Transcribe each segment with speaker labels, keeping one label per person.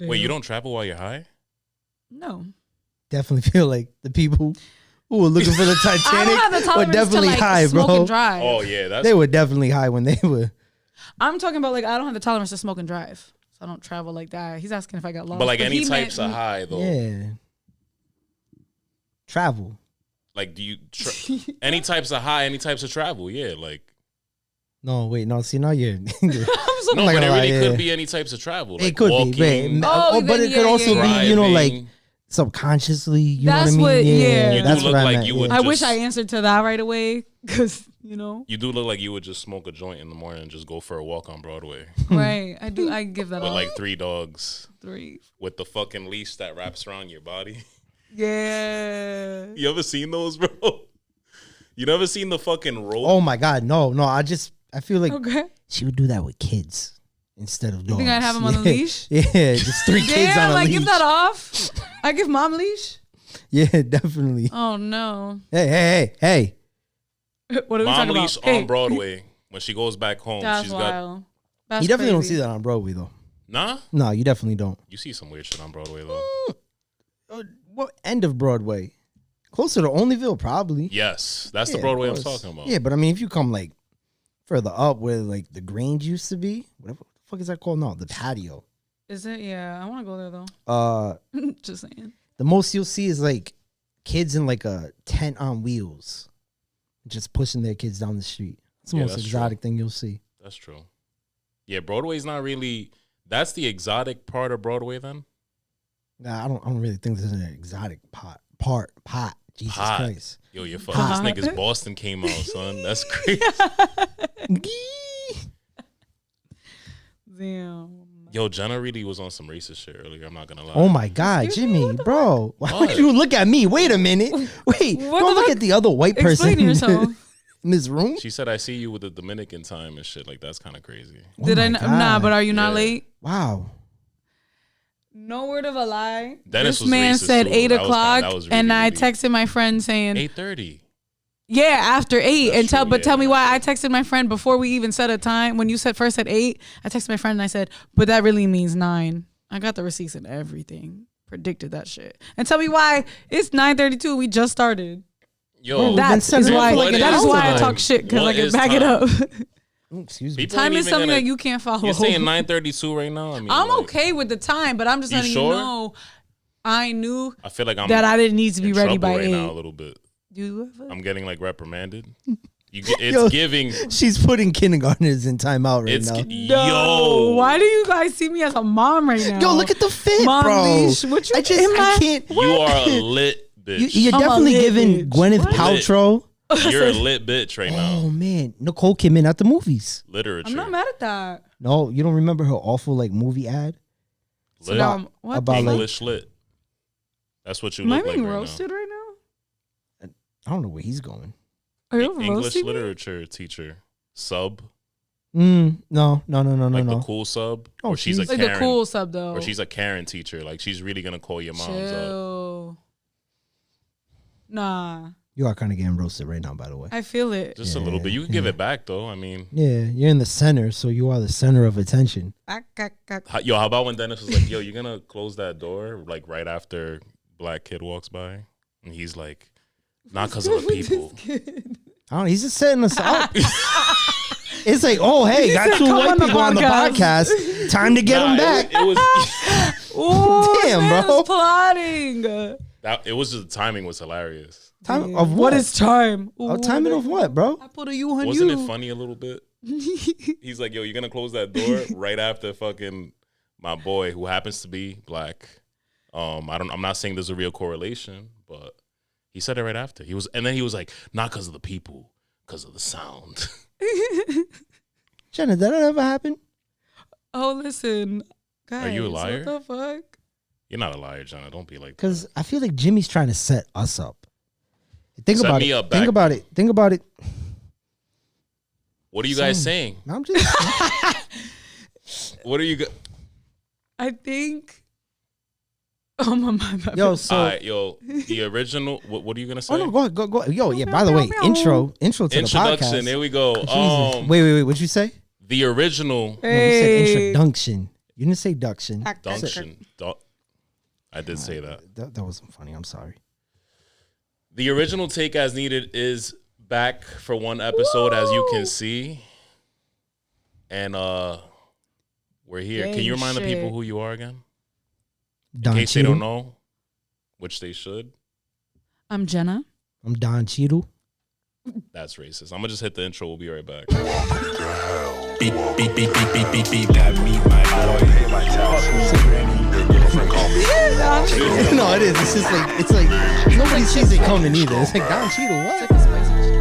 Speaker 1: Wait, you don't travel while you're high?
Speaker 2: No.
Speaker 3: Definitely feel like the people who were looking for the Titanic were definitely high,
Speaker 2: smoke
Speaker 3: bro.
Speaker 2: and drive.
Speaker 1: Oh yeah,
Speaker 3: They were definitely high when they were.
Speaker 2: I'm talking about like I don't have the tolerance to smoke and drive, so I don't travel like that. He's asking if I got lost.
Speaker 1: But like any types of high though.
Speaker 3: Yeah. Travel.
Speaker 1: Like do you any types of high, any types of travel? Yeah, like.
Speaker 3: No, wait, no. See, now you're.
Speaker 1: No, but it really could be any types of travel. Like
Speaker 3: it could
Speaker 1: walking,
Speaker 3: be, but it could also be, you know, like subconsciously. You know what I mean?
Speaker 1: You
Speaker 3: that's
Speaker 1: do look like you would.
Speaker 2: I wish I answered to that right away, because you know.
Speaker 1: You do look like you would just smoke a joint in the morning and just go for a walk on Broadway.
Speaker 2: Right, I do. I give that
Speaker 1: with
Speaker 2: up.
Speaker 1: like 3 dogs.
Speaker 2: 3
Speaker 1: with the fucking leash that wraps around your body.
Speaker 2: Yeah.
Speaker 1: You ever seen those, bro? You never seen the fucking rope?
Speaker 3: Oh my god, no. I feel like she would do that with kids instead of dogs.
Speaker 2: You think I'd have them on the leash?
Speaker 3: Yeah, just 3 kids on a leash.
Speaker 2: Give that off. I give mom leash.
Speaker 3: Yeah, definitely.
Speaker 2: Oh no.
Speaker 3: Hey.
Speaker 2: What are we
Speaker 1: mom
Speaker 2: talking
Speaker 1: leash
Speaker 2: about?
Speaker 1: on Broadway when she goes back home.
Speaker 2: That's
Speaker 1: she's
Speaker 2: wild.
Speaker 3: You definitely don't see that on Broadway though.
Speaker 1: Nah?
Speaker 3: No, you definitely don't.
Speaker 1: You see some weird shit on Broadway though.
Speaker 3: What end of Broadway? Closer to Onlyville, probably.
Speaker 1: Yes, that's the Broadway I'm talking about.
Speaker 3: Yeah, but I mean, if you come like further up where like the Grange used to be, whatever the fuck is that called now? The patio.
Speaker 2: Is it? Yeah, I want to go there though. Just saying.
Speaker 3: The most you'll see is like kids in like a tent on wheels, just pushing their kids down the street. It's the most exotic thing you'll see.
Speaker 1: That's true. Yeah, Broadway's not really. That's the exotic part of Broadway then.
Speaker 3: Nah, I don't really think this is an exotic pot. Jesus Christ.
Speaker 1: Yo, you're fucking. This nigga's Boston came out, son. That's crazy.
Speaker 2: Damn.
Speaker 1: Yo, Jenna really was on some racist shit earlier. I'm not gonna lie.
Speaker 3: Oh my God, Jimmy, bro. Why would you look at me? Wait a minute. Wait, don't look at the other white person in this room.
Speaker 1: She said, I see you with the Dominican time and shit. Like, that's kind of crazy.
Speaker 2: Did I? Nah, but are you not late?
Speaker 3: Wow.
Speaker 2: No word of a lie.
Speaker 1: Dennis
Speaker 2: this man said 8 o'clock, and
Speaker 1: really
Speaker 2: I texted my friend saying
Speaker 1: 8:30.
Speaker 2: Yeah, after 8. Tell me why. I texted my friend before we even set a time. When you first said 8, I texted my friend and I said, but that really means 9. I got the receipts and everything. Predicted that shit. And tell me why it's 9:32. We just started.
Speaker 1: Yo,
Speaker 2: that is why I talk shit, because I can back it up.
Speaker 3: Excuse me.
Speaker 2: Time is something that you can't follow.
Speaker 1: You're saying 9:32 right now? I mean,
Speaker 2: I'm okay with the time, but I'm just letting you know I knew
Speaker 1: I feel like
Speaker 2: that I didn't need to be ready by 8.
Speaker 1: Now a little bit. I'm getting like reprimanded. It's giving.
Speaker 3: She's putting kindergartners in timeout right now.
Speaker 1: Yo,
Speaker 2: why do you guys see me as a mom right now?
Speaker 3: Yo, look at the fit,
Speaker 2: Mom
Speaker 3: bro.
Speaker 2: Leash. What you?
Speaker 3: I can't.
Speaker 1: You are a lit bitch.
Speaker 3: You're definitely giving Gwyneth Paltrow.
Speaker 1: You're a lit bitch right now.
Speaker 3: Oh man, Nicole Kidman at the movies.
Speaker 1: Literature.
Speaker 2: I'm not mad at that.
Speaker 3: No, you don't remember her awful like movie ad?
Speaker 1: Lit.
Speaker 3: About
Speaker 1: English lit. That's what you look like right now. Am I being
Speaker 2: roasted right now?
Speaker 3: I don't know where he's going.
Speaker 2: Are you
Speaker 1: English literature teacher sub?
Speaker 3: No.
Speaker 1: Like the cool sub, or she's a
Speaker 2: like
Speaker 1: Karen,
Speaker 2: the cool sub though,
Speaker 1: or she's a Karen teacher. Like she's really gonna call your moms up.
Speaker 2: Nah.
Speaker 3: You are kind of getting roasted right now, by the way.
Speaker 2: I feel it.
Speaker 1: Just a little bit. You can give it back, though. I mean.
Speaker 3: Yeah, you're in the center, so you are the center of attention.
Speaker 1: Yo, how about when Dennis was like, yo, you're going to close that door, like, right after black kid walks by? And he's like, not because of the people.
Speaker 3: I don't know. He's just setting us up. It's like, oh, hey, got 2 white people on the podcast. Time to get them back.
Speaker 1: It was
Speaker 2: Ooh,
Speaker 3: damn, bro.
Speaker 2: Plotting.
Speaker 1: It was just the timing was hilarious.
Speaker 3: Time of
Speaker 2: what is time?
Speaker 3: Ooh, timing of what, bro?
Speaker 2: I put a U on
Speaker 1: Wasn't
Speaker 2: you.
Speaker 1: it funny a little bit? He's like, yo, you're gonna close that door right after fucking my boy who happens to be black. I'm not saying there's a real correlation, but he said it right after. And then he was like, not because of the people, because of the sound.
Speaker 3: Jenna, did that ever happen?
Speaker 2: Oh, listen, guys,
Speaker 1: are you a liar?
Speaker 2: What the fuck?
Speaker 1: You're not a liar, Jenna. Don't be like that.
Speaker 3: Because I feel like Jimmy's trying to set us up. Think
Speaker 1: Set
Speaker 3: about
Speaker 1: me
Speaker 3: it.
Speaker 1: up
Speaker 3: Think
Speaker 1: back.
Speaker 3: about it. Think about it.
Speaker 1: What are you guys saying?
Speaker 3: I'm just.
Speaker 1: What are you?
Speaker 2: I think. Oh my God.
Speaker 3: Yo, so
Speaker 1: all right, yo, the original. What are you gonna say?
Speaker 3: oh no, go. Yo, yeah. By the way, intro to the
Speaker 1: Introduction.
Speaker 3: podcast.
Speaker 1: There we go.
Speaker 3: Wait. What'd you say?
Speaker 1: The original.
Speaker 3: No, he said introduction. You didn't say duction.
Speaker 1: Dunction. I did say that.
Speaker 3: That wasn't funny. I'm sorry.
Speaker 1: The original Take As Needed is back for one episode, as you can see. And we're here.
Speaker 2: Dang
Speaker 1: Can you remind the
Speaker 2: shit.
Speaker 1: people who you are again?
Speaker 3: Don
Speaker 1: In case they
Speaker 3: Cheadle.
Speaker 1: don't know, which they should.
Speaker 2: I'm Jenna.
Speaker 3: I'm Don Cheadle.
Speaker 1: That's racist. I'm going to just hit the intro. We'll be right back.
Speaker 4: Beep, beep, beep, beep, beep, beep, beep. That me, my boy. Pay my taxes. Your girlfriend call me.
Speaker 3: No, it is. It's just like, it's like, nobody sees it coming either. It's like, Don Cheadle, what?
Speaker 2: It's like a spicy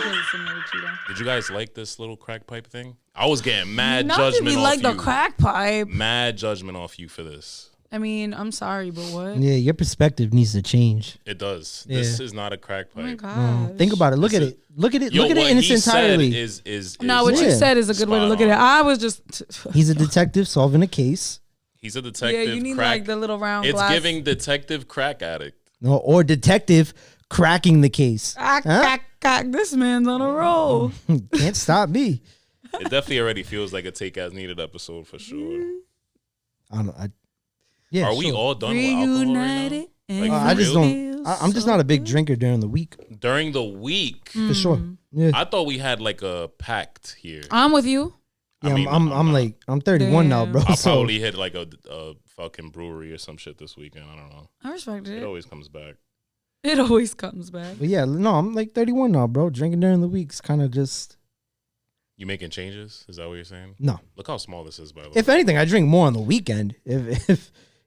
Speaker 2: Very similar to Cheeto.
Speaker 1: Did you guys like this little crack pipe thing? I was getting mad
Speaker 2: Not that
Speaker 1: judgment
Speaker 2: we
Speaker 1: off
Speaker 2: like
Speaker 1: you.
Speaker 2: the crack pipe.
Speaker 1: Mad judgment off you for this.
Speaker 2: I mean, I'm sorry, but what?
Speaker 3: Yeah, your perspective needs to change.
Speaker 1: It does.
Speaker 3: Yeah.
Speaker 1: This is not a crack
Speaker 2: Oh my
Speaker 1: pipe.
Speaker 2: god.
Speaker 3: Think about it. Look at it. Look at it. Look at it in its entirety.
Speaker 1: Is
Speaker 2: No, what you
Speaker 3: Yeah.
Speaker 2: said is a good way to
Speaker 1: spot
Speaker 2: look at it.
Speaker 1: on.
Speaker 2: I was just.
Speaker 3: He's a detective solving a case.
Speaker 1: He's a detective.
Speaker 2: Yeah, you need
Speaker 1: crack.
Speaker 2: like the little round
Speaker 1: It's
Speaker 2: glass.
Speaker 1: giving detective crack addict.
Speaker 3: No, or detective cracking the case.
Speaker 2: This man's on a roll.
Speaker 3: Can't stop me.
Speaker 1: It definitely already feels like a Take As Needed episode for sure.
Speaker 3: I don't know. Yeah,
Speaker 1: Are we
Speaker 3: sure.
Speaker 1: all done with alcohol right
Speaker 2: Reunited.
Speaker 1: now?
Speaker 2: and
Speaker 1: Like,
Speaker 3: I just
Speaker 1: real?
Speaker 3: don't. I'm just not a big drinker during the week,
Speaker 1: During the week,
Speaker 2: Mm.
Speaker 3: for sure. Yeah,
Speaker 1: I thought we had like a pact here.
Speaker 2: I'm with you.
Speaker 3: yeah.
Speaker 1: I mean,
Speaker 3: I'm
Speaker 1: not.
Speaker 3: like, I'm 31 now,
Speaker 2: Damn.
Speaker 3: bro.
Speaker 1: I'll
Speaker 3: So
Speaker 1: probably hit like a fucking brewery or some shit this weekend. I don't know.
Speaker 2: I respect
Speaker 1: It
Speaker 2: it.
Speaker 1: always comes back.
Speaker 2: It always comes back.
Speaker 3: but yeah, no, I'm like 31 now, bro. Drinking during the week's kind of just
Speaker 1: You making changes? Is that what you're saying?
Speaker 3: no.
Speaker 1: Look how small this is, by the way.
Speaker 3: If anything, I drink more on the weekend.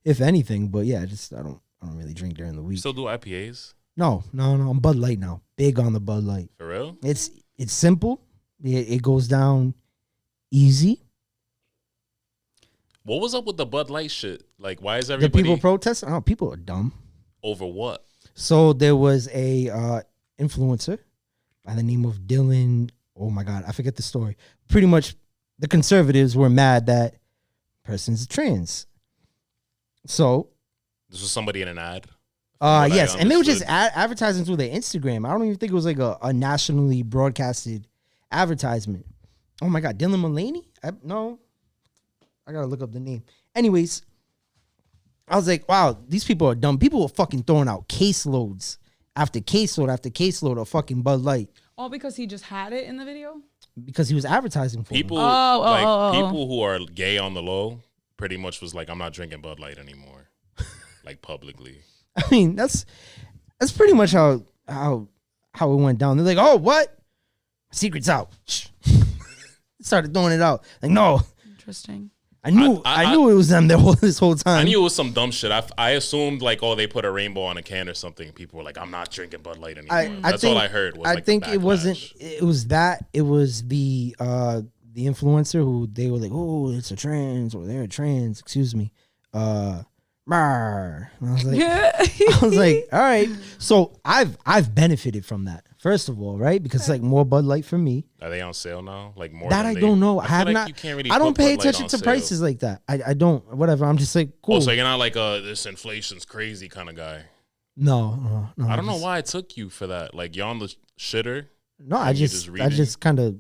Speaker 3: If anything, but yeah, I don't really drink during the
Speaker 1: You
Speaker 3: week.
Speaker 1: still do IPAs?
Speaker 3: No. I'm Bud Light now. Big on the Bud Light.
Speaker 1: For real?
Speaker 3: It's simple. It goes down easy.
Speaker 1: What was up with the Bud Light shit? Like, why is
Speaker 3: The
Speaker 1: everybody
Speaker 3: people protest. Oh, people are dumb.
Speaker 1: over what?
Speaker 3: So there was a influencer by the name of Dylan. Oh my God, I forget the story. Pretty much, the conservatives were mad that person's trans. So,
Speaker 1: This was somebody in an ad? From what I
Speaker 3: yes, and they were just
Speaker 1: understood.
Speaker 3: advertising through their Instagram. I don't even think it was like a nationally broadcasted advertisement. Oh my God, Dylan Mullaney? No, I gotta look up the name. Anyways, I was like, wow, these people are dumb. People were fucking throwing out caseloads after caseload after caseload of fucking Bud Light
Speaker 2: All because he just had it in the video?
Speaker 3: because he was advertising for
Speaker 1: People
Speaker 3: them.
Speaker 1: people who are gay on the low pretty much was like, I'm not drinking Bud Light anymore. Like publicly.
Speaker 3: I mean, that's pretty much how it went down. They're like, oh, what? Secret's out. Started throwing it out. Like, no,
Speaker 2: Interesting.
Speaker 3: I knew it was them this whole time.
Speaker 1: I knew it was some dumb shit. I assumed like, oh, they put a rainbow on a can or something. People were like, I'm not drinking Bud Light anymore. That's all I heard. Was
Speaker 3: I
Speaker 1: like
Speaker 3: think
Speaker 1: the
Speaker 3: it wasn't.
Speaker 1: backlash.
Speaker 3: It was that. It was the influencer who they were like, oh, it's a trans or they're a trans. Excuse me. Rawr. And I was like, I was like, all right. So I've benefited from that. First of all, right? Because it's like more Bud Light for me.
Speaker 1: Are they on sale now? Like more
Speaker 3: That
Speaker 1: than
Speaker 3: I
Speaker 1: they-
Speaker 3: don't know. I
Speaker 1: feel
Speaker 3: have
Speaker 1: like
Speaker 3: not.
Speaker 1: You can't really
Speaker 3: I don't
Speaker 1: put
Speaker 3: pay
Speaker 1: Bud Light
Speaker 3: attention
Speaker 1: on
Speaker 3: to
Speaker 1: sale.
Speaker 3: prices like that. I don't. Whatever. I'm just like, cool.
Speaker 1: Oh, so you're not like this inflation's crazy kind of guy.
Speaker 3: No.
Speaker 1: I don't know
Speaker 3: just-
Speaker 1: why it took you for that. Like you're on the shitter.
Speaker 3: No, I
Speaker 1: and you're
Speaker 3: just
Speaker 1: reading.
Speaker 3: kind of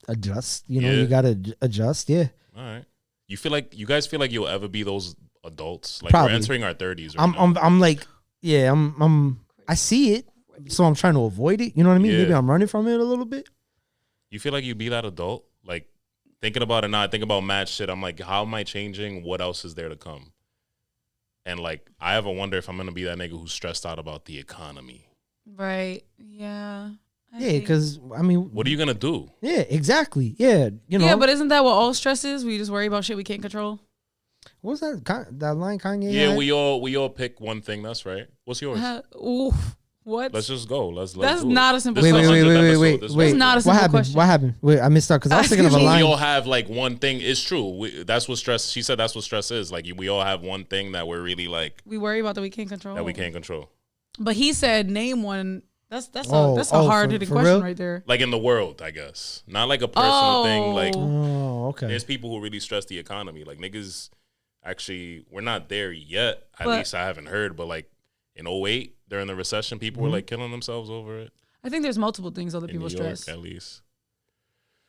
Speaker 3: adjust. You know,
Speaker 1: Yeah.
Speaker 3: you gotta adjust. Yeah.
Speaker 1: All right. You guys feel like you'll ever be those adults? Like
Speaker 3: Probably.
Speaker 1: we're entering our 30s. Right now.
Speaker 3: I'm like, yeah, I see it, so I'm trying to avoid it. You know what I mean?
Speaker 1: Yeah.
Speaker 3: Maybe I'm running from it a little bit.
Speaker 1: You feel like you be that adult? Like thinking about it now, I think about mad shit. I'm like, how am I changing? What else is there to come? And like, I ever wonder if I'm gonna be that nigga who's stressed out about the economy.
Speaker 2: Right. Yeah. I
Speaker 3: Yeah,
Speaker 2: think-
Speaker 3: because I mean,
Speaker 1: What are you gonna do?
Speaker 3: yeah, exactly. Yeah, you know.
Speaker 2: Yeah, but isn't that what all stress is? We just worry about shit we can't control.
Speaker 3: what was that line Kanye?
Speaker 1: Yeah,
Speaker 3: had?
Speaker 1: we all pick one thing. That's right. What's yours?
Speaker 2: Oof. What?
Speaker 1: Let's just go. Let's
Speaker 2: That's
Speaker 1: do it.
Speaker 2: not a simple
Speaker 1: This is
Speaker 3: Wait,
Speaker 1: the
Speaker 2: question.
Speaker 1: 100th episode.
Speaker 3: wait.
Speaker 1: This is
Speaker 2: It's not a
Speaker 3: What
Speaker 2: simple
Speaker 3: happened?
Speaker 2: question.
Speaker 3: What happened? Wait, I missed out because I was thinking of a
Speaker 2: Excuse me.
Speaker 1: We all
Speaker 3: line.
Speaker 1: have like one thing. It's true. That's what stress. She said that's what stress is. Like we all have one thing that we're really like
Speaker 2: We worry about that we can't control.
Speaker 1: that we can't control.
Speaker 2: But he said, name one. That's
Speaker 3: Oh,
Speaker 2: a
Speaker 3: oh,
Speaker 2: hard hitting
Speaker 3: for
Speaker 2: question
Speaker 3: real?
Speaker 2: right there.
Speaker 1: Like in the world, I guess. Not like a personal thing. Like
Speaker 3: Oh, okay.
Speaker 1: there's people who really stress the economy. Like niggas, actually, we're not there yet. At
Speaker 2: But-
Speaker 1: least I haven't heard. But like in 2008, during the recession, people were like killing themselves over it.
Speaker 2: I think there's multiple things other
Speaker 1: In
Speaker 2: people
Speaker 1: New York,
Speaker 2: stress.
Speaker 1: at least.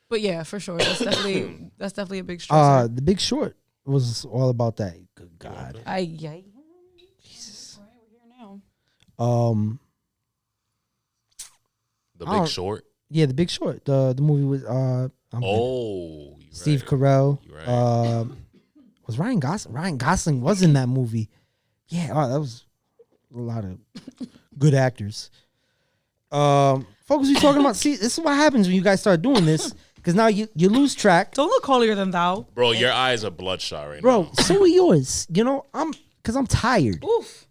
Speaker 2: But yeah, for sure. That's definitely a big stressor.
Speaker 3: The Big Short was all about that. Good God.
Speaker 2: Jesus. All right, we're here now.
Speaker 1: The Big Short.
Speaker 3: Yeah, The Big Short. The movie with Steve Carell.
Speaker 1: Right.
Speaker 3: Was Ryan Gosling? Ryan Gosling was in that movie. Yeah, that was a lot of good actors. Folks, we talking about. See, this is what happens when you guys start doing this, because now you lose track.
Speaker 2: Don't look holier than thou,
Speaker 1: bro. Your eyes are bloodshot right now,
Speaker 3: bro. So are yours. You know, I'm tired.
Speaker 2: Oof.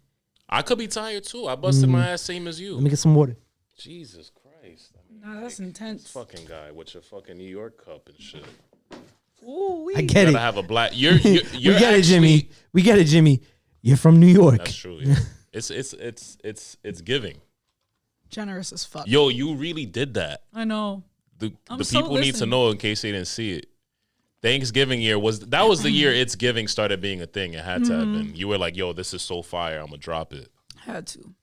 Speaker 1: I could be tired too. I busted my ass same as you.
Speaker 3: Let me get some water.
Speaker 1: Jesus Christ.
Speaker 2: Nah, that's intense.
Speaker 1: This fucking guy with your fucking New York cup and shit.
Speaker 2: Ooh,
Speaker 3: I get
Speaker 1: You
Speaker 3: it.
Speaker 1: gotta have a black. You're
Speaker 3: We get it, Jimmy. We get it, Jimmy. You're from New York.
Speaker 1: That's true. Yeah. It's giving.
Speaker 2: Generous as fuck.
Speaker 1: Yo, you really did that.
Speaker 2: I know.
Speaker 1: The
Speaker 2: so
Speaker 1: people need to
Speaker 2: listening.
Speaker 1: know in case they didn't see it. Thanksgiving year was the year It's Giving started being a thing. It had to have been. You were like, yo, this is so fire. I'm gonna drop it.
Speaker 2: Had to.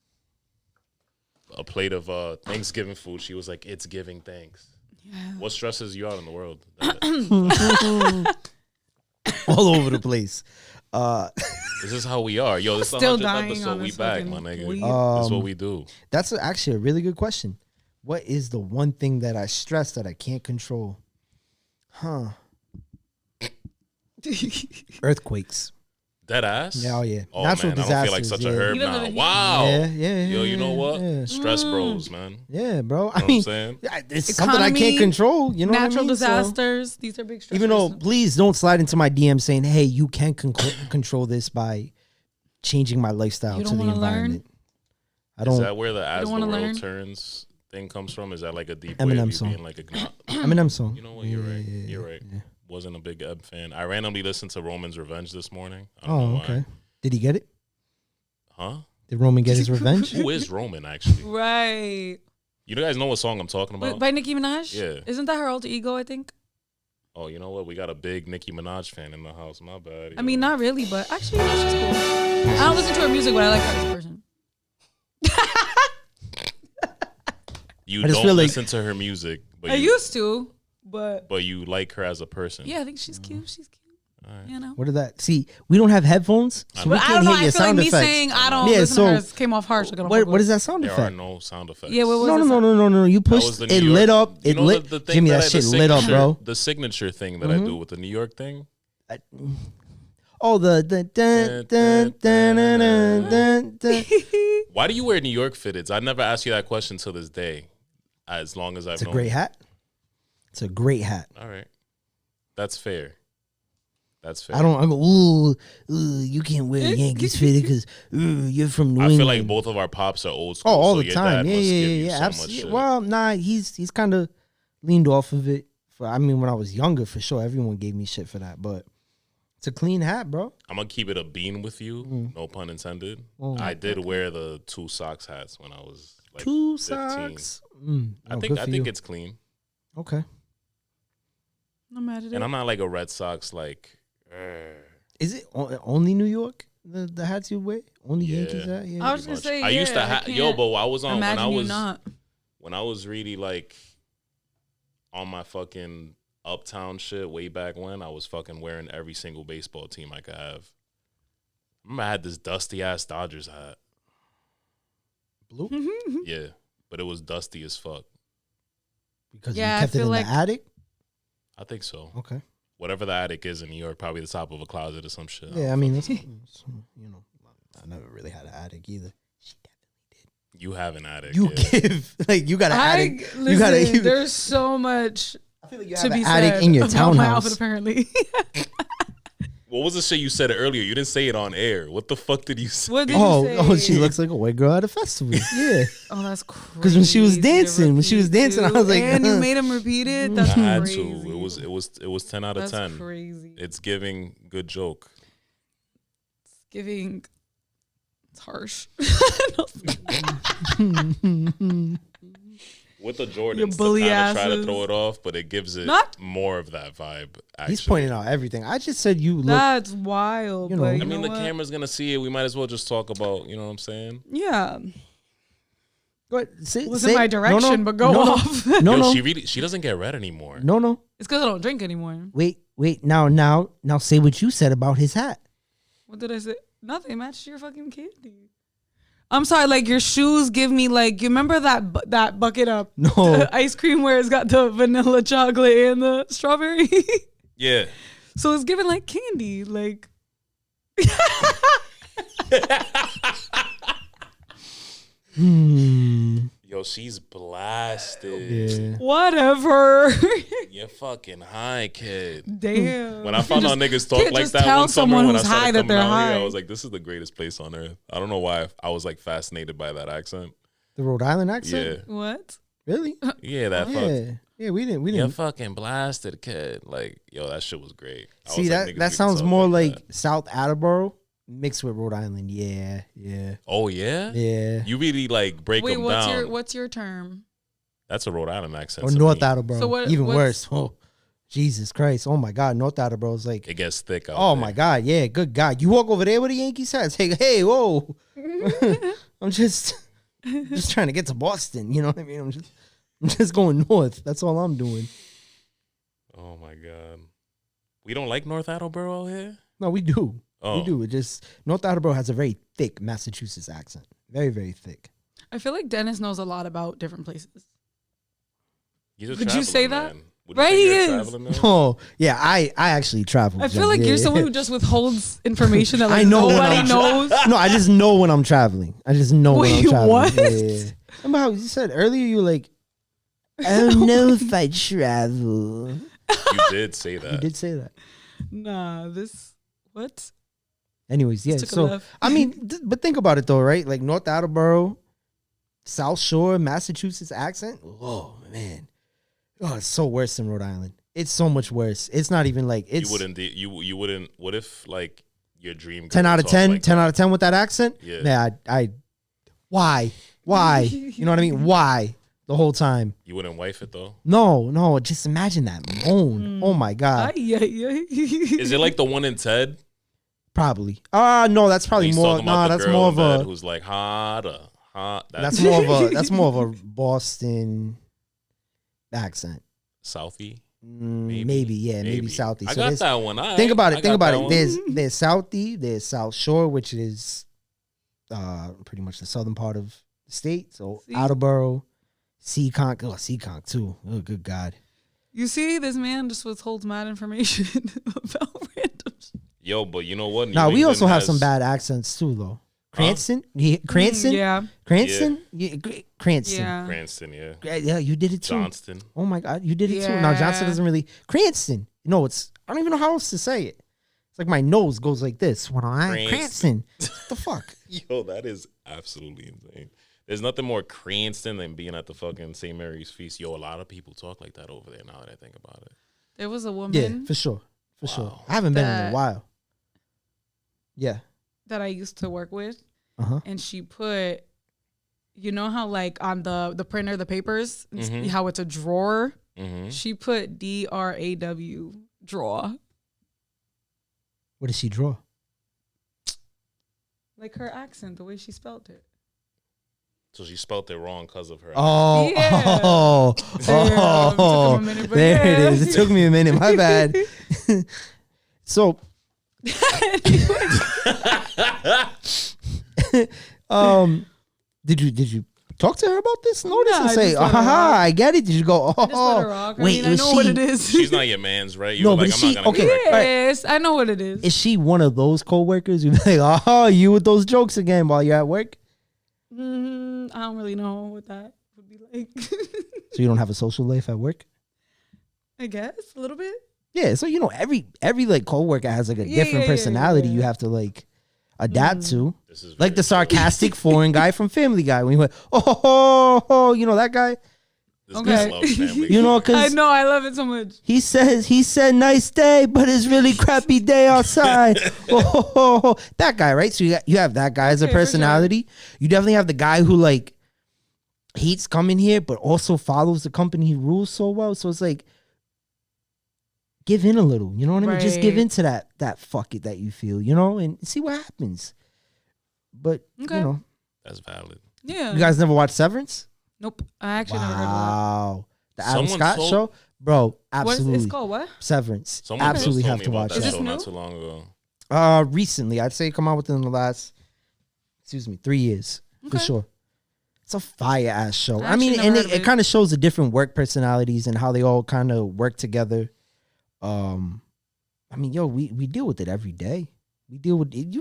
Speaker 1: A plate of Thanksgiving food. She was like, it's giving thanks.
Speaker 2: Yeah.
Speaker 1: What stresses you out in the world?
Speaker 3: All over the place.
Speaker 1: This is how we are. Yo, this is the
Speaker 2: Still
Speaker 1: 100th
Speaker 2: dying
Speaker 1: episode.
Speaker 2: on
Speaker 1: We
Speaker 2: this
Speaker 1: back,
Speaker 2: fucking
Speaker 1: my nigga.
Speaker 2: weed.
Speaker 1: That's what we do.
Speaker 3: That's actually a really good question. What is the one thing that I stress that I can't control? Earthquakes.
Speaker 1: Dead ass?
Speaker 3: Yeah, oh yeah.
Speaker 1: Oh,
Speaker 3: Natural
Speaker 1: man, I don't feel like
Speaker 3: disasters,
Speaker 1: such a herb
Speaker 2: Even
Speaker 1: now.
Speaker 2: though-
Speaker 1: Wow.
Speaker 3: Yeah.
Speaker 1: Yo, you know what?
Speaker 3: Yeah,
Speaker 1: Stress bros, man.
Speaker 3: yeah, bro.
Speaker 1: You know
Speaker 3: I
Speaker 1: what
Speaker 3: mean,
Speaker 1: I'm saying?
Speaker 3: it's something I can't
Speaker 2: Economy,
Speaker 3: control. You know
Speaker 2: Natural
Speaker 3: what I mean?
Speaker 2: disasters. These are big stressors.
Speaker 3: Even though, please don't slide into my DM saying, "Hey, you can control this by changing my lifestyle
Speaker 2: You
Speaker 3: to
Speaker 2: don't
Speaker 3: the
Speaker 2: wanna learn?
Speaker 3: environment." I
Speaker 1: Is
Speaker 3: don't.
Speaker 1: that where the As the
Speaker 2: wanna
Speaker 1: World
Speaker 2: learn?
Speaker 1: Turns thing comes from? Is that like a deep
Speaker 3: Eminem
Speaker 1: way of you
Speaker 3: song.
Speaker 1: being like a...
Speaker 3: Eminem song.
Speaker 1: You know what? You're right. You're right. Wasn't a big Ebb fan. I randomly listened to Roman's Revenge this morning. I don't know
Speaker 3: Oh,
Speaker 1: why.
Speaker 3: okay. Did he get it?
Speaker 1: Huh?
Speaker 3: Did Roman get his revenge?
Speaker 1: Who is Roman, actually?
Speaker 2: right.
Speaker 1: You guys know what song I'm talking about?
Speaker 2: By Nicki Minaj?
Speaker 1: Yeah.
Speaker 2: Isn't that her alter ego, I think?
Speaker 1: Oh, you know what? We got a big Nicki Minaj fan in the house. My bad.
Speaker 2: I mean, not really, but actually, no, she's cool. I don't listen to her music, but I like her as a person.
Speaker 1: You
Speaker 3: I just
Speaker 1: don't
Speaker 3: feel like-
Speaker 1: listen to her music, but
Speaker 2: I
Speaker 1: you,
Speaker 2: used to, but
Speaker 1: you like her as a person.
Speaker 2: yeah, I think she's cute. She's cute.
Speaker 1: Alright.
Speaker 2: You know?
Speaker 3: What is that? See, we don't have headphones, so we
Speaker 2: But I
Speaker 3: can't
Speaker 2: don't know.
Speaker 3: hear
Speaker 2: I
Speaker 3: your
Speaker 2: feel like
Speaker 3: sound
Speaker 2: me
Speaker 3: effects.
Speaker 2: saying I don't
Speaker 3: Yeah,
Speaker 2: listen
Speaker 3: so-
Speaker 2: to her came off harsh.
Speaker 3: What is that sound
Speaker 1: There are
Speaker 3: effect?
Speaker 1: no sound effects.
Speaker 2: Yeah, what was
Speaker 3: No. You
Speaker 1: That was
Speaker 3: pushed
Speaker 1: the
Speaker 3: it
Speaker 1: New York-
Speaker 3: lit up.
Speaker 1: You
Speaker 3: It
Speaker 1: know
Speaker 3: lit.
Speaker 1: the thing
Speaker 3: Jimmy,
Speaker 1: that
Speaker 3: that
Speaker 1: I-
Speaker 3: shit
Speaker 1: the
Speaker 3: lit up,
Speaker 1: signature-
Speaker 3: bro.
Speaker 1: The signature thing that I do with the New York thing.
Speaker 3: Oh, the dun, dun, dun, dun, dun, dun, dun.
Speaker 1: Why do you wear New York fitteds? I never asked you that question till this day. As long as I've
Speaker 3: It's a
Speaker 1: known
Speaker 3: great
Speaker 1: you.
Speaker 3: hat. It's a great hat.
Speaker 1: All right, that's fair. That's fair.
Speaker 3: I go, ooh, you can't wear Yankees fitted because you're from New
Speaker 1: I
Speaker 3: England.
Speaker 1: feel like both of our pops are old school.
Speaker 3: Oh, all
Speaker 1: so
Speaker 3: the
Speaker 1: your
Speaker 3: time.
Speaker 1: dad
Speaker 3: Yeah,
Speaker 1: must give you
Speaker 3: yeah.
Speaker 1: so much
Speaker 3: Absolutely.
Speaker 1: shit.
Speaker 3: Well, nah, he's kind of leaned off of it. I mean, when I was younger, for sure, everyone gave me shit for that. But it's a clean hat, bro.
Speaker 1: I'm gonna keep it a bean with you. No pun intended. I did wear the 2 socks hats when I was like
Speaker 3: 2
Speaker 1: 15.
Speaker 3: socks.
Speaker 1: I think it's clean,
Speaker 3: Okay.
Speaker 2: I'm mad at it.
Speaker 1: and I'm not like a Red Sox like.
Speaker 3: Is it only New York? The hats you wear? Only
Speaker 1: Yeah.
Speaker 3: Yankees hat? Yeah.
Speaker 2: I was gonna
Speaker 1: much.
Speaker 2: say,
Speaker 1: I used to have but I was on when
Speaker 2: Imagine
Speaker 1: I
Speaker 2: you
Speaker 1: was
Speaker 2: not.
Speaker 1: when I was really like on my fucking uptown shit way back when. I was fucking wearing every single baseball team I could have. I remember I had this dusty ass Dodgers hat.
Speaker 3: Blue?
Speaker 1: Yeah, but it was dusty as fuck.
Speaker 3: Because
Speaker 2: Yeah, I
Speaker 3: you kept it
Speaker 2: feel
Speaker 3: in
Speaker 2: like-
Speaker 3: the attic?
Speaker 1: I think so.
Speaker 3: Okay.
Speaker 1: Whatever the attic is in New York, probably the top of a closet or some shit.
Speaker 3: Yeah, I mean, that's, you know, I never really had an attic either. She
Speaker 1: You have an attic.
Speaker 3: You
Speaker 1: yeah.
Speaker 3: give, like, you got an attic.
Speaker 2: Listen,
Speaker 3: You got a,
Speaker 2: there's so much
Speaker 3: I feel like you
Speaker 2: to
Speaker 3: have
Speaker 2: be
Speaker 3: an attic
Speaker 2: said
Speaker 3: in your
Speaker 2: about my
Speaker 3: townhouse.
Speaker 2: outfit, apparently.
Speaker 1: What was the shit you said earlier? You didn't say it on air. What the fuck did you say?
Speaker 2: What did
Speaker 3: Oh,
Speaker 2: you say?
Speaker 3: she looks like a white girl at a festival. Yeah.
Speaker 2: Oh, that's crazy.
Speaker 3: Because when she was
Speaker 2: to
Speaker 3: dancing,
Speaker 2: repeat,
Speaker 3: I was like,
Speaker 2: and you made him repeat it. That's
Speaker 1: I had
Speaker 2: crazy.
Speaker 1: to. It was 10 out of
Speaker 2: That's
Speaker 1: 10.
Speaker 2: crazy.
Speaker 1: It's giving good joke.
Speaker 2: It's giving. It's harsh.
Speaker 1: With the Jordans,
Speaker 2: Your
Speaker 1: to
Speaker 2: bully
Speaker 1: kind of try to
Speaker 2: asses.
Speaker 1: throw it off, but it gives it
Speaker 2: Not-
Speaker 1: more of that vibe. Actually.
Speaker 3: he's pointing out everything. I just said you look.
Speaker 2: That's wild.
Speaker 3: You know.
Speaker 2: but
Speaker 3: I
Speaker 2: you
Speaker 1: I mean,
Speaker 2: know
Speaker 1: the
Speaker 2: what?
Speaker 1: camera's gonna see it. We might as well just talk about. You know what I'm saying?
Speaker 2: Yeah.
Speaker 3: Go ahead. Say,
Speaker 2: Wasn't my direction, but go off.
Speaker 3: No.
Speaker 1: She doesn't get red anymore.
Speaker 3: No.
Speaker 2: It's because I don't drink anymore.
Speaker 3: Wait. Now say what you said about his hat.
Speaker 2: What did I say? Nothing matched your fucking candy. I'm sorry, like your shoes give me like, you remember that bucket of ice cream where it's got the vanilla chocolate and the strawberry?
Speaker 1: Yeah.
Speaker 2: So it's giving like candy, like.
Speaker 1: Yo, she's blasted.
Speaker 3: Yeah.
Speaker 2: Whatever.
Speaker 1: You're fucking high, kid.
Speaker 2: Damn.
Speaker 1: When I found out niggas talk
Speaker 2: can't
Speaker 1: like
Speaker 2: just
Speaker 1: that
Speaker 2: tell
Speaker 1: one summer
Speaker 2: someone
Speaker 1: when I
Speaker 2: who's
Speaker 1: started
Speaker 2: high that
Speaker 1: coming
Speaker 2: they're
Speaker 1: out here,
Speaker 2: high.
Speaker 1: I was like, this is the greatest place on earth. I don't know why I was like fascinated by that accent.
Speaker 3: The Rhode Island accent?
Speaker 1: Yeah.
Speaker 2: What?
Speaker 3: Really?
Speaker 1: Yeah, that fuck.
Speaker 3: Yeah, we didn't.
Speaker 1: You're fucking blasted, kid. Like, yo, that shit was great. I
Speaker 3: See,
Speaker 1: was like,
Speaker 3: that
Speaker 1: niggas really
Speaker 3: sounds
Speaker 1: talk
Speaker 3: more
Speaker 1: like
Speaker 3: like South Attleboro mixed with Rhode Island. Yeah.
Speaker 1: Oh, yeah?
Speaker 3: Yeah.
Speaker 1: You really like break
Speaker 2: Wait,
Speaker 1: them down.
Speaker 2: what's your term?
Speaker 1: That's a Rhode Island accent.
Speaker 3: Or
Speaker 1: to
Speaker 3: North
Speaker 1: me.
Speaker 3: Attleboro.
Speaker 2: So
Speaker 3: Even
Speaker 2: what's-
Speaker 3: worse. Oh, Jesus Christ. Oh my God. North Attleboro is like,
Speaker 1: It gets thick out
Speaker 3: oh
Speaker 1: there.
Speaker 3: my God. Yeah, good God. You walk over there with a Yankees hat. Say, hey, whoa. I'm just trying to get to Boston. You know what I mean? I'm just going north. That's all I'm doing.
Speaker 1: Oh my God. We don't like North Attleboro out here?
Speaker 3: No, we do.
Speaker 1: Oh.
Speaker 3: We do. It just, North Attleboro has a very thick Massachusetts accent. Very, very thick.
Speaker 2: I feel like Dennis knows a lot about different places.
Speaker 1: He's a
Speaker 2: Would you say
Speaker 1: traveling
Speaker 2: that?
Speaker 1: man. Would you
Speaker 2: Right,
Speaker 1: say
Speaker 2: he
Speaker 1: you're a
Speaker 2: is.
Speaker 1: traveling man?
Speaker 3: Oh, yeah. I actually travel.
Speaker 2: I feel like you're someone who just withholds information that like
Speaker 3: I know when
Speaker 2: nobody
Speaker 3: I'm
Speaker 2: knows.
Speaker 3: No, I just know when I'm traveling. I just know when I'm
Speaker 2: Wait,
Speaker 3: traveling.
Speaker 2: what?
Speaker 3: Yeah. Remember how you said earlier you were like, I don't know if I travel.
Speaker 1: You did say that.
Speaker 3: You did say that.
Speaker 2: Nah, what?
Speaker 3: Anyways, yeah.
Speaker 2: Took a
Speaker 3: So
Speaker 2: left.
Speaker 3: I mean, but think about it though, right? Like North Attleboro, South Shore, Massachusetts accent. Oh man, oh, it's so worse than Rhode Island. It's so much worse. It's not even like it's
Speaker 1: You wouldn't. What if like your dream?
Speaker 3: 10
Speaker 1: girl
Speaker 3: out of
Speaker 1: talked
Speaker 3: 10,
Speaker 1: like
Speaker 3: 10
Speaker 1: that?
Speaker 3: out of 10 with that accent.
Speaker 1: Yeah.
Speaker 3: Man, I why? You know what I mean? Why? The whole time.
Speaker 1: You wouldn't wife it though.
Speaker 3: No. Just imagine that moan. Oh my God.
Speaker 1: Is it like the one in Ted?
Speaker 3: Probably. No, that's probably
Speaker 1: He's
Speaker 3: more.
Speaker 1: talking about
Speaker 3: Nah,
Speaker 1: the
Speaker 3: that's
Speaker 1: girl
Speaker 3: more
Speaker 1: in
Speaker 3: of
Speaker 1: Ted
Speaker 3: a.
Speaker 1: who's like hotter, hot.
Speaker 3: That's more of a Boston accent.
Speaker 1: Southie.
Speaker 3: Maybe, yeah, maybe Southie.
Speaker 1: I
Speaker 3: So
Speaker 1: got
Speaker 3: there's-
Speaker 1: that one.
Speaker 3: Think about it.
Speaker 1: I
Speaker 3: Think
Speaker 1: got
Speaker 3: about
Speaker 1: that
Speaker 3: it.
Speaker 1: one.
Speaker 3: There's Southie. There's South Shore, which is pretty much the southern part of the state. So
Speaker 2: See?
Speaker 3: Attleboro, Seekonk too. Oh, good God.
Speaker 2: You see, this man just withholds mad information about random shit.
Speaker 1: Yo, but you know what?
Speaker 3: Now
Speaker 1: New
Speaker 3: we also
Speaker 1: England
Speaker 3: have some
Speaker 1: has-
Speaker 3: bad accents too, though. Cranston, Cranston,
Speaker 2: Yeah.
Speaker 3: Cranston, Cranston.
Speaker 2: Yeah.
Speaker 1: Cranston, yeah.
Speaker 3: Yeah, you did it too.
Speaker 1: Johnston.
Speaker 3: Oh my God, you did it too. Now Johnson
Speaker 2: Yeah.
Speaker 3: doesn't really Cranston. No, it's I don't even know how else to say it. It's like my nose goes like this when I Cranston. What the fuck?
Speaker 1: Yo, that is absolutely insane. There's nothing more Cranston than being at the fucking St. Mary's feast. Yo, a lot of people talk like that over there now that I think about it.
Speaker 2: There was a
Speaker 3: Yeah,
Speaker 2: woman
Speaker 3: for sure, for sure. I haven't been in a
Speaker 2: That-
Speaker 3: while. Yeah.
Speaker 2: that I used to work with,
Speaker 3: Uh-huh.
Speaker 2: and she put, you know how like on the printer, the papers,
Speaker 1: Mhm.
Speaker 2: how it's a drawer?
Speaker 1: Mm-hmm.
Speaker 2: She put DRAW, draw.
Speaker 3: What does she draw?
Speaker 2: Like her accent, the way she spelled it.
Speaker 1: So she spelled it wrong because of her.
Speaker 3: Oh,
Speaker 2: Yeah.
Speaker 3: oh,
Speaker 2: Damn, took him a minute, but
Speaker 3: there
Speaker 2: yeah.
Speaker 3: it is. It took me a minute. My bad. So, did you talk to her about this notice
Speaker 2: Nah,
Speaker 3: and
Speaker 2: I
Speaker 3: say,
Speaker 2: just let her
Speaker 3: "Aha,
Speaker 2: rock.
Speaker 3: I get it"? Did you go,
Speaker 2: I just let her
Speaker 3: "Oh,
Speaker 2: rock. I
Speaker 3: wait,
Speaker 2: mean, I
Speaker 3: is
Speaker 2: know what
Speaker 3: she-
Speaker 2: it is.
Speaker 1: She's not your man's, right? You
Speaker 3: No,
Speaker 1: were
Speaker 3: but
Speaker 1: like,
Speaker 3: is
Speaker 1: I'm
Speaker 3: she-
Speaker 1: not gonna
Speaker 3: okay,
Speaker 1: correct her.
Speaker 2: Yes, I know what it is.
Speaker 3: Is she one of those coworkers who be like, "Oh, you with those jokes again while you're at work"?
Speaker 2: I don't really know what that would be like.
Speaker 3: So you don't have a social life at work?
Speaker 2: I guess a little bit.
Speaker 3: Yeah, so you know every like coworker has like a
Speaker 2: Yeah,
Speaker 3: different
Speaker 2: yeah,
Speaker 3: personality
Speaker 2: yeah.
Speaker 3: you have to like adapt to.
Speaker 1: This is
Speaker 3: Like
Speaker 1: very
Speaker 3: the sarcastic foreign guy from Family Guy when he went, oh, you know that guy?
Speaker 1: This
Speaker 2: Okay.
Speaker 1: guy loves family.
Speaker 3: You know,
Speaker 2: I
Speaker 3: because
Speaker 2: know, I love it so much.
Speaker 3: he said nice day, but it's really crappy day outside. That guy, right? So you have that guy as a
Speaker 2: Okay, for sure.
Speaker 3: personality. You definitely have the guy who like hates coming here, but also follows the company rules so well. So it's like, give in a little, you know what I mean? Just give
Speaker 2: Right.
Speaker 3: into that fuck it that you feel, you know, and see what happens. But
Speaker 2: Okay.
Speaker 3: you know,
Speaker 1: That's valid.
Speaker 2: Yeah.
Speaker 3: You guys never watched Severance?
Speaker 2: Nope. I actually never heard of
Speaker 3: Wow. The Adam
Speaker 1: Someone
Speaker 3: Scott
Speaker 1: told-
Speaker 3: show? Bro,
Speaker 2: that. What is
Speaker 3: absolutely.
Speaker 2: it's called? What?
Speaker 3: Severance.
Speaker 1: Someone
Speaker 3: Absolutely
Speaker 1: just
Speaker 3: have
Speaker 1: told
Speaker 3: to
Speaker 1: me about
Speaker 3: watch
Speaker 1: that
Speaker 2: Is this
Speaker 1: show not
Speaker 2: new?
Speaker 1: too long ago.
Speaker 3: Recently, I'd say it come out within the last, 3 years for
Speaker 2: Okay.
Speaker 3: sure. It's a fire ass show.
Speaker 2: I
Speaker 3: I mean,
Speaker 2: actually
Speaker 3: and
Speaker 2: never heard
Speaker 3: it
Speaker 2: of it.
Speaker 3: kind of shows the different work personalities and how they all kind of work together. I mean, yo, we deal with it every day. We deal with it.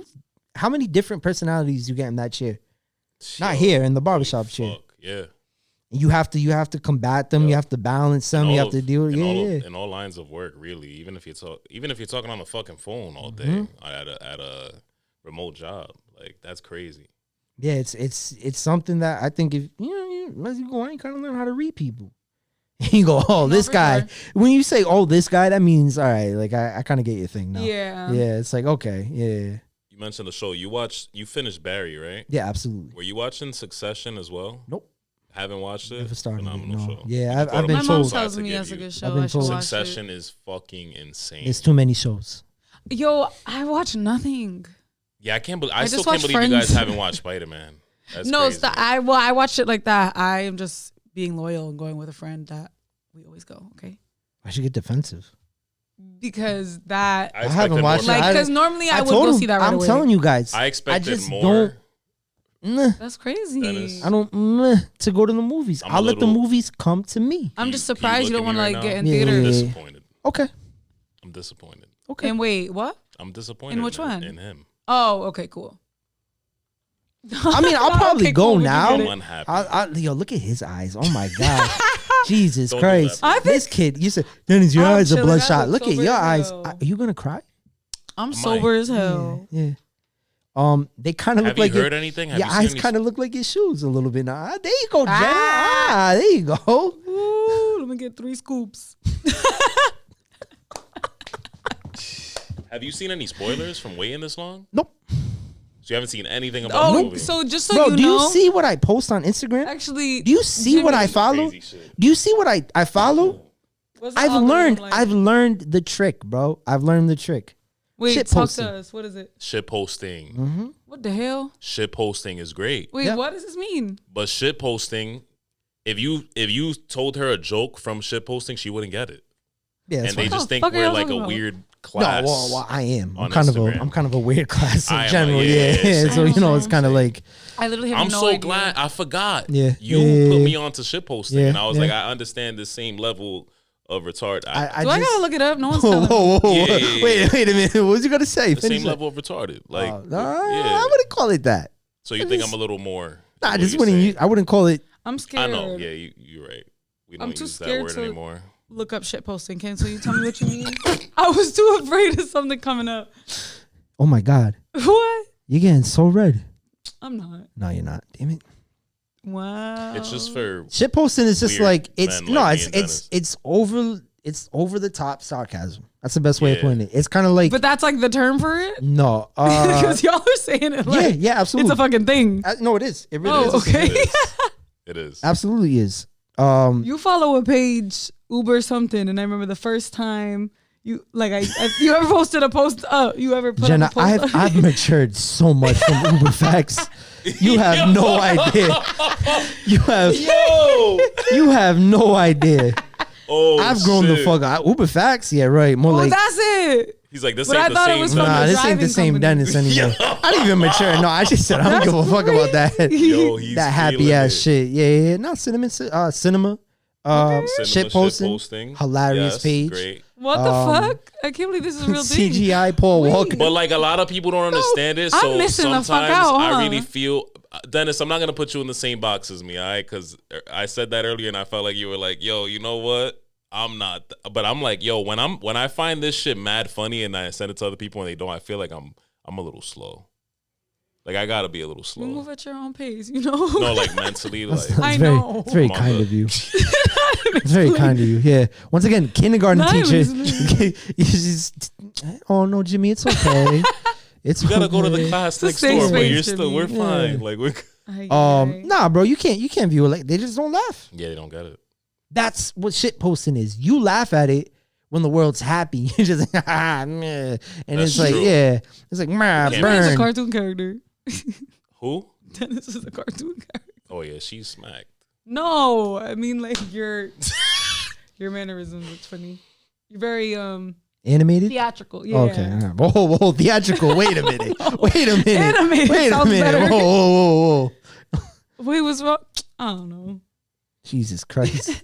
Speaker 3: How many different personalities you get in that chair? Not here in the barbershop chair.
Speaker 1: Fuck, yeah.
Speaker 3: You have to combat them.
Speaker 1: Yeah.
Speaker 3: You have to balance them. You have to deal with
Speaker 1: in all lines of work, really. Even if you're talking on the fucking phone all day
Speaker 3: Mm-hmm.
Speaker 1: at a remote job, like that's crazy.
Speaker 3: Yeah, it's something that I think if as you go on, you kind of learn how to read people. You go, oh, this
Speaker 2: for
Speaker 3: guy.
Speaker 2: sure.
Speaker 3: When you say, oh, this guy, that means all right. Like I kind of get your thing now.
Speaker 2: Yeah.
Speaker 3: Yeah, it's like okay, yeah,
Speaker 1: You mentioned the show. You finished Barry, right?
Speaker 3: yeah, absolutely.
Speaker 1: Were you watching Succession as well?
Speaker 3: Nope,
Speaker 1: Haven't watched it.
Speaker 3: never started it.
Speaker 1: Phenomenal
Speaker 3: No.
Speaker 1: show.
Speaker 3: Yeah,
Speaker 1: You
Speaker 3: I've
Speaker 1: brought
Speaker 3: been
Speaker 1: up
Speaker 2: My
Speaker 3: told.
Speaker 2: mom
Speaker 1: shows I had
Speaker 2: tells
Speaker 1: to
Speaker 2: me
Speaker 1: give
Speaker 2: that's a
Speaker 1: you.
Speaker 2: good show.
Speaker 3: I've been
Speaker 2: I should
Speaker 3: told.
Speaker 2: watch
Speaker 1: Succession is fucking insane.
Speaker 3: It's too many shows.
Speaker 2: it. Yo, I watch nothing.
Speaker 1: Yeah, I can't believe. I
Speaker 2: I
Speaker 1: still
Speaker 2: just
Speaker 1: can't
Speaker 2: watch
Speaker 1: believe you guys
Speaker 2: Friends.
Speaker 1: haven't watched Spider Man.
Speaker 2: No, I watched it like that. I am just being loyal and going with a friend that we always go. Okay,
Speaker 3: I should get defensive.
Speaker 2: because that
Speaker 3: I haven't watched it.
Speaker 2: like
Speaker 3: I-
Speaker 2: because normally I would
Speaker 3: told
Speaker 2: go
Speaker 3: him,
Speaker 2: see that right
Speaker 3: I'm
Speaker 2: away.
Speaker 3: telling you guys.
Speaker 1: I expected
Speaker 3: just
Speaker 1: more.
Speaker 2: That's crazy.
Speaker 1: Dennis.
Speaker 3: I don't to go to the movies.
Speaker 1: I'm a
Speaker 3: I'll let the
Speaker 1: little-
Speaker 3: movies come to me.
Speaker 2: I'm
Speaker 1: You-
Speaker 2: just
Speaker 1: can
Speaker 2: surprised you
Speaker 1: look
Speaker 2: don't
Speaker 1: at
Speaker 2: want
Speaker 1: me
Speaker 2: to
Speaker 1: right
Speaker 2: like get in
Speaker 3: now? Yeah,
Speaker 1: I'm
Speaker 2: theaters.
Speaker 3: yeah.
Speaker 1: disappointed.
Speaker 3: Okay,
Speaker 1: I'm disappointed.
Speaker 3: okay.
Speaker 2: And wait, what?
Speaker 1: I'm disappointed.
Speaker 2: In which one?
Speaker 1: In him.
Speaker 2: Oh, okay, cool.
Speaker 3: I mean, I'll probably
Speaker 2: Okay,
Speaker 3: go
Speaker 2: cool, we can
Speaker 3: now.
Speaker 2: get
Speaker 1: I'm
Speaker 2: it.
Speaker 1: unhappy.
Speaker 3: Yo, look at his eyes. Oh my god, Jesus
Speaker 1: Don't do
Speaker 3: Christ!
Speaker 1: that,
Speaker 2: I think-
Speaker 3: This kid, you said, Dennis, your
Speaker 2: I'm
Speaker 3: eyes are
Speaker 2: chilling. I
Speaker 3: bloodshot.
Speaker 2: look
Speaker 3: Look at
Speaker 2: sober
Speaker 3: your
Speaker 2: as
Speaker 3: eyes.
Speaker 2: hell.
Speaker 3: Are you gonna cry?
Speaker 2: I'm
Speaker 1: might.
Speaker 2: sober as hell.
Speaker 3: Yeah. They kind of
Speaker 1: Have
Speaker 3: look
Speaker 1: you
Speaker 3: like
Speaker 1: heard anything? Have
Speaker 3: your
Speaker 1: you seen
Speaker 3: eyes
Speaker 1: any-
Speaker 3: kind of look like your shoes a little bit. Now, there you go, Jenna. There you go.
Speaker 2: Ooh, let me get 3 scoops.
Speaker 1: Have you seen any spoilers from waiting this long?
Speaker 3: Nope.
Speaker 1: So you haven't seen anything about the
Speaker 2: Oh,
Speaker 1: movie?
Speaker 2: so just so
Speaker 3: Bro,
Speaker 2: you
Speaker 3: do
Speaker 2: know,
Speaker 3: you see what I post on Instagram?
Speaker 2: actually,
Speaker 3: Do you see what I follow?
Speaker 1: Crazy shit.
Speaker 3: Do you see what I follow?
Speaker 2: what's the
Speaker 3: I've
Speaker 2: algorithm
Speaker 3: learned.
Speaker 2: like?
Speaker 3: I've learned the trick, bro. I've learned the trick.
Speaker 2: Wait,
Speaker 3: shit
Speaker 2: talk
Speaker 3: posting.
Speaker 2: to us. What is it?
Speaker 1: Shit posting.
Speaker 2: What the hell?
Speaker 1: Shit posting is great.
Speaker 2: Wait,
Speaker 3: Yeah.
Speaker 2: what does this mean?
Speaker 1: But shit posting, if you told her a joke from shit posting, she wouldn't get it.
Speaker 3: Yeah, that's
Speaker 1: And they
Speaker 3: fine.
Speaker 1: just
Speaker 2: the
Speaker 1: think
Speaker 2: fuck are
Speaker 1: we're
Speaker 2: y'all
Speaker 1: like a
Speaker 2: talking about?
Speaker 1: weird
Speaker 3: No,
Speaker 1: class.
Speaker 3: well, I am.
Speaker 1: on
Speaker 3: I'm kind
Speaker 1: Instagram.
Speaker 3: of a weird class in
Speaker 1: I am,
Speaker 3: general.
Speaker 1: yeah,
Speaker 3: Yeah.
Speaker 1: same.
Speaker 3: So you know, it's kind of
Speaker 2: Same.
Speaker 3: like
Speaker 2: I literally have
Speaker 1: I'm
Speaker 2: no
Speaker 1: so
Speaker 2: idea.
Speaker 1: glad I forgot.
Speaker 3: Yeah.
Speaker 1: You
Speaker 3: Yeah.
Speaker 1: put me onto shit posting,
Speaker 3: Yeah.
Speaker 1: and I was
Speaker 3: Yeah.
Speaker 1: like, I understand the same level of retard.
Speaker 3: I
Speaker 2: Do I
Speaker 3: just.
Speaker 2: gotta look it up? No one's
Speaker 3: Whoa,
Speaker 2: telling me.
Speaker 3: whoa, whoa!
Speaker 1: Yeah, yeah, yeah.
Speaker 3: Wait a minute. What was you gonna say?
Speaker 1: the same
Speaker 3: Finish it.
Speaker 1: level of retarded. Like,
Speaker 3: I wouldn't call it that.
Speaker 1: so you think I'm a little more?
Speaker 3: Nah,
Speaker 1: what
Speaker 3: just
Speaker 1: you're
Speaker 3: wouldn't.
Speaker 1: saying.
Speaker 3: I wouldn't call it.
Speaker 2: I'm
Speaker 1: I
Speaker 2: scared.
Speaker 1: know. Yeah, you're right. We don't
Speaker 2: I'm too
Speaker 1: use that
Speaker 2: scared
Speaker 1: word
Speaker 2: to-
Speaker 1: anymore.
Speaker 2: Look up shit posting. Can so you tell me what you mean? I was too afraid of something coming up.
Speaker 3: Oh my god,
Speaker 2: What?
Speaker 3: you're getting so red.
Speaker 2: I'm not.
Speaker 3: No, you're not. Damn it.
Speaker 2: Wow.
Speaker 1: It's just for
Speaker 3: Shit posting is just
Speaker 1: Weird
Speaker 3: like it's
Speaker 1: men
Speaker 3: no,
Speaker 1: like
Speaker 3: it's
Speaker 1: me and
Speaker 3: it's over the top sarcasm. That's the best way of
Speaker 1: Yeah.
Speaker 3: putting it. It's kind of like
Speaker 2: But that's like the term for it?
Speaker 3: no,
Speaker 2: Because y'all are saying it
Speaker 3: yeah,
Speaker 2: like
Speaker 3: yeah, absolutely.
Speaker 2: it's a fucking thing.
Speaker 3: No, it is. It really
Speaker 2: Oh,
Speaker 3: is.
Speaker 2: okay.
Speaker 1: it is. It is.
Speaker 3: Absolutely is.
Speaker 2: You follow a page, Uber something, and I remember the first time you like you ever posted a post up. You ever put
Speaker 3: Jenna,
Speaker 2: up a post
Speaker 3: I've matured so much from Uber facts. You have no idea. You have no idea.
Speaker 1: Oh,
Speaker 3: I've grown the
Speaker 1: shit.
Speaker 3: fuck up. Uber facts, yeah, right. More
Speaker 2: Oh,
Speaker 3: like
Speaker 2: that's it.
Speaker 1: He's like, this
Speaker 2: But I
Speaker 1: ain't the
Speaker 2: thought it
Speaker 1: same.
Speaker 2: was from
Speaker 3: nah,
Speaker 2: the
Speaker 3: this ain't the
Speaker 2: driving
Speaker 3: same
Speaker 2: company.
Speaker 3: Dennis anymore. I didn't even mature. No, I just said I don't give a fuck about that.
Speaker 1: Yo, he's
Speaker 3: That happy
Speaker 1: feeling
Speaker 3: ass
Speaker 1: it.
Speaker 3: shit. Yeah. No, cinema.
Speaker 1: Cinema
Speaker 3: Shit posting. Hilarious
Speaker 1: Yes,
Speaker 3: page.
Speaker 1: Great.
Speaker 2: What the fuck? I can't believe this is a real thing.
Speaker 3: CGI Paul
Speaker 2: Wait.
Speaker 3: Walker.
Speaker 1: But like a lot of people don't understand it.
Speaker 2: I'm
Speaker 1: So
Speaker 2: missing the
Speaker 1: sometimes
Speaker 2: fuck out, huh?
Speaker 1: I really feel, Dennis, I'm not gonna put you in the same box as me, all right? Because I said that earlier, and I felt like you were like, yo, you know what? I'm not, but I'm like, yo, when I find this shit mad funny and I send it to other people and they don't, I feel like I'm a little slow. Like I gotta be a little
Speaker 2: You
Speaker 1: slow.
Speaker 2: move at your own pace, you know.
Speaker 1: No, like mentally, like
Speaker 3: That's
Speaker 2: I
Speaker 3: very,
Speaker 2: know.
Speaker 3: It's very
Speaker 1: I'm on
Speaker 3: kind
Speaker 1: the-
Speaker 3: of you. It's very kind of you. Yeah. Once again, kindergarten
Speaker 2: Not even
Speaker 3: teacher.
Speaker 2: listening.
Speaker 3: You just, oh no, Jimmy, it's okay. It's
Speaker 1: you gotta go to the
Speaker 3: okay.
Speaker 1: class
Speaker 2: It's a
Speaker 1: next
Speaker 2: safe
Speaker 1: door, but
Speaker 2: space
Speaker 1: you're
Speaker 2: to
Speaker 1: still,
Speaker 2: be.
Speaker 1: we're fine. Like we're,
Speaker 3: Nah, bro, you can't view it like they just don't laugh.
Speaker 1: yeah, they don't get it.
Speaker 3: That's what shit posting is. You laugh at it when the world's happy. You're just like, ah, meh. And
Speaker 1: That's
Speaker 3: it's like,
Speaker 1: true.
Speaker 3: yeah, it's like, meh,
Speaker 1: Can't
Speaker 2: Dennis is a
Speaker 3: burn.
Speaker 2: cartoon character.
Speaker 1: Who?
Speaker 2: Dennis is a cartoon character.
Speaker 1: Oh yeah, she's smacked.
Speaker 2: No, I mean like your mannerisms. It's funny. You're very
Speaker 3: Animated?
Speaker 2: theatrical. Yeah.
Speaker 3: Okay. All right. Whoa, theatrical. Wait a minute. Wait a minute.
Speaker 2: Animated
Speaker 3: Wait a
Speaker 2: sounds
Speaker 3: minute.
Speaker 2: better.
Speaker 3: Whoa.
Speaker 2: Wait, what's wrong? I don't know.
Speaker 3: Jesus Christ.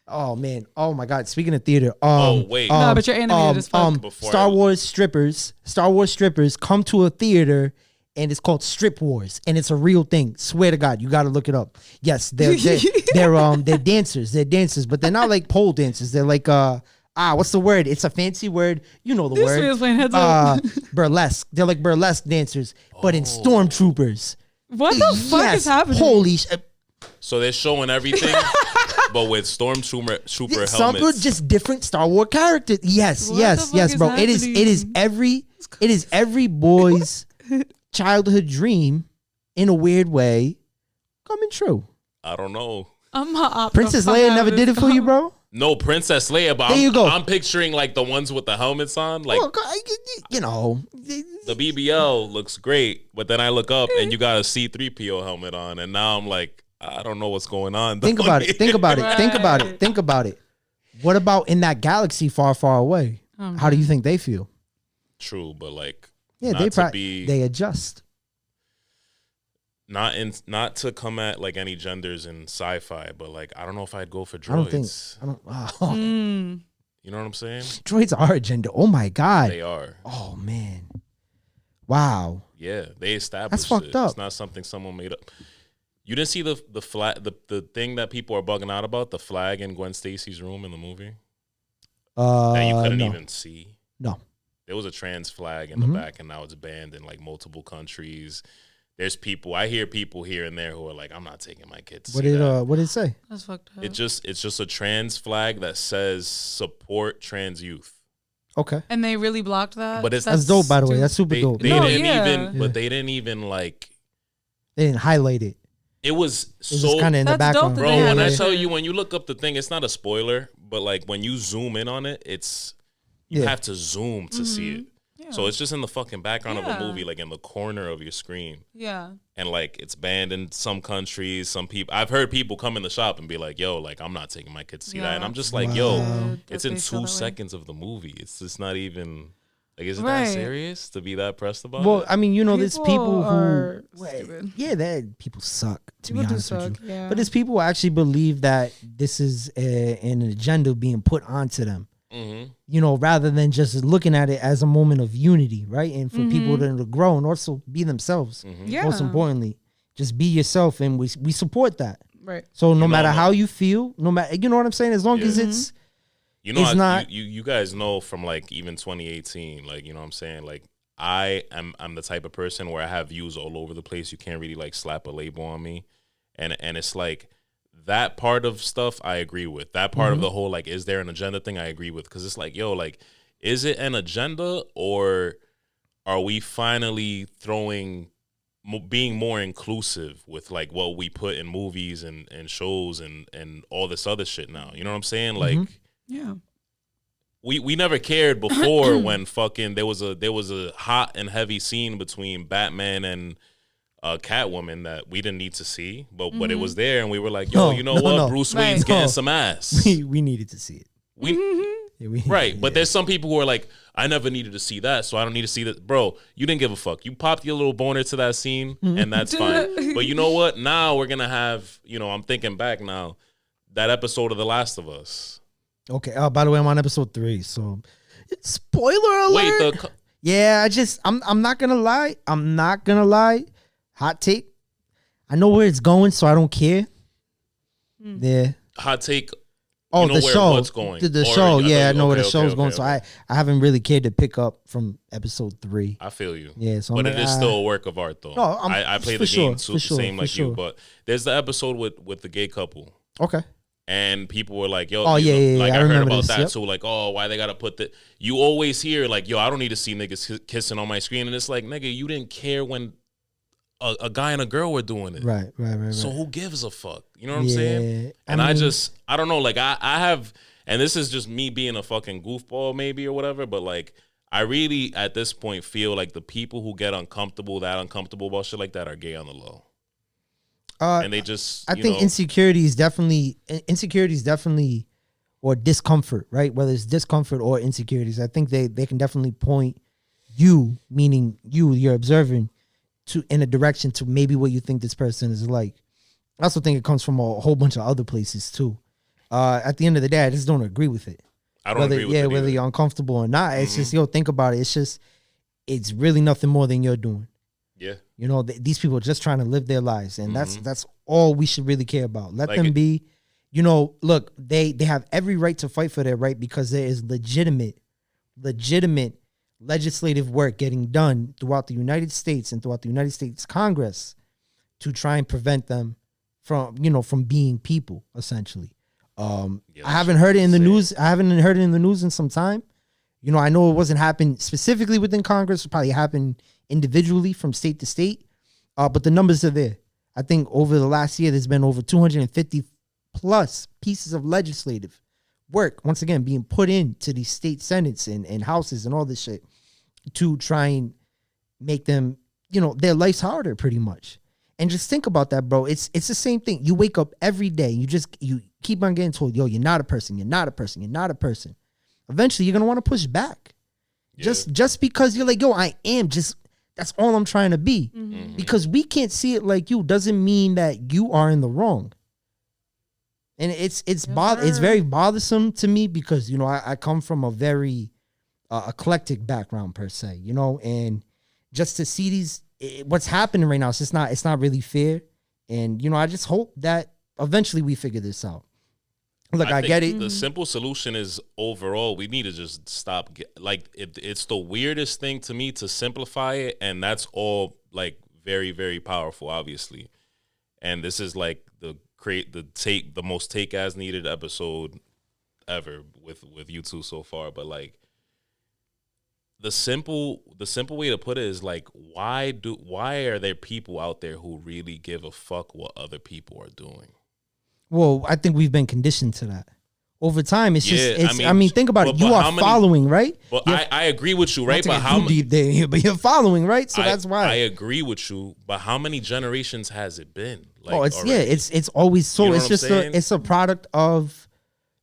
Speaker 3: Oh man. Oh my God. Speaking of theater.
Speaker 1: Wait.
Speaker 2: No, but you're animated as fuck.
Speaker 1: Before
Speaker 3: Star Wars strippers come to a theater and it's called Strip Wars and it's a real thing. Swear to God, you got to look it up. Yes, they're dancers. They're dancers, but they're not like pole dancers. They're like what's the word? It's a fancy word. You know the
Speaker 2: This
Speaker 3: word.
Speaker 2: man's playing heads up.
Speaker 3: Burlesque. They're like burlesque dancers, but in stormtroopers.
Speaker 2: What the fuck is happening?
Speaker 3: Holy
Speaker 1: So they're showing everything, but with stormtrooper
Speaker 3: some
Speaker 1: helmets.
Speaker 3: just different Star Wars characters. Yes,
Speaker 2: What
Speaker 3: yes,
Speaker 2: the
Speaker 3: yes,
Speaker 2: fuck
Speaker 3: bro.
Speaker 2: is
Speaker 3: It is every boy's childhood dream in a weird way coming true.
Speaker 1: I don't know.
Speaker 3: Princess Leia never did it for you, bro?
Speaker 1: No, Princess Leia, but
Speaker 3: There you go.
Speaker 1: I'm picturing like the ones with the helmets on. Like
Speaker 3: Well, you know.
Speaker 1: the BBL looks great, but then I look up and you got a C-3PO helmet on, and now I'm like, I don't know what's going on.
Speaker 3: Think about it. Think about it. Think about it.
Speaker 2: Right.
Speaker 3: Think about it. What about in that galaxy far, far away? How do you think they feel?
Speaker 1: True, but like,
Speaker 3: Yeah,
Speaker 1: not
Speaker 3: they
Speaker 1: to be
Speaker 3: they adjust.
Speaker 1: not to come at like any genders in sci-fi, but like I don't know if I'd go for droids.
Speaker 3: I don't think.
Speaker 1: You know what I'm saying?
Speaker 3: Droids are a gender. Oh my God.
Speaker 1: They are.
Speaker 3: Oh man. Wow.
Speaker 1: Yeah, they established
Speaker 3: That's fucked
Speaker 1: it.
Speaker 3: up.
Speaker 1: It's not something someone made up. You didn't see the flag, the thing that people are bugging out about, the flag in Gwen Stacy's room in the movie that you couldn't
Speaker 3: no.
Speaker 1: even see.
Speaker 3: No.
Speaker 1: There was a trans flag in the back, and now it's banned in like multiple countries. There's people. I hear people here and there who are like, "I'm not taking my kids."
Speaker 3: What did it say?
Speaker 2: That's fucked up.
Speaker 1: It's just a trans flag that says support trans youth.
Speaker 3: Okay.
Speaker 2: And they really blocked that.
Speaker 1: But it's-
Speaker 3: That's dope, by the way. That's super
Speaker 1: They,
Speaker 3: dope.
Speaker 1: they
Speaker 2: No,
Speaker 1: didn't
Speaker 2: yeah.
Speaker 1: even, but they didn't even like.
Speaker 3: They didn't highlight it.
Speaker 1: It was
Speaker 3: It was
Speaker 1: so
Speaker 3: just kind of in the
Speaker 2: That's dope
Speaker 3: background.
Speaker 2: that
Speaker 1: Bro,
Speaker 2: they
Speaker 1: when
Speaker 2: had
Speaker 1: I
Speaker 2: that
Speaker 1: tell
Speaker 2: shit.
Speaker 1: you, when you look up the thing, it's not a spoiler, but like when you zoom in on it, you
Speaker 3: Yeah.
Speaker 1: have to zoom to see it.
Speaker 2: Yeah.
Speaker 1: So it's just in the fucking background of
Speaker 2: Yeah.
Speaker 1: the movie, like in the corner of your screen.
Speaker 2: Yeah.
Speaker 1: And like it's banned in some countries. Some people, I've heard people come in the shop and be like, "Yo, like I'm not taking my kids to see that," and I'm just like, "Yo,
Speaker 3: Wow.
Speaker 1: it's in 2 seconds of the movie. It's just not even like, is it
Speaker 2: Right.
Speaker 1: that serious to be that pressed about
Speaker 3: Well,
Speaker 1: it?"
Speaker 3: I mean, you know, there's people
Speaker 2: are
Speaker 3: who,
Speaker 2: stupid.
Speaker 3: yeah, that people suck. To
Speaker 2: People
Speaker 3: be
Speaker 2: do
Speaker 3: honest with
Speaker 2: suck,
Speaker 3: you,
Speaker 2: yeah.
Speaker 3: but there's people who actually believe that this is an agenda being put onto them.
Speaker 1: Mm-hmm.
Speaker 3: You know, rather than just looking at it as a moment of unity, right? And for people
Speaker 2: Mm-hmm.
Speaker 3: to grow and also be themselves.
Speaker 2: Yeah.
Speaker 3: Most importantly, just be yourself, and we support that.
Speaker 2: Right.
Speaker 3: So no
Speaker 1: know,
Speaker 3: matter
Speaker 1: man.
Speaker 3: how you feel, no matter, you know what I'm saying, as long as
Speaker 1: Yeah.
Speaker 3: it's
Speaker 1: You know,
Speaker 3: It's not-
Speaker 1: you guys know from like even 2018, like, you know what I'm saying? Like I'm the type of person where I have views all over the place. You can't really like slap a label on me. And it's like that part of stuff I agree with. That part of the whole like, is there an agenda thing I agree with? Because it's like, yo, like, is it an agenda or are we finally being more inclusive with like what we put in movies and shows and all this other shit now? You know what I'm saying? Like,
Speaker 2: Yeah.
Speaker 1: we never cared before when fucking there was a hot and heavy scene between Batman and Catwoman that we didn't need to see, but it was there and we were like, yo,
Speaker 3: No,
Speaker 1: you know
Speaker 3: no,
Speaker 1: what?
Speaker 3: no.
Speaker 1: Bruce
Speaker 2: Right.
Speaker 1: Wayne's getting
Speaker 3: No.
Speaker 1: some ass.
Speaker 3: we needed to see it.
Speaker 1: We
Speaker 3: Yeah, we-
Speaker 1: right, but
Speaker 3: yeah.
Speaker 1: there's some people who are like, I never needed to see that, so I don't need to see that. Bro, you didn't give a fuck. You popped your little boner to that scene, and that's fine. But you know what? Now we're gonna have, I'm thinking back now, that episode of The Last of Us.
Speaker 3: Okay. Oh, by the way, I'm on episode 3, so spoiler alert.
Speaker 1: Wait,
Speaker 3: Yeah, I'm not gonna lie. I'm not gonna lie. Hot take. I know where it's going, so I don't care. Yeah.
Speaker 1: hot take.
Speaker 3: Oh,
Speaker 1: You know
Speaker 3: the
Speaker 1: where
Speaker 3: show.
Speaker 1: what's going.
Speaker 3: The
Speaker 1: Or
Speaker 3: show.
Speaker 1: I
Speaker 3: Yeah, I
Speaker 1: thought-
Speaker 3: know where the
Speaker 1: okay,
Speaker 3: show's
Speaker 1: okay,
Speaker 3: going.
Speaker 1: okay,
Speaker 3: So
Speaker 1: okay.
Speaker 3: I haven't really cared to pick up from episode 3.
Speaker 1: I feel you.
Speaker 3: Yeah, so
Speaker 1: but
Speaker 3: I'm
Speaker 1: it is
Speaker 3: like,
Speaker 1: still a work of art, though.
Speaker 3: No,
Speaker 1: I play
Speaker 3: for
Speaker 1: the
Speaker 3: sure,
Speaker 1: game
Speaker 3: for
Speaker 1: too,
Speaker 3: sure,
Speaker 1: same
Speaker 3: for
Speaker 1: like you.
Speaker 3: sure.
Speaker 1: But there's the episode with the gay couple,
Speaker 3: Okay.
Speaker 1: and people were like, "Yo,
Speaker 3: Oh,
Speaker 1: you
Speaker 3: yeah,
Speaker 1: know,
Speaker 3: yeah,
Speaker 1: like
Speaker 3: yeah, I
Speaker 1: I heard
Speaker 3: remember
Speaker 1: about
Speaker 3: this,
Speaker 1: that
Speaker 3: yep.
Speaker 1: too. Like, oh, why they gotta put the? You always hear like, yo, I don't need to see niggas kissing on my screen, and it's like, nigga, you didn't care when a guy and a girl were doing it.
Speaker 3: Right.
Speaker 1: So who gives a fuck? You know what I'm saying?
Speaker 3: Yeah,
Speaker 1: And
Speaker 3: I
Speaker 1: I
Speaker 3: mean-
Speaker 1: don't know, like I have, and this is just me being a fucking goofball maybe or whatever, but like I really at this point feel like the people who get that uncomfortable about shit like that are gay on the low. and they just.
Speaker 3: I think insecurity is definitely, or discomfort, right? Whether it's discomfort or insecurities, I think they can definitely point you, meaning you're observing, to in a direction to maybe what you think this person is like. I also think it comes from a whole bunch of other places too. At the end of the day, I just don't agree with it.
Speaker 1: I don't agree with it.
Speaker 3: Whether you're uncomfortable or not, it's just, think about it. It's really nothing more than you're doing.
Speaker 1: Yeah.
Speaker 3: These people are just trying to live their lives, and that's all we should really care about. Let them be. Look, they have every right to fight for their right, because there is legitimate legislative work getting done throughout the United States and throughout the United States Congress to try and prevent them from being people, essentially. I haven't heard it in the news. I haven't heard it in the news in some time. I know it wasn't happening specifically within Congress. It probably happened individually from state to state. But the numbers are there. I think over the last year, there's been over 250 plus pieces of legislative work, once again, being put into these state senates and houses and all this shit to try and make them, their lives harder, pretty much. And just think about that, bro. It's the same thing. You wake up every day. You keep on getting told, yo, you're not a person. You're not a person. You're not a person. Eventually, you're going to want to push back. Yeah. Just because you're like, yo, I am just, that's all I'm trying to be. Mm-hmm. Because we can't see it like you doesn't mean that you are in the wrong. And it's very bothersome to me because, I come from a very eclectic background per se, and just to see what's happening right now, it's not really fair. And, I just hope that eventually we figure this out. Look, I get it.
Speaker 1: The simple solution is overall, we need to just stop. It's the weirdest thing to me to simplify it. And that's all very, very powerful, obviously. And this is the most take as needed episode ever with you two so far. But the simple way to put it is why are there people out there who really give a fuck what other people are doing?
Speaker 3: Well, I think we've been conditioned to that. Over time, it's think about it. You are following, right?
Speaker 1: But I agree with you, right? But
Speaker 3: but you're following, right? So that's why
Speaker 1: I agree with you. But how many generations has it been?
Speaker 3: It's always so. It's just it's a product of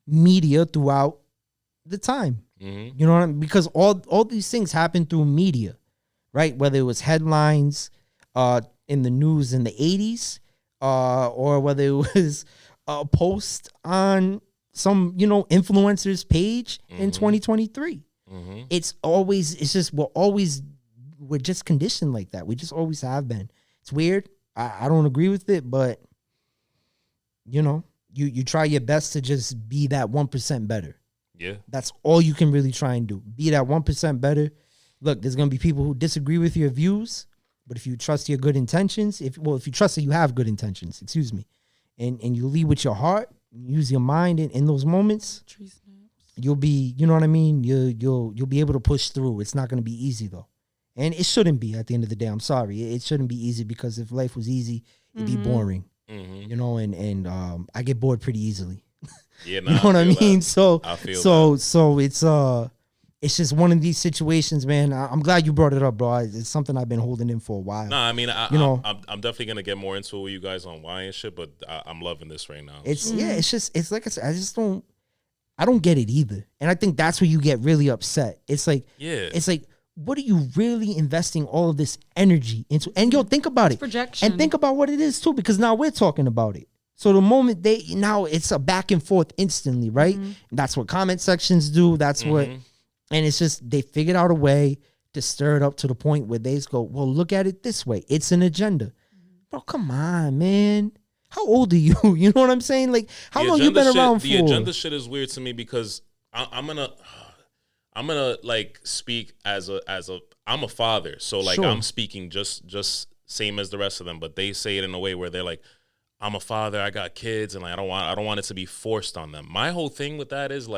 Speaker 3: media throughout the time. Mm-hmm. You know what I mean? Because all these things happen through media, right? Whether it was headlines in the news in the 80s, or whether it was a post on some, influencer's page in 2023. Mm-hmm. We're just conditioned like that. We just always have been. It's weird. I don't agree with it, but you try your best to just be that 1% better.
Speaker 1: Yeah.
Speaker 3: That's all you can really try and do. Be that 1% better. Look, there's going to be people who disagree with your views, but if you trust your good intentions, if you trust that you have good intentions, and you lead with your heart, use your mind in those moments, you'll be, you know what I mean? You'll be able to push through. It's not going to be easy though. And it shouldn't be at the end of the day. I'm sorry. It shouldn't be easy, because if life was easy, it'd be boring, and I get bored pretty easily.
Speaker 1: Yeah,
Speaker 3: you know what I mean?
Speaker 1: That.
Speaker 3: So it's just one of these situations, man. I'm glad you brought it up, bro. It's something I've been holding in for a while.
Speaker 1: No, I mean, I'm definitely gonna get more into it with you guys on why and shit, but I'm loving this right now.
Speaker 3: It's like I said, I don't get it either, and I think that's where you get really upset. It's like, what are you really investing all of this energy into? And think about it,
Speaker 2: projection,
Speaker 3: and think about what it is too, because now we're talking about it. So the moment now it's a back and forth instantly, right? Mm-hmm. That's what comment sections do. That's what, and it's just, they figured out a way to stir it up to the point where they just go, well, look at it this way. It's an agenda. Bro, come on, man. How old are you? You know what I'm saying? How long you been around for?
Speaker 1: The agenda shit is weird to me because I'm gonna speak as I'm a father. So sure. I'm speaking just same as the rest of them, but they say it in a way where they're like, I'm a father, I got kids, and I don't want it to be forced on them. My whole thing with that is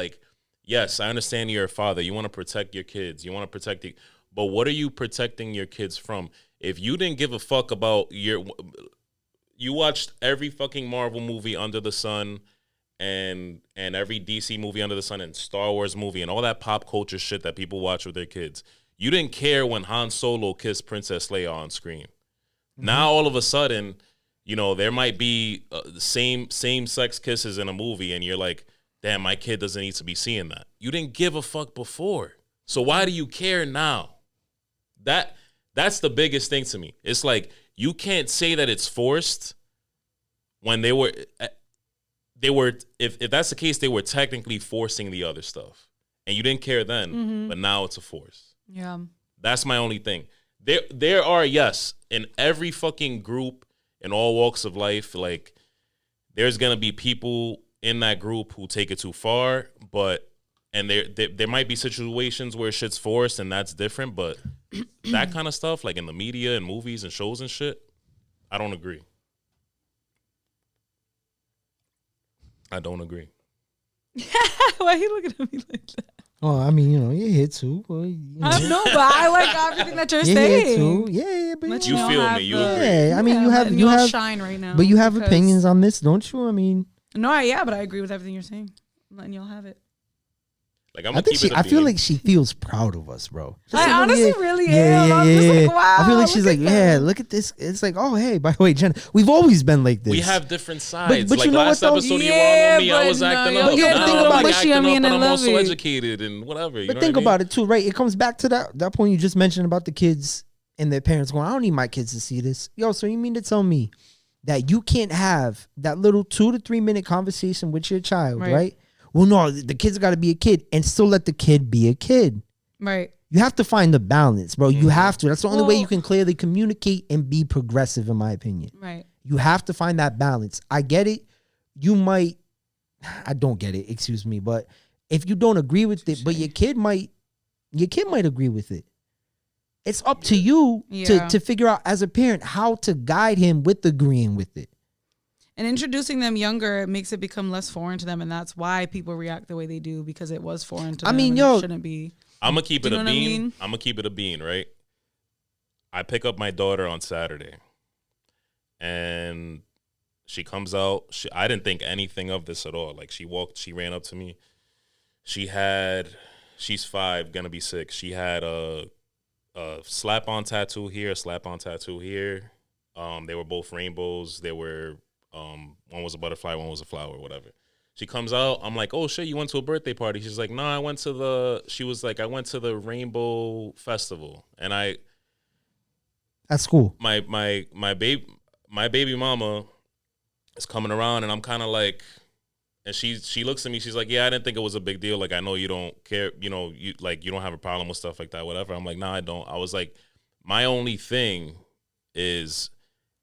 Speaker 1: yes, I understand you're a father. You want to protect your kids. You want to protect but what are you protecting your kids from? If you didn't give a fuck about you watched every fucking Marvel movie under the sun and every DC movie under the sun and Star Wars movie and all that pop culture shit that people watch with their kids. You didn't care when Han Solo kissed Princess Leia on screen. Mm-hmm. Now all of a sudden, you know, there might be same sex kisses in a movie, and you're like, damn, my kid doesn't need to be seeing that. You didn't give a fuck before, so why do you care now? That's the biggest thing to me. It's like you can't say that it's forced when they were. If that's the case, they were technically forcing the other stuff, and you didn't care then, but now it's a force.
Speaker 2: Yeah,
Speaker 1: that's my only thing. There are, yes, in every fucking group, in all walks of life, like there's gonna be people in that group who take it too far, and there might be situations where shit's forced and that's different, but that kind of stuff, like in the media and movies and shows and shit, I don't agree. I don't agree.
Speaker 2: Why are you looking at me like that?
Speaker 3: Oh, I mean, you know, you're here too. But,
Speaker 2: I know, but I like everything that you're saying.
Speaker 3: Here too. Yeah, but
Speaker 1: you feel me? You agree?
Speaker 3: Yeah, I mean, you have
Speaker 2: shine right now.
Speaker 3: But you have opinions on this, don't you? I mean,
Speaker 2: no, but I agree with everything you're saying. I'm letting y'all have it.
Speaker 1: Like,
Speaker 3: I feel like she feels proud of us, bro.
Speaker 2: I honestly really am. I'm just like, wow.
Speaker 3: I feel like she's like, yeah, look at this. It's like, oh, hey, by the way, Jenna, we've always been like this.
Speaker 1: We have different sides.
Speaker 3: But
Speaker 1: like
Speaker 3: you know
Speaker 1: last
Speaker 3: what, though?
Speaker 1: episode, you were on me. I was acting up.
Speaker 3: But you
Speaker 1: now
Speaker 3: think
Speaker 1: I'm
Speaker 3: about
Speaker 1: like
Speaker 3: it.
Speaker 1: acting up, and I'm also
Speaker 2: it.
Speaker 1: educated and whatever.
Speaker 3: But think about it too, right? It comes back to that point you just mentioned about the kids and their parents going, I don't need my kids to see this. Yo, so you mean to tell me that you can't have that little 2 to 3 minute conversation with your child, right? Well, no, the kid's got to be a kid and still let the kid be a kid.
Speaker 2: Right.
Speaker 3: You have to find the balance, bro. You have to. That's the only way you can clearly communicate and be progressive, in my opinion.
Speaker 2: Right.
Speaker 3: You have to find that balance. I get it. I don't get it, excuse me. But if you don't agree with it, but your kid might agree with it. It's up to you to figure out as a parent how to guide him with agreeing with it.
Speaker 2: And introducing them younger, it makes it become less foreign to them, and that's why people react the way they do, because it was foreign to them. I mean, it shouldn't be.
Speaker 1: I'm gonna keep it a bean. I'm gonna keep it a bean, right? I pick up my daughter on Saturday, and she comes out. I didn't think anything of this at all. Like, she ran up to me. She's 5, gonna be 6. She had a slap-on tattoo here, a slap-on tattoo here. They were both rainbows. They were. One was a butterfly, one was a flower, whatever. She comes out. I'm like, oh shit, you went to a birthday party? She's like, no, I went to the Rainbow Festival, and at
Speaker 3: school.
Speaker 1: My baby mama is coming around, and I'm kind of like, and she looks at me. She's like, yeah, I didn't think it was a big deal. Like, I know you don't care. You know, you don't have a problem with stuff like that, whatever. I'm like, nah, I don't. I was like, my only thing is,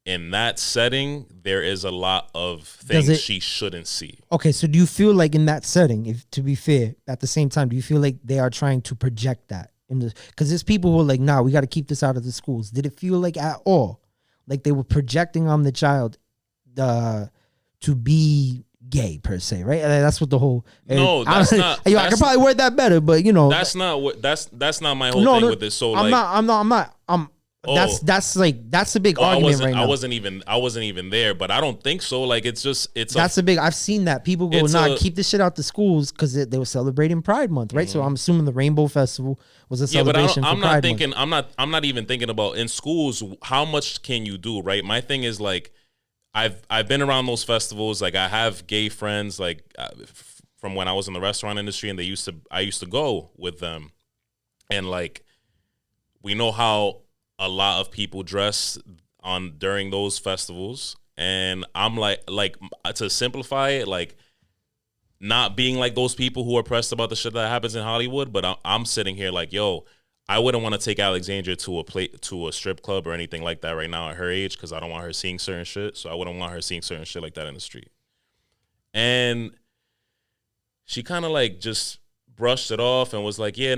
Speaker 1: in that setting, there is a lot of things she shouldn't see.
Speaker 3: Okay, so do you feel like in that setting, if to be fair, at the same time, do you feel like they are trying to project that? Because there's people who are like, nah, we got to keep this out of the schools. Did it feel like at all like they were projecting on the child to be gay, per se, right? That's what the whole...
Speaker 1: No, that's not...
Speaker 3: I could probably word that better, but you know...
Speaker 1: That's not what... That's not my whole thing with this. So
Speaker 3: I'm not. That's a big argument right now.
Speaker 1: I wasn't even there, but I don't think so. Like,
Speaker 3: I've seen that people go, keep this shit out the schools, because they were celebrating Pride Month, right? So I'm assuming the Rainbow Festival was a celebration for Pride Month.
Speaker 1: I'm not even thinking about in schools, how much can you do, right? My thing is, like, I've been around those festivals. Like, I have gay friends, like, from when I was in the restaurant industry, and I used to go with them, and like, we know how a lot of people dress during those festivals, and I'm like to simplify it, like, not being like those people who are pressed about the shit that happens in Hollywood, but I'm sitting here like, yo, I wouldn't want to take Alexandria to a strip club or anything like that right now at her age, because I don't want her seeing certain shit. So I wouldn't want her seeing certain shit like that in the street. And she kind of like just brushed it off and was like, yeah,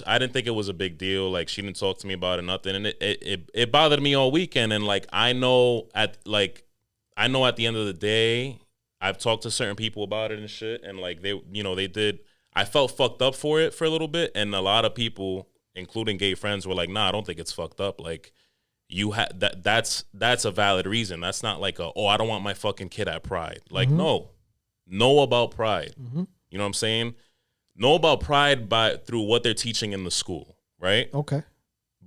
Speaker 1: I didn't think it was a big deal. Like, she didn't talk to me about it, nothing. And it bothered me all weekend. And like, I know at the end of the day, I've talked to certain people about it and shit. And like, I felt fucked up for it for a little bit. And a lot of people, including gay friends, were like, nah, I don't think it's fucked up. Like, that's a valid reason. That's not like I don't want my fucking kid at Pride. Like, know about Pride. Mm-hmm. You know what I'm saying? Know about Pride through what they're teaching in the school, right?
Speaker 3: Okay.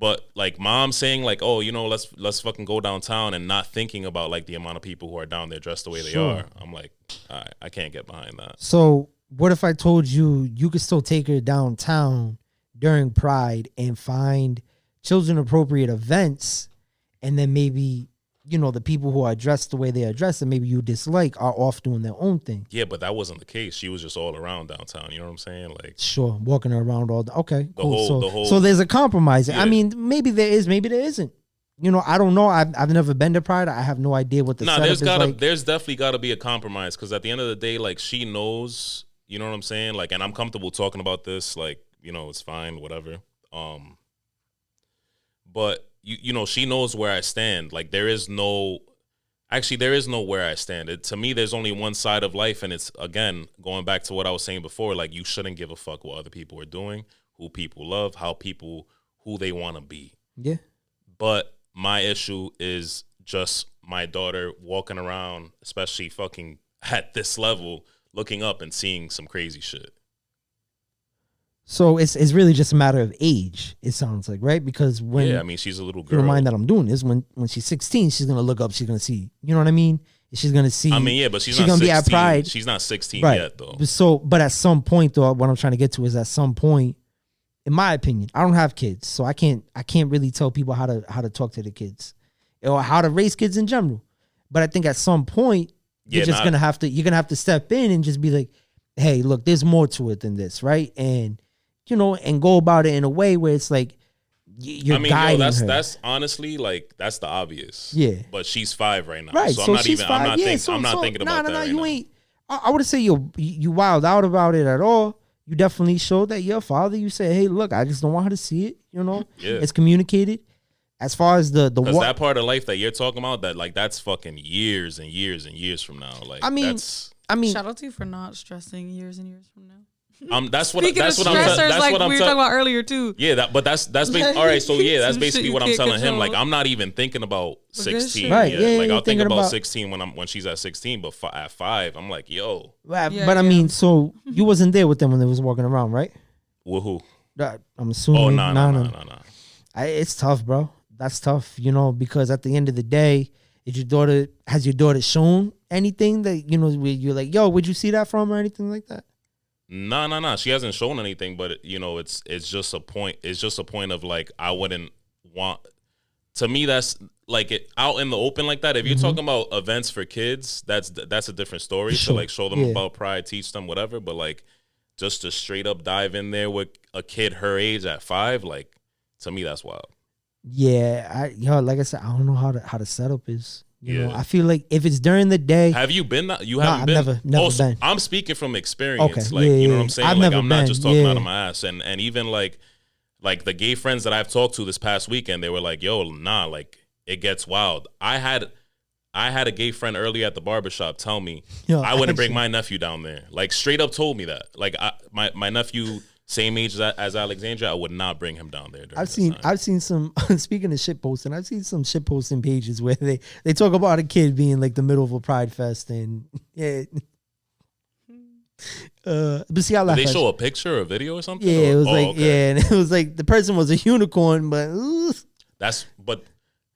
Speaker 1: But like mom saying like, oh, let's fucking go downtown and not thinking about like the amount of people who are down there dressed the way they are. I'm like, I can't get behind that.
Speaker 3: So what if I told you could still take her downtown during Pride and find children appropriate events, and then maybe, the people who are dressed the way they are dressed and maybe you dislike are off doing their own thing.
Speaker 1: Yeah, but that wasn't the case. She was just all around downtown. You know what I'm saying? Like,
Speaker 3: sure, walking around all day. Okay, cool.
Speaker 1: The whole,
Speaker 3: so there's a compromise.
Speaker 1: Yeah.
Speaker 3: I mean, maybe there is, maybe there isn't. I don't know. I've never been to Pride. I have no idea what the setup is like.
Speaker 1: There's definitely got to be a compromise, because at the end of the day, like, she knows, you know what I'm saying? Like, and I'm comfortable talking about this. Like, it's fine, whatever. But she knows where I stand. Like, there is no where I stand. To me, there's only one side of life, and it's, again, going back to what I was saying before, like, you shouldn't give a fuck what other people are doing, who people love, who they want to be.
Speaker 3: Yeah.
Speaker 1: But my issue is just my daughter walking around, especially fucking at this level, looking up and seeing some crazy shit.
Speaker 3: So it's really just a matter of age, it sounds like, right? Because
Speaker 1: she's a little girl.
Speaker 3: Keep in mind that I'm doing this. When she's 16, she's gonna look up. She's gonna see. You know what I mean? She's gonna see.
Speaker 1: I mean, yeah, but she's not
Speaker 3: gonna
Speaker 1: 16.
Speaker 3: be at Pride.
Speaker 1: She's not 16
Speaker 3: right.
Speaker 1: yet, though.
Speaker 3: But at some point, though, what I'm trying to get to is at some point, in my opinion, I don't have kids, so I can't really tell people how to talk to the kids or how to raise kids in general. But I think at some point, you're gonna have to step in and just be like, hey, look, there's more to it than this, right? And and go about it in a way where it's like you're guiding her.
Speaker 1: That's honestly, like, that's the obvious.
Speaker 3: Yeah.
Speaker 1: But she's 5 right now,
Speaker 3: right?
Speaker 1: so
Speaker 3: I'm
Speaker 1: not thinking about that.
Speaker 3: You
Speaker 1: right
Speaker 3: ain't. I wouldn't say you wild out about it at all. You definitely showed that your father. You said, hey, look, I just don't want her to see it.
Speaker 1: Yeah.
Speaker 3: It's communicated. As far as the
Speaker 1: that part of life that you're talking about, that like that's fucking years and years and years from now. Like, I mean,
Speaker 2: shout out to you for not stressing years and years from now.
Speaker 1: That's what
Speaker 2: Speaking
Speaker 1: that's
Speaker 2: of
Speaker 1: what
Speaker 2: stressors,
Speaker 1: I'm. That's
Speaker 2: like
Speaker 1: what I'm
Speaker 2: we were talking about earlier too.
Speaker 1: Yeah, that's all right. So yeah, that's basically what I'm telling him. Like, I'm not even thinking about 16.
Speaker 3: Right?
Speaker 1: Yet.
Speaker 3: Yeah,
Speaker 1: like I'll think about 16 when she's at 16. But at 5, I'm like, yo.
Speaker 3: Right, but I mean, so you wasn't there with them when they was walking around, right?
Speaker 1: With who?
Speaker 3: I'm assuming.
Speaker 1: Oh no.
Speaker 3: It's tough, bro. That's tough, because at the end of the day, has your daughter shown anything that where you're like, yo, would you see that from or anything like that?
Speaker 1: No. She hasn't shown anything, but it's just a point. It's just a point of like, I wouldn't want. To me, that's like it out in the open like that. If you're talking about events for kids, that's a different story.
Speaker 3: Sure.
Speaker 1: To like show them about Pride, teach them whatever. But like, just to straight up dive in there with a kid her age at 5, like, to me, that's wild.
Speaker 3: Yeah, like I said, I don't know how the setup is. You know, I feel like if it's during the day.
Speaker 1: Have you been? You haven't been?
Speaker 3: Never been.
Speaker 1: I'm speaking from experience.
Speaker 3: Okay.
Speaker 1: Like, you know what I'm saying? Like, I'm not just talking out of my ass. And even like the gay friends that I've talked to this past weekend, they were like, yo, nah, like, it gets wild. I had a gay friend earlier at the barbershop tell me I wouldn't bring my nephew down there. Like, straight up told me that. Like, my nephew, same age as Alexandria, I would not bring him down there. I've
Speaker 3: seen some, speaking of shit posting, I've seen some shit posting pages where they talk about a kid being like the middle of a Pride fest and but see,
Speaker 1: did they show a picture or a video or something?
Speaker 3: Yeah, it was and it was like the person was a unicorn, but
Speaker 1: but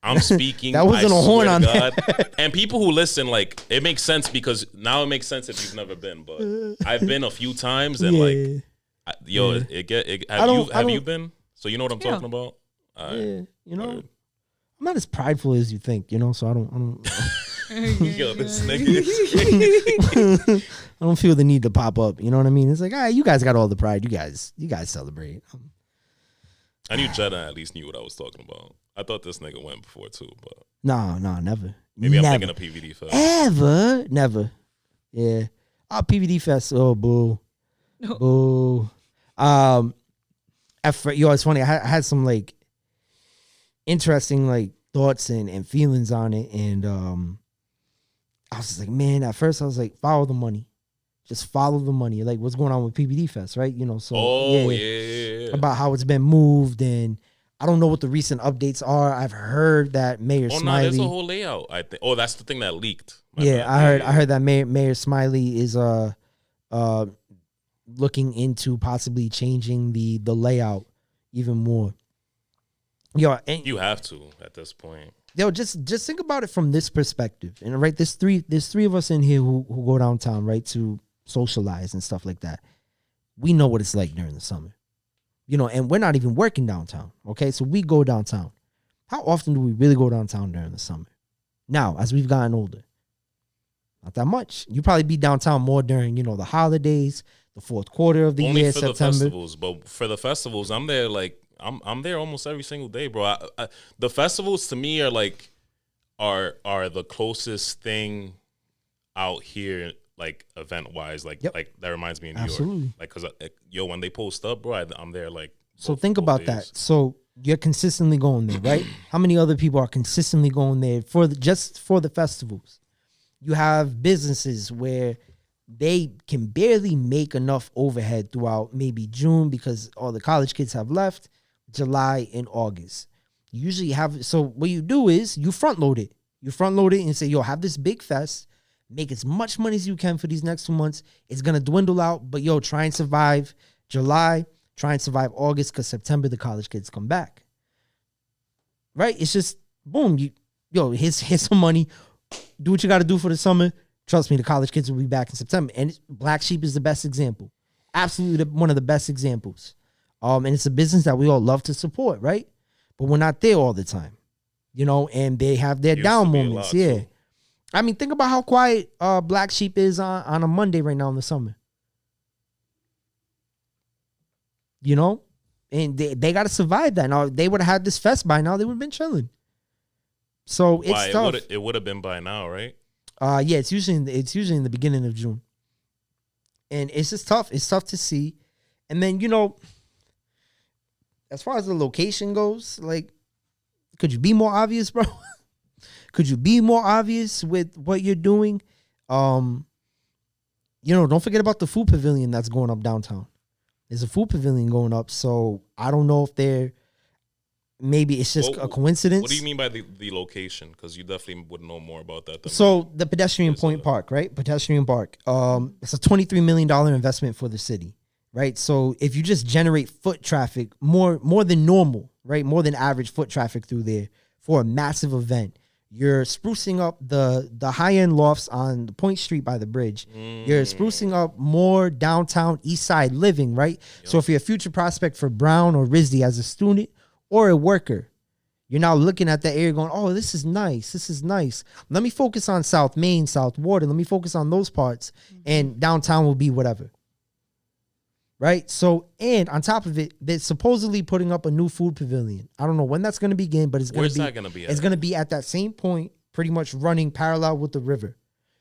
Speaker 1: I'm speaking.
Speaker 3: That wasn't a horn on
Speaker 1: that. And people who listen, like, it makes sense because now it makes sense if you've never been. But I've been a few times and like. Have you been? So you know what I'm talking about?
Speaker 3: I'm not as prideful as you think, so I don't
Speaker 1: Yo, this nigga.
Speaker 3: I don't feel the need to pop up, you know what I mean? It's like, you guys got all the pride. You guys celebrate.
Speaker 1: I knew Jenna at least knew what I was talking about. I thought this nigga went before too, but
Speaker 3: no, never.
Speaker 1: Maybe I'm thinking of PVD Fest.
Speaker 3: Never. Yeah. PVD Fest. Oh, boo. Boo. It's funny. I had some like interesting like thoughts and feelings on it, and I was just like, man. At first, I was like, follow the money, just follow the money. Like, what's going on with PBD Fest, right? So
Speaker 1: yeah.
Speaker 3: About how it's been moved, and I don't know what the recent updates are. I've heard that Mayor Smiley.
Speaker 1: No, there's a whole layout. I think. Oh, that's the thing that leaked.
Speaker 3: I heard that Mayor Smiley is looking into possibly changing the layout even more. Yo, and
Speaker 1: You have to at this point.
Speaker 3: yo, just think about it from this perspective. And right, there's three of us in here who go downtown, right, to socialize and stuff like that. We know what it's like during the summer. You know, and we're not even working downtown. Okay, so we go downtown. How often do we really go downtown during the summer? Now, as we've gotten older, not that much. You probably be downtown more during, you know, the holidays, the fourth quarter of the
Speaker 1: Only
Speaker 3: year,
Speaker 1: for
Speaker 3: September.
Speaker 1: the festivals, but for the festivals, I'm there like I'm there almost every single day, bro. The festivals to me are like are the closest thing out here, like event wise, like
Speaker 3: Yep.
Speaker 1: like that reminds me of New
Speaker 3: Absolutely.
Speaker 1: York, like because yo when they post up, bro, I'm there like.
Speaker 3: So
Speaker 1: both-
Speaker 3: think
Speaker 1: both
Speaker 3: about
Speaker 1: days.
Speaker 3: that. So you're consistently going there, right? How many other people are consistently going there just for the festivals? You have businesses where they can barely make enough overhead throughout maybe June because all the college kids have left, July and August. You usually have, so what you do is you front load it. You front load it and say, yo, have this big fest, make as much money as you can for these next 2 months. It's going to dwindle out, but yo, try and survive July, try and survive August because September the college kids come back. Right? It's just, boom, here's some money. Do what you got to do for the summer. Trust me, the college kids will be back in September. And Black Sheep is the best example. Absolutely one of the best examples. And it's a business that we all love to support, right? But we're not there all the time, you know, and they have their
Speaker 1: Used
Speaker 3: down
Speaker 1: to be a
Speaker 3: moments.
Speaker 1: lot,
Speaker 3: Yeah.
Speaker 1: too.
Speaker 3: I mean, think about how quiet Black Sheep is on a Monday right now in the summer. You know? And they got to survive that. Now, they would have had this fest by now. They would have been chilling. So it's
Speaker 1: Why,
Speaker 3: tough.
Speaker 1: it would have been by now, right?
Speaker 3: Yeah, it's usually in the beginning of June, and it's just tough. It's tough to see, and then you know, as far as the location goes, like, could you be more obvious, bro? Could you be more obvious with what you're doing? You know, don't forget about the food pavilion that's going up downtown. There's a food pavilion going up, so I don't know if maybe it's just a coincidence.
Speaker 1: What do you mean by the location? Because you definitely would know more about that than me.
Speaker 3: So the pedestrian point park, right? Pedestrian park. It's a $23 million investment for the city, right? So if you just generate foot traffic more than normal, right? More than average foot traffic through there for a massive event, you're sprucing up the high end lofts on Point Street by the bridge. You're sprucing up more downtown East Side living, right? Yep. So if you're a future prospect for Brown or RISD as a student or a worker, you're now looking at that area going, oh, this is nice. This is nice. Let me focus on South Main, South Water. Let me focus on those parts. And downtown will be whatever. Right? So, and on top of it, they're supposedly putting up a new food pavilion. I don't know when that's going to begin, but it's going to be.
Speaker 1: Where's that going to be at?
Speaker 3: It's going to be at that same point, pretty much running parallel with the river.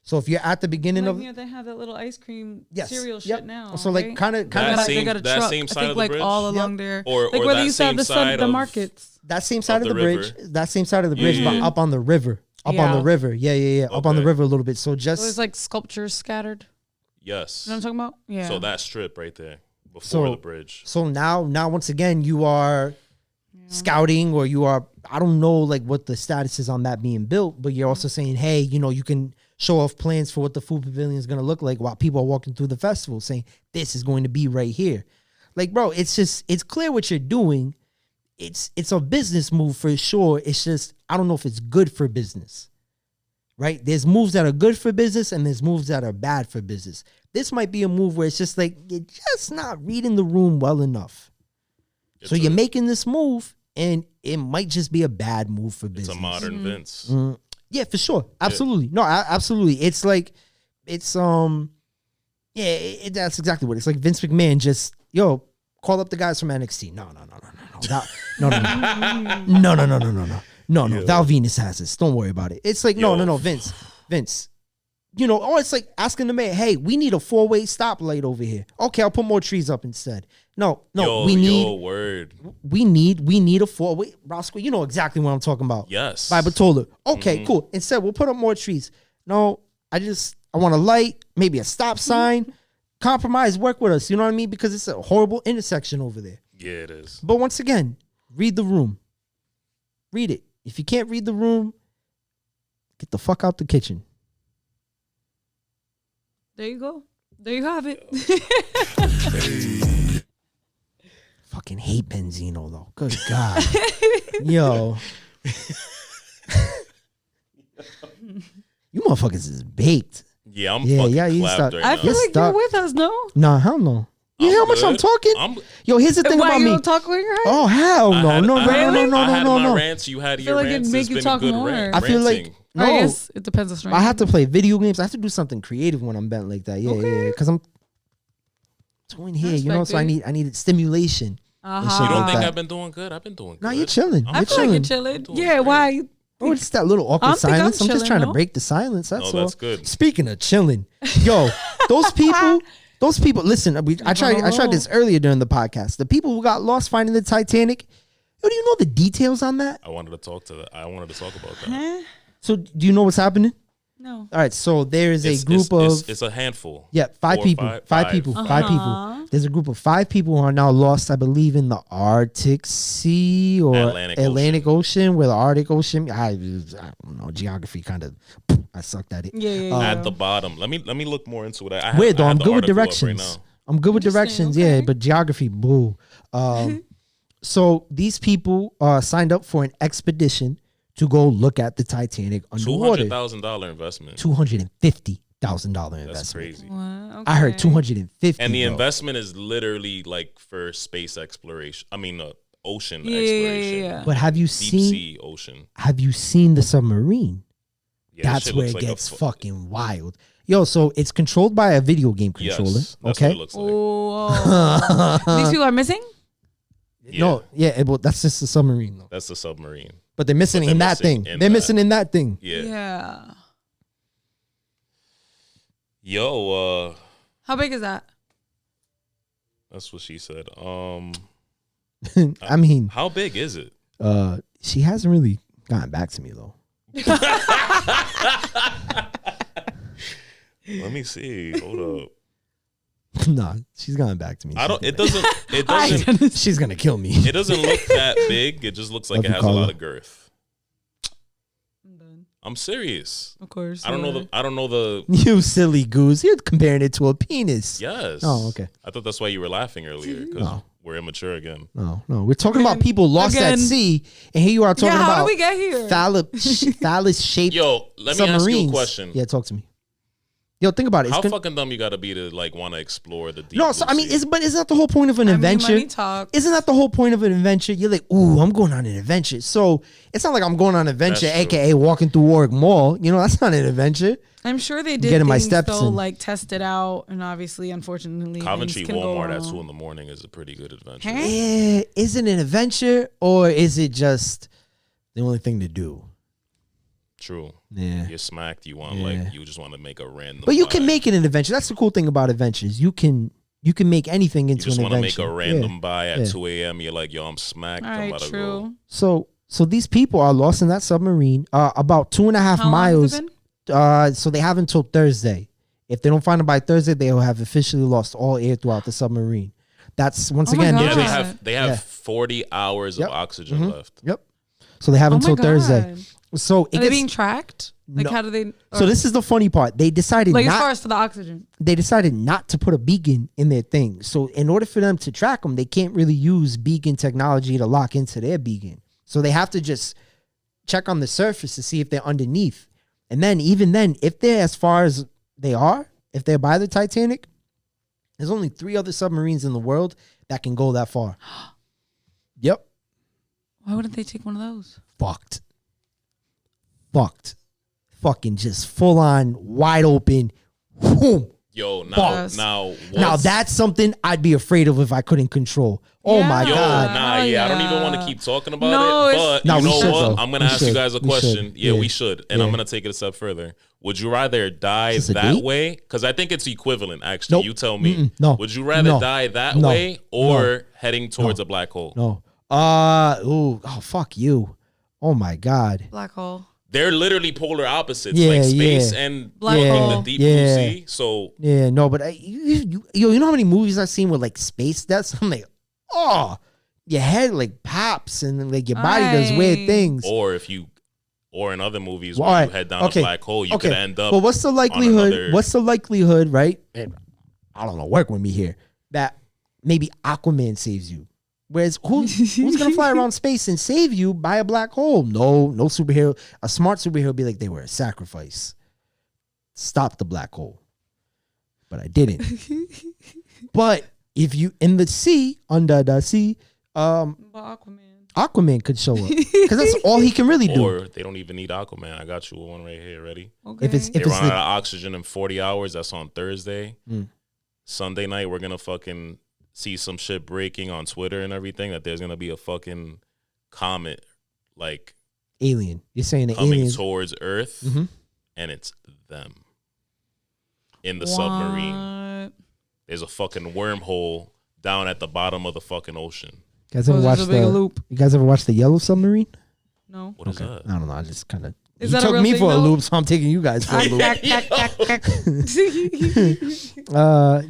Speaker 3: So if you're at the beginning of,
Speaker 2: they have that little ice cream
Speaker 3: yes,
Speaker 2: cereal
Speaker 3: yep.
Speaker 2: shit now.
Speaker 3: So like
Speaker 2: right?
Speaker 3: kind of
Speaker 2: they got a
Speaker 1: that
Speaker 2: truck.
Speaker 1: same side
Speaker 2: I think
Speaker 1: of the
Speaker 2: like
Speaker 1: bridge?
Speaker 2: all along
Speaker 3: Yep.
Speaker 2: there,
Speaker 1: Or
Speaker 2: like where
Speaker 1: that
Speaker 2: they used to have
Speaker 1: same
Speaker 2: the
Speaker 1: side
Speaker 2: markets.
Speaker 3: that same side of the bridge,
Speaker 1: river?
Speaker 3: that same side of the bridge,
Speaker 1: Yeah.
Speaker 3: but up on the river, up on
Speaker 2: Yeah.
Speaker 3: the river, yeah, up on the
Speaker 1: Okay.
Speaker 3: river a little bit. So
Speaker 2: So
Speaker 3: just
Speaker 2: there's like sculptures scattered.
Speaker 1: Yes.
Speaker 2: You know what I'm talking about? Yeah.
Speaker 1: So that strip right there before
Speaker 3: So-
Speaker 1: the bridge.
Speaker 3: So now once again, you are scouting, or you are, I don't know like what the status is on that being built, but you're also saying, hey, you know, you can show off plans for what the food pavilion is going to look like while people are walking through the festival, saying this is going to be right here. Like, bro, it's clear what you're doing. It's a business move for sure. It's just, I don't know if it's good for business. Right? There's moves that are good for business and there's moves that are bad for business. This might be a move where it's just like, you're just not reading the room well enough. So you're making this move and it might just be a bad move for business.
Speaker 1: It's a modern Vince.
Speaker 3: Yeah, for sure. Absolutely. No, absolutely. It's like, it's, that's exactly what it's like. Vince McMahon just, call up the guys from NXT. No. Val Venus has this. Don't worry about it. It's like, no, Vince. You know, or it's like asking the man, hey, we need a 4-way stoplight over here. Okay, I'll put more trees up instead. No, we need a 4-way. Roscoe, you know exactly what I'm talking about.
Speaker 1: Yes.
Speaker 3: By Batola. Okay, cool. Instead, we'll put up more trees. No, I want a light, maybe a stop sign. Compromise, work with us. You know what I mean? Because it's a horrible intersection over there.
Speaker 1: Yeah, it is.
Speaker 3: But once again, read the room. Read it. If you can't read the room, get the fuck out the kitchen.
Speaker 2: There you go. There you have it.
Speaker 3: Fucking hate Benzino though. Good God. Yo. You motherfuckers is baked.
Speaker 1: Yeah, I'm
Speaker 3: Yeah,
Speaker 1: fucking
Speaker 3: yeah, you
Speaker 1: clapped
Speaker 3: stop-
Speaker 1: right
Speaker 2: I
Speaker 1: now.
Speaker 2: feel
Speaker 3: You're
Speaker 2: like
Speaker 3: stuck.
Speaker 2: you're with us, no?
Speaker 3: Nah, hell no. You hear how much I'm
Speaker 1: good.
Speaker 3: talking? Yo, here's the thing
Speaker 2: Why
Speaker 3: about
Speaker 2: you
Speaker 3: me.
Speaker 2: don't talk when you're high?
Speaker 3: Oh hell no,
Speaker 1: I had
Speaker 3: no.
Speaker 1: my rants. You had
Speaker 2: I
Speaker 1: your
Speaker 2: feel like it'd
Speaker 1: rants.
Speaker 2: make
Speaker 1: It's
Speaker 2: you
Speaker 1: been
Speaker 2: talk
Speaker 1: a good
Speaker 2: more.
Speaker 1: rant.
Speaker 3: I feel like
Speaker 1: ranting.
Speaker 3: no.
Speaker 2: I guess it depends on strength.
Speaker 3: I have to play video games. I have to do something creative when I'm bent like that. Yeah, yeah, because I'm doing here, you know. So I need stimulation. and shit
Speaker 1: You don't
Speaker 3: like
Speaker 1: think
Speaker 3: that.
Speaker 1: I've been doing good? I've been doing good.
Speaker 3: Nah, you're chilling.
Speaker 1: I'm
Speaker 2: I
Speaker 3: You're
Speaker 2: feel like you're
Speaker 3: chilling.
Speaker 2: chilling.
Speaker 1: doing
Speaker 2: Yeah,
Speaker 1: great.
Speaker 2: why?
Speaker 3: Oh, it's that little awkward
Speaker 2: I think I'm
Speaker 3: silence. I'm just
Speaker 2: chilling,
Speaker 3: trying to
Speaker 2: no?
Speaker 3: break the silence. That's
Speaker 1: No,
Speaker 3: all.
Speaker 1: that's good.
Speaker 3: Speaking of chilling, yo, those people. Listen, I tried this earlier during the podcast. The people who got lost finding the Titanic. Yo, do you know the details on that?
Speaker 1: I wanted to talk about that.
Speaker 3: So, do you know what's happening?
Speaker 2: No.
Speaker 3: All right, so there is a group of
Speaker 1: It's a handful.
Speaker 3: yeah, five
Speaker 1: 4 or
Speaker 3: people. Five
Speaker 1: 5.
Speaker 3: people. 5 people. There's a group of 5 people who are now lost, I believe, in the Arctic Sea or
Speaker 1: Atlantic
Speaker 3: Ocean, where the Arctic Ocean. I don't know, geography kind of. I sucked at it.
Speaker 2: Yeah.
Speaker 1: At the bottom. Let me look more into it.
Speaker 3: Weird though.
Speaker 1: I
Speaker 3: I'm
Speaker 1: have the
Speaker 3: good with
Speaker 1: article up
Speaker 3: directions.
Speaker 1: Right now.
Speaker 3: I'm good with directions, yeah, but geography, boo. So these people signed up for an expedition to go look at the Titanic underwater.
Speaker 1: $200,000 investment.
Speaker 3: $250,000
Speaker 1: That's
Speaker 3: investment.
Speaker 1: crazy.
Speaker 2: Wow,
Speaker 3: I heard
Speaker 2: okay.
Speaker 3: 250.
Speaker 1: And the
Speaker 3: bro.
Speaker 1: investment is literally like for space exploration. I mean, ocean
Speaker 2: Yeah,
Speaker 1: exploration.
Speaker 2: yeah.
Speaker 3: But have you
Speaker 1: Deep
Speaker 3: seen?
Speaker 1: sea ocean.
Speaker 3: Have you seen the submarine?
Speaker 1: Yeah,
Speaker 3: That's
Speaker 1: that shit
Speaker 3: where
Speaker 1: looks
Speaker 3: it
Speaker 1: like a
Speaker 3: gets fucking wild. Yo, so it's controlled by a video game controller.
Speaker 1: Yes, that's
Speaker 3: Okay.
Speaker 1: what it looks like.
Speaker 2: Oh. These people are missing?
Speaker 3: No, yeah, well, that's just the submarine though.
Speaker 1: That's the submarine.
Speaker 3: But they're missing
Speaker 1: But they're
Speaker 3: in that
Speaker 1: missing
Speaker 3: thing.
Speaker 1: in
Speaker 3: They're
Speaker 1: that.
Speaker 3: missing in that thing.
Speaker 1: Yeah. Yo,
Speaker 2: How big is that?
Speaker 1: that's what she said.
Speaker 3: I mean,
Speaker 1: How big is it?
Speaker 3: she hasn't really gotten back to me though.
Speaker 1: Let me see. Hold up.
Speaker 3: Nah, she's gotten back to me.
Speaker 1: I don't. It doesn't.
Speaker 3: She's gonna kill me.
Speaker 1: It doesn't look that big. It just looks like
Speaker 3: Love
Speaker 1: it
Speaker 3: you,
Speaker 1: has a
Speaker 3: Carla.
Speaker 1: lot of girth.
Speaker 2: I'm done.
Speaker 1: I'm serious.
Speaker 2: Of course.
Speaker 1: I don't know the.
Speaker 3: You silly goose. You're comparing it to a penis.
Speaker 1: Yes.
Speaker 3: Oh, okay.
Speaker 1: I thought that's why you were laughing earlier because
Speaker 3: No.
Speaker 1: we're immature again.
Speaker 3: No. We're talking about people lost
Speaker 2: Again.
Speaker 3: at sea, and here you are talking
Speaker 2: Yeah, how
Speaker 3: about
Speaker 2: did we get here?
Speaker 3: phallus shaped.
Speaker 1: Yo, let me ask you a question.
Speaker 3: Yeah, talk to me. Yo, think about it.
Speaker 1: How fucking dumb you gotta be to like want to explore the deep?
Speaker 3: No, so
Speaker 1: blue
Speaker 3: I mean,
Speaker 1: sea?
Speaker 3: but isn't that the whole point of an adventure?
Speaker 2: money talks.
Speaker 3: Isn't that the whole point of an adventure? You're like, ooh, I'm going on an adventure. So it's not like I'm going on an adventure,
Speaker 1: That's true.
Speaker 3: aka walking through Warwick Mall. You know, that's not an adventure.
Speaker 2: I'm sure they did
Speaker 3: Getting my
Speaker 2: things
Speaker 3: steps
Speaker 2: though,
Speaker 3: in.
Speaker 2: like test it out, and obviously, unfortunately,
Speaker 1: Coventry
Speaker 2: things can go
Speaker 1: Walmart at
Speaker 2: wrong.
Speaker 1: 2 in the morning is a pretty good adventure.
Speaker 2: Huh?
Speaker 3: Is it an adventure or is it just the only thing to do?
Speaker 1: True.
Speaker 3: Yeah.
Speaker 1: You're smacked. You want you just want to make a random.
Speaker 3: But you
Speaker 1: buy.
Speaker 3: can make it an adventure. That's the cool thing about adventures. You can make anything
Speaker 1: You
Speaker 3: into
Speaker 1: just
Speaker 3: an
Speaker 1: want to
Speaker 3: adventure.
Speaker 1: make a random
Speaker 3: Yeah.
Speaker 1: buy at
Speaker 3: Yeah.
Speaker 1: 2 a.m. You're like, yo, I'm smacked.
Speaker 2: All
Speaker 1: I'm
Speaker 2: right,
Speaker 1: about to
Speaker 2: true.
Speaker 1: go.
Speaker 3: So these people are lost in that submarine, about 2.5
Speaker 2: How long
Speaker 3: miles.
Speaker 2: has it been?
Speaker 3: So they have until Thursday. If they don't find them by Thursday, they will have officially lost all air throughout the submarine. That's once
Speaker 2: Oh my
Speaker 3: again.
Speaker 2: God.
Speaker 1: Yeah,
Speaker 3: they're
Speaker 1: they have
Speaker 3: Yeah.
Speaker 1: 40 hours
Speaker 3: Yep.
Speaker 1: of oxygen left.
Speaker 3: Yep. So they have
Speaker 2: Oh my
Speaker 3: until
Speaker 2: God.
Speaker 3: Thursday. So it
Speaker 2: Are they
Speaker 3: gets,
Speaker 2: being tracked? Like,
Speaker 3: No.
Speaker 2: how do they?
Speaker 3: so this is the funny part. They decided
Speaker 2: like as
Speaker 3: not.
Speaker 2: far as to the oxygen.
Speaker 3: They decided not to put a beacon in their thing. So in order for them to track them, they can't really use beacon technology to lock into their beacon. So they have to just check on the surface to see if they're underneath. And then even then, if they're as far as they are, if they're by the Titanic, there's only 3 other submarines in the world that can go that far. Yep.
Speaker 2: Why wouldn't they take one of those?
Speaker 3: Fucked. Fucking just full on wide open. Boom.
Speaker 1: Yo,
Speaker 2: Yes.
Speaker 1: now
Speaker 3: That's something I'd be afraid of if I couldn't control. Oh
Speaker 2: Yeah.
Speaker 3: my
Speaker 1: Yo,
Speaker 3: God.
Speaker 1: nah,
Speaker 2: Oh,
Speaker 1: yeah, I don't even
Speaker 2: yeah.
Speaker 1: want to keep talking about
Speaker 2: No,
Speaker 1: it.
Speaker 2: it's-
Speaker 1: But
Speaker 3: No,
Speaker 1: you
Speaker 3: we
Speaker 1: know
Speaker 3: should,
Speaker 1: what?
Speaker 3: though.
Speaker 1: I'm gonna
Speaker 3: We
Speaker 1: ask you
Speaker 3: should.
Speaker 1: guys a
Speaker 3: We
Speaker 1: question.
Speaker 3: should.
Speaker 1: Yeah,
Speaker 3: Yeah.
Speaker 1: we should, and
Speaker 3: Yeah.
Speaker 1: I'm gonna take it a step further. Would you rather die
Speaker 3: Is this a
Speaker 1: that
Speaker 3: date?
Speaker 1: way? Because I think it's equivalent. Actually,
Speaker 3: Nope.
Speaker 1: you tell me.
Speaker 3: Mm-mm. No.
Speaker 1: Would you rather
Speaker 3: No.
Speaker 1: die that
Speaker 3: No.
Speaker 1: way or heading towards a black hole?
Speaker 3: No. Fuck you. Oh my God.
Speaker 2: Black hole.
Speaker 1: They're literally polar opposites,
Speaker 3: Yeah,
Speaker 1: like space
Speaker 3: yeah.
Speaker 1: and
Speaker 2: Black
Speaker 1: fucking
Speaker 2: hole.
Speaker 1: the deep
Speaker 3: Yeah.
Speaker 1: blue sea. So
Speaker 3: Yeah, no, but you know how many movies I've seen with like space deaths? I'm like, oh, your head like pops and like your body does weird
Speaker 2: Aye.
Speaker 3: things.
Speaker 1: or in other movies
Speaker 3: Well,
Speaker 1: where
Speaker 3: alright,
Speaker 1: you head down
Speaker 3: okay,
Speaker 1: a black hole, you could end up.
Speaker 3: Well, what's the likelihood?
Speaker 1: another-
Speaker 3: What's the likelihood, right? And I don't know, work with me here. That maybe Aquaman saves you. Whereas who's gonna fly around space and save you by a black hole? No superhero. A smart superhero would be like, they were a sacrifice. Stop the black hole. But I didn't. But if you in the sea, under the sea, Aquaman could show up because that's all he can really do.
Speaker 1: Or they don't even need Aquaman. I got you one right here. Ready?
Speaker 2: Okay.
Speaker 3: If
Speaker 1: They
Speaker 3: it's
Speaker 1: run out of oxygen in 40 hours. That's on Thursday.
Speaker 3: Mm.
Speaker 1: Sunday night, we're gonna fucking see some shit breaking on Twitter and everything that there's gonna be a fucking comet like
Speaker 3: alien, you're saying the
Speaker 1: coming
Speaker 3: aliens
Speaker 1: towards Earth,
Speaker 3: Mhm.
Speaker 1: and it's them in the submarine.
Speaker 2: What?
Speaker 1: There's a fucking wormhole down at the bottom of the fucking ocean.
Speaker 3: You guys ever
Speaker 2: there's
Speaker 3: watched
Speaker 2: a big loop.
Speaker 3: You guys ever watched the Yellow Submarine?
Speaker 2: No.
Speaker 1: What is that?
Speaker 3: I don't know. I just kind of.
Speaker 2: Is
Speaker 3: You
Speaker 2: that a
Speaker 3: took
Speaker 2: real
Speaker 3: me
Speaker 2: thing,
Speaker 3: for a
Speaker 2: though?
Speaker 3: loop, so I'm taking you guys for a loop.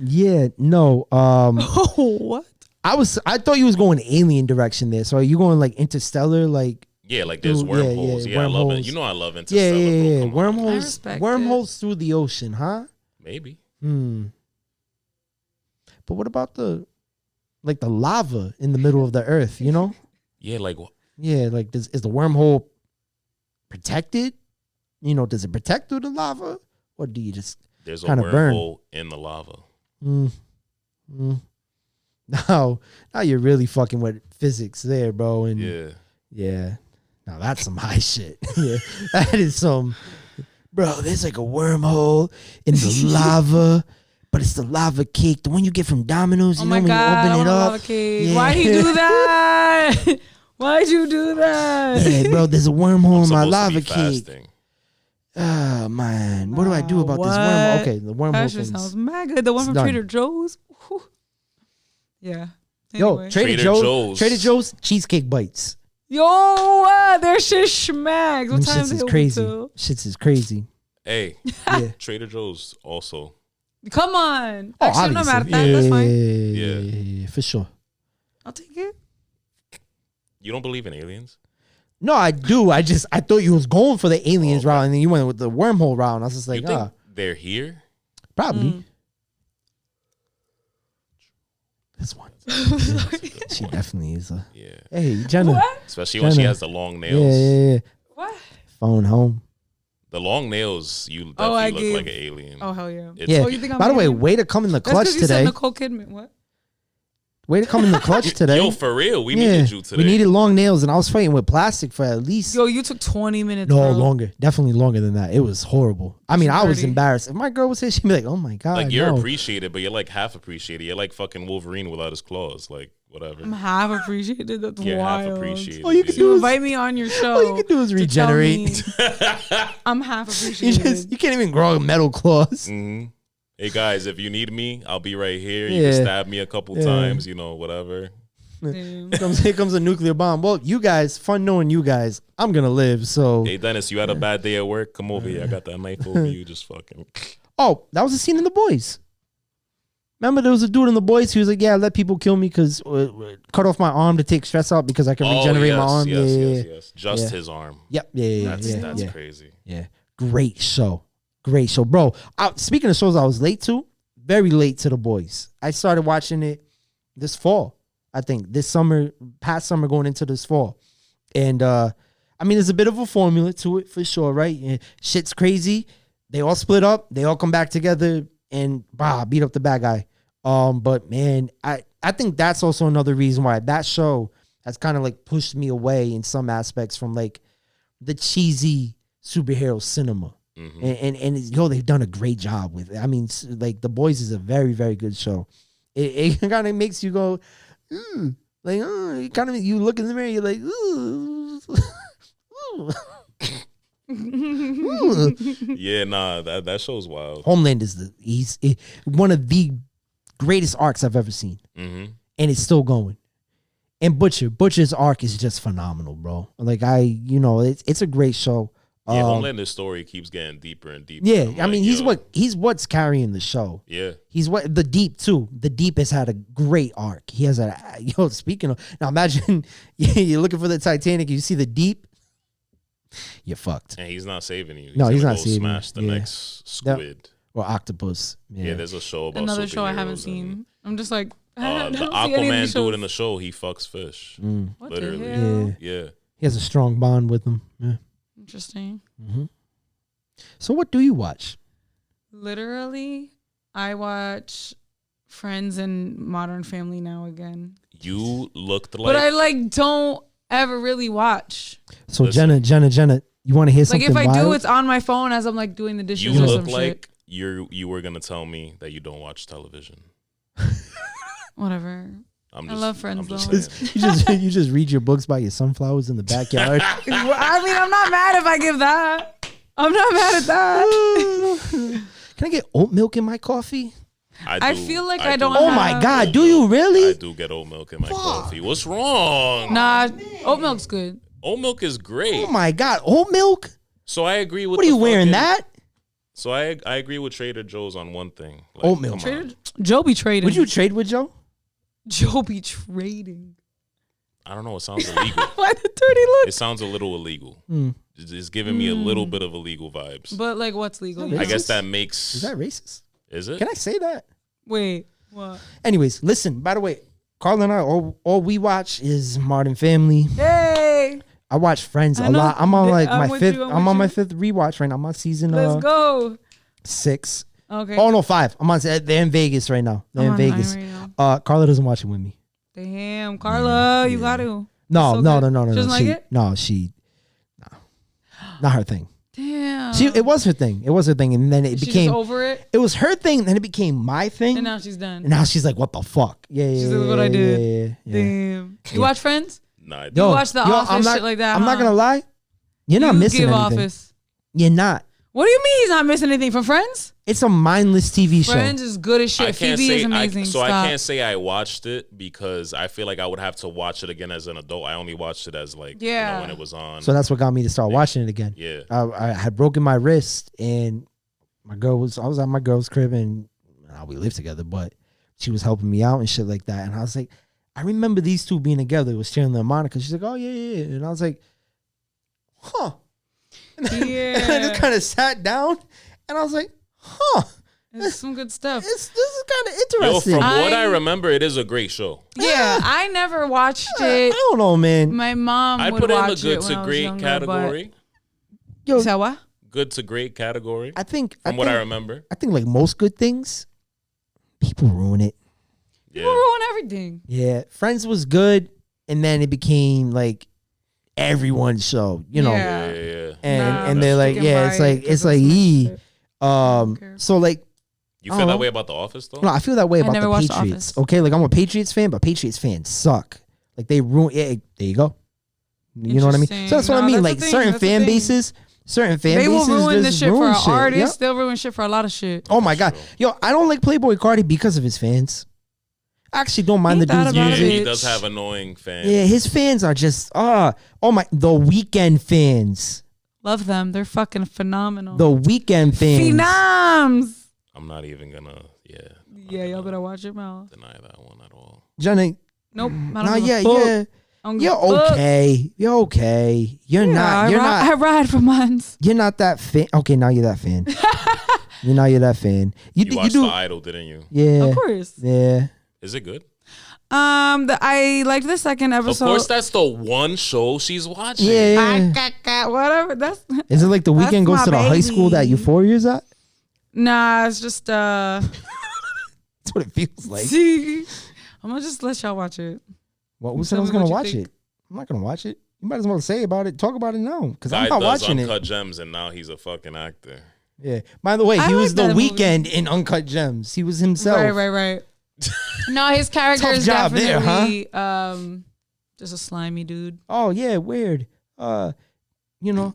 Speaker 3: Yeah, no.
Speaker 2: Oh, what?
Speaker 3: I thought you was going alien direction there. So are you going like interstellar, like?
Speaker 1: Yeah, like there's
Speaker 3: Yeah,
Speaker 1: wormholes.
Speaker 3: yeah,
Speaker 1: Yeah, I love
Speaker 3: wormholes.
Speaker 1: it. You know I love
Speaker 3: Yeah,
Speaker 1: Interstellar.
Speaker 3: yeah,
Speaker 1: bro.
Speaker 3: yeah.
Speaker 1: Come on.
Speaker 2: I
Speaker 3: Wormholes,
Speaker 2: respect
Speaker 3: wormholes through the ocean, huh?
Speaker 1: Maybe.
Speaker 3: But what about the lava in the middle of the earth? You know?
Speaker 1: Yeah, like
Speaker 3: Yeah, like is the wormhole protected? You know, does it protect through the lava, or do you just
Speaker 1: there's a
Speaker 3: kinda burn?
Speaker 1: wormhole in the lava.
Speaker 3: Now you're really fucking with physics there, bro? And
Speaker 1: Yeah.
Speaker 3: Now that's some high shit. Yeah, that is some, bro. There's like a wormhole in the lava, but it's the lava cake, the one you get from Domino's. You
Speaker 2: Oh
Speaker 3: know
Speaker 2: my
Speaker 3: when
Speaker 2: God.
Speaker 3: you
Speaker 2: I
Speaker 3: open
Speaker 2: want
Speaker 3: it
Speaker 2: a
Speaker 3: up.
Speaker 2: lava cake.
Speaker 3: Yeah.
Speaker 2: Why'd he do that? Why'd you do that?
Speaker 3: Yeah, bro. There's a wormhole in my
Speaker 1: Supposed to
Speaker 3: lava
Speaker 1: be
Speaker 3: cake.
Speaker 1: fasting.
Speaker 3: Oh man, what do I do about this
Speaker 2: What?
Speaker 3: wormhole? Okay, the wormhole
Speaker 2: That
Speaker 3: thing.
Speaker 2: shit sounds mad good. The one
Speaker 3: It's
Speaker 2: from
Speaker 3: done.
Speaker 2: Trader Joe's. Whew. Yeah.
Speaker 3: Yo,
Speaker 2: Anyway.
Speaker 3: Trader
Speaker 1: Joe's.
Speaker 3: Joe's cheesecake bites.
Speaker 2: Yo, their shit schmags. What
Speaker 3: Them
Speaker 2: time
Speaker 3: shits
Speaker 2: is
Speaker 3: is
Speaker 2: it
Speaker 3: crazy.
Speaker 2: till?
Speaker 3: Shits is crazy.
Speaker 1: Hey,
Speaker 3: Yeah.
Speaker 1: Trader Joe's also.
Speaker 2: Come on.
Speaker 3: Oh,
Speaker 2: Actually, I'm not mad at that.
Speaker 3: obviously.
Speaker 2: That's fine.
Speaker 3: Yeah, for sure.
Speaker 2: I'll take it.
Speaker 1: You don't believe in aliens?
Speaker 3: No, I do. I thought you was going for the aliens route, and then you went with the wormhole route. And I was just like,
Speaker 1: You think they're here?
Speaker 3: probably. This one. She definitely is.
Speaker 1: Yeah.
Speaker 3: Hey, Jenna.
Speaker 2: What?
Speaker 1: Especially when she
Speaker 3: Jenna.
Speaker 1: has the long
Speaker 3: Yeah,
Speaker 1: nails.
Speaker 3: yeah.
Speaker 2: What?
Speaker 3: Phone home.
Speaker 1: The long nails, you
Speaker 2: I
Speaker 1: definitely look like
Speaker 2: gave-
Speaker 1: an alien.
Speaker 2: Oh, hell yeah.
Speaker 1: It's-
Speaker 3: Yeah.
Speaker 2: Oh, you think I'm
Speaker 3: By the way,
Speaker 2: alien?
Speaker 3: way to come in the
Speaker 2: That's
Speaker 3: clutch
Speaker 2: because you said
Speaker 3: today.
Speaker 2: Nicole Kidman. What?
Speaker 3: Way to come in the clutch today.
Speaker 1: Yo, for real, we needed you today.
Speaker 3: We needed long nails, and I was fighting with plastic for at least.
Speaker 2: Yo, you took 20 minutes.
Speaker 3: No,
Speaker 2: bro.
Speaker 3: longer. Definitely longer than that. It was horrible. I mean, I was
Speaker 2: Dirty.
Speaker 3: embarrassed. If my girl was here, she'd be like, "Oh my god,
Speaker 1: Like you're
Speaker 3: no."
Speaker 1: appreciated, but you're like half appreciated. You're like fucking Wolverine without his claws. Like whatever.
Speaker 2: I'm half appreciated. That's
Speaker 1: You're
Speaker 2: wild.
Speaker 1: half appreciated.
Speaker 3: All you can
Speaker 1: yeah.
Speaker 3: do
Speaker 2: You
Speaker 3: is-
Speaker 2: invite me on your show.
Speaker 3: all you can do is
Speaker 2: to tell
Speaker 3: regenerate.
Speaker 2: me I'm half
Speaker 3: You
Speaker 2: appreciated.
Speaker 3: you can't even grow metal claws.
Speaker 1: Mhm. Hey guys, if you need me, I'll be right here. You
Speaker 3: Yeah.
Speaker 1: can stab me a couple
Speaker 3: Yeah.
Speaker 1: times, you know, whatever.
Speaker 2: Damn.
Speaker 3: Here comes a nuclear bomb. Well, you guys, fun knowing you guys. I'm gonna live. So,
Speaker 1: Hey Dennis, you had a bad day at work? Come over here. I got that knife over you. Just fucking.
Speaker 3: oh, that was a scene in The Boys. Remember, there was a dude in The Boys. He was like, "Yeah, let people kill me because cut off my arm to take stress out because I can regenerate my arm."
Speaker 1: Yes. Just
Speaker 3: Yeah.
Speaker 1: his arm.
Speaker 3: Yep.
Speaker 1: That's
Speaker 3: Yeah.
Speaker 1: crazy.
Speaker 3: Yeah. Great show. Bro. Speaking of shows I was late to, very late to The Boys. I started watching it this fall. I think this summer, past summer going into this fall. And I mean, there's a bit of a formula to it for sure, right? Yeah, shit's crazy. They all split up. They all come back together and beat up the bad guy. But man, I think that's also another reason why that show has kind of like pushed me away in some aspects from like the cheesy superhero cinema.
Speaker 1: Mm-hmm.
Speaker 3: And yo, they've done a great job with it. I mean, like The Boys is a very, very good show. It kind of makes you go, like, you kind of, you look in the mirror, you're like, ooh.
Speaker 1: Yeah, nah, that show's wild.
Speaker 3: Homeland is one of the greatest arcs I've ever seen,
Speaker 1: Mm-hmm.
Speaker 3: and it's still going. And Butcher's arc is just phenomenal, bro. Like it's a great show.
Speaker 1: Yeah, Homelander's story keeps getting deeper and deeper.
Speaker 3: Yeah,
Speaker 1: I'm
Speaker 3: I mean,
Speaker 1: like,
Speaker 3: he's what's carrying the show.
Speaker 1: Yeah.
Speaker 3: He's what the Deep too. The Deep has had a great arc. He has speaking of now, imagine you're looking for the Titanic, you see the Deep, you're fucked.
Speaker 1: And he's not saving you.
Speaker 3: No, he's
Speaker 1: gonna
Speaker 3: not
Speaker 1: go
Speaker 3: saving
Speaker 1: smash
Speaker 3: you.
Speaker 1: the
Speaker 3: Yeah.
Speaker 1: next squid.
Speaker 3: Or octopus.
Speaker 1: Yeah, there's a show about
Speaker 2: Another show I haven't
Speaker 1: superheroes
Speaker 2: seen. I'm just like, I
Speaker 1: The
Speaker 2: don't see any of
Speaker 1: Aquaman
Speaker 2: these
Speaker 1: dude
Speaker 2: shows.
Speaker 1: in the show, he fucks fish.
Speaker 2: What the
Speaker 1: Literally.
Speaker 2: hell?
Speaker 1: Yeah.
Speaker 3: He has a strong bond with them. Yeah.
Speaker 2: Interesting.
Speaker 3: So what do you watch?
Speaker 2: Literally, I watch Friends and Modern Family now again.
Speaker 1: You looked like.
Speaker 2: But I like don't ever really watch.
Speaker 3: So
Speaker 1: Listen.
Speaker 3: Jenna, you want to hear
Speaker 2: Like
Speaker 3: something
Speaker 2: if I do,
Speaker 3: wild?
Speaker 2: it's on my phone as I'm like doing the dishes
Speaker 1: you
Speaker 2: or
Speaker 1: look
Speaker 2: some
Speaker 1: like
Speaker 2: shit.
Speaker 1: you were gonna tell me that you don't watch television.
Speaker 2: Whatever.
Speaker 1: I'm
Speaker 2: I
Speaker 1: just,
Speaker 2: love Friends,
Speaker 1: I'm just
Speaker 2: though.
Speaker 1: saying.
Speaker 3: you just read your books by your sunflowers in the backyard.
Speaker 2: Well, I mean, I'm not mad if I give that. I'm not mad at that.
Speaker 3: Can I get oat milk in my coffee?
Speaker 2: I feel like I don't
Speaker 3: Oh
Speaker 2: have-
Speaker 3: my God, do you really?
Speaker 1: I do get oat milk in my coffee. What's wrong?
Speaker 2: Nah, oat milk's good.
Speaker 1: Oat milk is great.
Speaker 3: Oh my God, oat milk?
Speaker 1: So I agree with.
Speaker 3: What are you
Speaker 1: the
Speaker 3: wearing
Speaker 1: fucking-
Speaker 3: that?
Speaker 1: So I agree with Trader Joe's on one thing. Like,
Speaker 3: Oat milk.
Speaker 1: come on.
Speaker 2: Joe be trading.
Speaker 3: Would you trade with Joe?
Speaker 2: Joe be trading.
Speaker 1: I don't know. It sounds illegal.
Speaker 2: Why the dirty look?
Speaker 1: It sounds a little illegal. It's giving me a little bit of illegal vibes.
Speaker 2: But like, what's legal?
Speaker 1: I guess that makes.
Speaker 3: Is that racist?
Speaker 1: Is it?
Speaker 3: Can I say that?
Speaker 2: Wait, what?
Speaker 3: Anyways, listen, by the way, Carl and I, all we watch is Modern Family.
Speaker 2: Hey,
Speaker 3: I watch Friends
Speaker 2: I
Speaker 3: a
Speaker 2: know.
Speaker 3: lot. I'm on like
Speaker 2: I'm
Speaker 3: my
Speaker 2: with
Speaker 3: fifth.
Speaker 2: you, I'm
Speaker 3: I'm
Speaker 2: with
Speaker 3: on my
Speaker 2: you.
Speaker 3: fifth rewatch right now. I'm on season
Speaker 2: let's go.
Speaker 3: 6.
Speaker 2: Okay.
Speaker 3: Oh no, 5. I'm on. They're in Vegas right now. They're
Speaker 2: I'm
Speaker 3: in
Speaker 2: on
Speaker 3: Vegas.
Speaker 2: 9 right now.
Speaker 3: Carla doesn't watch it with me.
Speaker 2: Damn, Carla, you got to.
Speaker 3: No,
Speaker 2: So
Speaker 3: no,
Speaker 2: good.
Speaker 3: no, no, no.
Speaker 2: She doesn't like it?
Speaker 3: No, not her thing.
Speaker 2: Damn.
Speaker 3: It was her thing. It was her thing, and then it
Speaker 2: She's
Speaker 3: became.
Speaker 2: just over it,
Speaker 3: It was her thing, then it became my thing,
Speaker 2: and now she's done.
Speaker 3: and now she's like, "What the fuck?" Yeah, yeah.
Speaker 2: She's
Speaker 3: yeah,
Speaker 2: like, "What I
Speaker 3: yeah,
Speaker 2: did."
Speaker 3: Yeah, yeah.
Speaker 2: Damn. You watch Friends?
Speaker 1: Nah, I
Speaker 3: Yo,
Speaker 1: don't.
Speaker 2: watch The Office,
Speaker 3: I'm not,
Speaker 2: shit like that,
Speaker 3: I'm not
Speaker 2: huh?
Speaker 3: gonna lie. You're not
Speaker 2: You
Speaker 3: missing
Speaker 2: give
Speaker 3: anything.
Speaker 2: Office.
Speaker 3: You're not.
Speaker 2: What do you mean he's not missing anything from Friends?
Speaker 3: It's a mindless TV show.
Speaker 2: Friends is good as
Speaker 1: I
Speaker 2: shit.
Speaker 1: can't
Speaker 2: Phoebe
Speaker 1: say
Speaker 2: is amazing.
Speaker 1: I
Speaker 2: Stop.
Speaker 1: can't say I watched it because I feel like I would have to watch it again as an adult. I only watched it as like
Speaker 2: Yeah.
Speaker 1: when it was on.
Speaker 3: So that's what got me to start watching it again.
Speaker 1: Yeah.
Speaker 3: I had broken my wrist, and I was at my girl's crib, and we lived together, but she was helping me out and shit like that. And I was like, I remember these two being together. It was Chandler and Monica. She's like, oh yeah. And I was like, huh. And then I just kind of sat down, and I was like, huh.
Speaker 2: It's some good stuff.
Speaker 3: This is kind of
Speaker 1: Yo,
Speaker 3: interesting.
Speaker 1: from what I
Speaker 2: I-
Speaker 1: remember, it is a great show.
Speaker 2: Yeah, I never watched
Speaker 3: I
Speaker 2: it.
Speaker 3: don't know, man.
Speaker 2: My mom
Speaker 1: I'd
Speaker 2: would
Speaker 1: put it in the
Speaker 2: watch
Speaker 1: good
Speaker 2: it when
Speaker 1: to
Speaker 2: I was
Speaker 1: great
Speaker 2: younger,
Speaker 1: category.
Speaker 3: Yo,
Speaker 2: But... Is that what?
Speaker 1: Good to great category.
Speaker 3: I think
Speaker 1: From what I remember.
Speaker 3: I think like most good things, people ruin it.
Speaker 2: People
Speaker 1: Yeah.
Speaker 2: ruin everything.
Speaker 3: Yeah, Friends was good, and then it became like everyone's show, you know.
Speaker 2: Yeah.
Speaker 1: Yeah.
Speaker 3: And
Speaker 2: Nah,
Speaker 3: and they're like,
Speaker 2: fucking
Speaker 3: yeah, it's
Speaker 2: buy it
Speaker 3: like
Speaker 2: 'cause
Speaker 3: it's like
Speaker 2: that's my
Speaker 3: e.
Speaker 2: shit. don't care.
Speaker 3: So like,
Speaker 1: You
Speaker 3: I
Speaker 1: feel
Speaker 3: don't
Speaker 1: that
Speaker 3: know.
Speaker 1: way about The Office though?
Speaker 3: no, I feel that way
Speaker 2: I
Speaker 3: about
Speaker 2: never
Speaker 3: the
Speaker 2: watched The
Speaker 3: Patriots.
Speaker 2: Office.
Speaker 3: Okay, like I'm a Patriots fan, but Patriots fans suck. Like they ruin. Yeah, there you go. You know what I mean? So that's what I
Speaker 2: Interesting.
Speaker 3: mean.
Speaker 2: No,
Speaker 3: like
Speaker 2: that's the thing,
Speaker 3: certain
Speaker 2: that's the
Speaker 3: fan
Speaker 2: thing.
Speaker 3: bases,
Speaker 2: They will ruin the
Speaker 3: just
Speaker 2: shit for
Speaker 3: ruin
Speaker 2: an
Speaker 3: shit.
Speaker 2: artist.
Speaker 3: Yep.
Speaker 2: They'll ruin shit for a lot of shit.
Speaker 3: Oh my god, yo, I don't like Playboy Cardi because of his fans. I actually don't mind
Speaker 2: Ain't
Speaker 3: the
Speaker 2: that
Speaker 3: dude's
Speaker 2: about
Speaker 1: Yeah,
Speaker 2: it?
Speaker 3: music.
Speaker 1: he does have annoying fans.
Speaker 3: Yeah, his fans are just oh my, the Weekend fans,
Speaker 2: Love them. They're fucking phenomenal.
Speaker 3: the Weekend fans.
Speaker 2: Phenoms.
Speaker 1: I'm not even gonna.
Speaker 2: Yeah, y'all better watch it, man.
Speaker 1: Deny that one at all.
Speaker 3: Jenna,
Speaker 2: Nope. I don't
Speaker 3: nah,
Speaker 2: give a
Speaker 3: yeah,
Speaker 2: fuck.
Speaker 3: yeah,
Speaker 2: I don't give
Speaker 3: you're
Speaker 2: a fuck.
Speaker 3: okay. You're okay. You're
Speaker 2: Yeah,
Speaker 3: not. You're
Speaker 2: I
Speaker 3: not.
Speaker 2: ride for months.
Speaker 3: You're not that fan. Okay, now you're that fan. You're that fan.
Speaker 1: You watched
Speaker 3: do.
Speaker 1: The Idol, didn't you?
Speaker 3: Yeah.
Speaker 2: Of course.
Speaker 3: Yeah.
Speaker 1: Is it good?
Speaker 2: I liked the second episode.
Speaker 1: Of course, that's the one show she's watching.
Speaker 3: Yeah.
Speaker 2: Whatever. That's
Speaker 3: Is it like the
Speaker 2: That's
Speaker 3: Weekend goes
Speaker 2: my
Speaker 3: to the high school that
Speaker 2: baby.
Speaker 3: Euphoria's at?
Speaker 2: nah. It's just
Speaker 3: That's what it feels like.
Speaker 2: I'm gonna just let y'all watch it.
Speaker 3: Well, who
Speaker 2: Tell
Speaker 3: said I was
Speaker 2: me
Speaker 3: gonna
Speaker 2: what you
Speaker 3: watch
Speaker 2: think.
Speaker 3: it? I'm not gonna watch it. You might as well say about it. Talk about it now, because
Speaker 1: Guy
Speaker 3: I'm not
Speaker 1: does
Speaker 3: watching
Speaker 1: Uncut
Speaker 3: it.
Speaker 1: Gems, and now he's a fucking actor.
Speaker 3: Yeah. By the way,
Speaker 2: I
Speaker 3: he
Speaker 2: like
Speaker 3: was the
Speaker 2: that movie.
Speaker 3: Weekend in Uncut Gems. He was himself.
Speaker 2: Right. No, his character
Speaker 3: Tough
Speaker 2: is
Speaker 3: job there,
Speaker 2: definitely just a slimy dude.
Speaker 3: Oh yeah, weird. You know.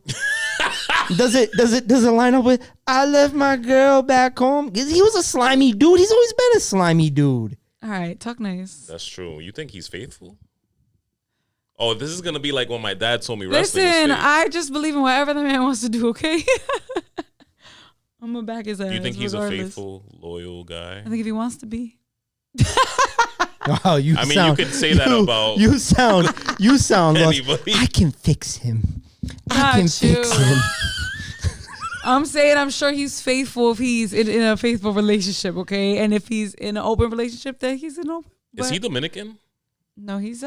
Speaker 3: Does it line up with I left my girl back home? 'Cause he was a slimy dude. He's always been a slimy dude.
Speaker 2: All right, talk nice.
Speaker 1: That's true. You think he's faithful? Oh, this is gonna be like when my dad told me wrestling was
Speaker 2: Listen,
Speaker 1: fake.
Speaker 2: I just believe in whatever the man wants to do. Okay, I'm gonna back his ass.
Speaker 1: Do you think he's a
Speaker 2: regardless.
Speaker 1: faithful, loyal guy?
Speaker 2: I think if he wants to be.
Speaker 3: Oh, you
Speaker 1: I mean,
Speaker 3: sound,
Speaker 1: you could say that about
Speaker 3: you sound lost.
Speaker 1: anybody.
Speaker 3: I can fix him. I
Speaker 2: Not
Speaker 3: can
Speaker 2: you.
Speaker 3: fix him.
Speaker 2: I'm saying I'm sure he's faithful if he's in a faithful relationship, okay? And if he's in an open relationship, then he's in an open.
Speaker 1: Is he Dominican?
Speaker 2: No, he's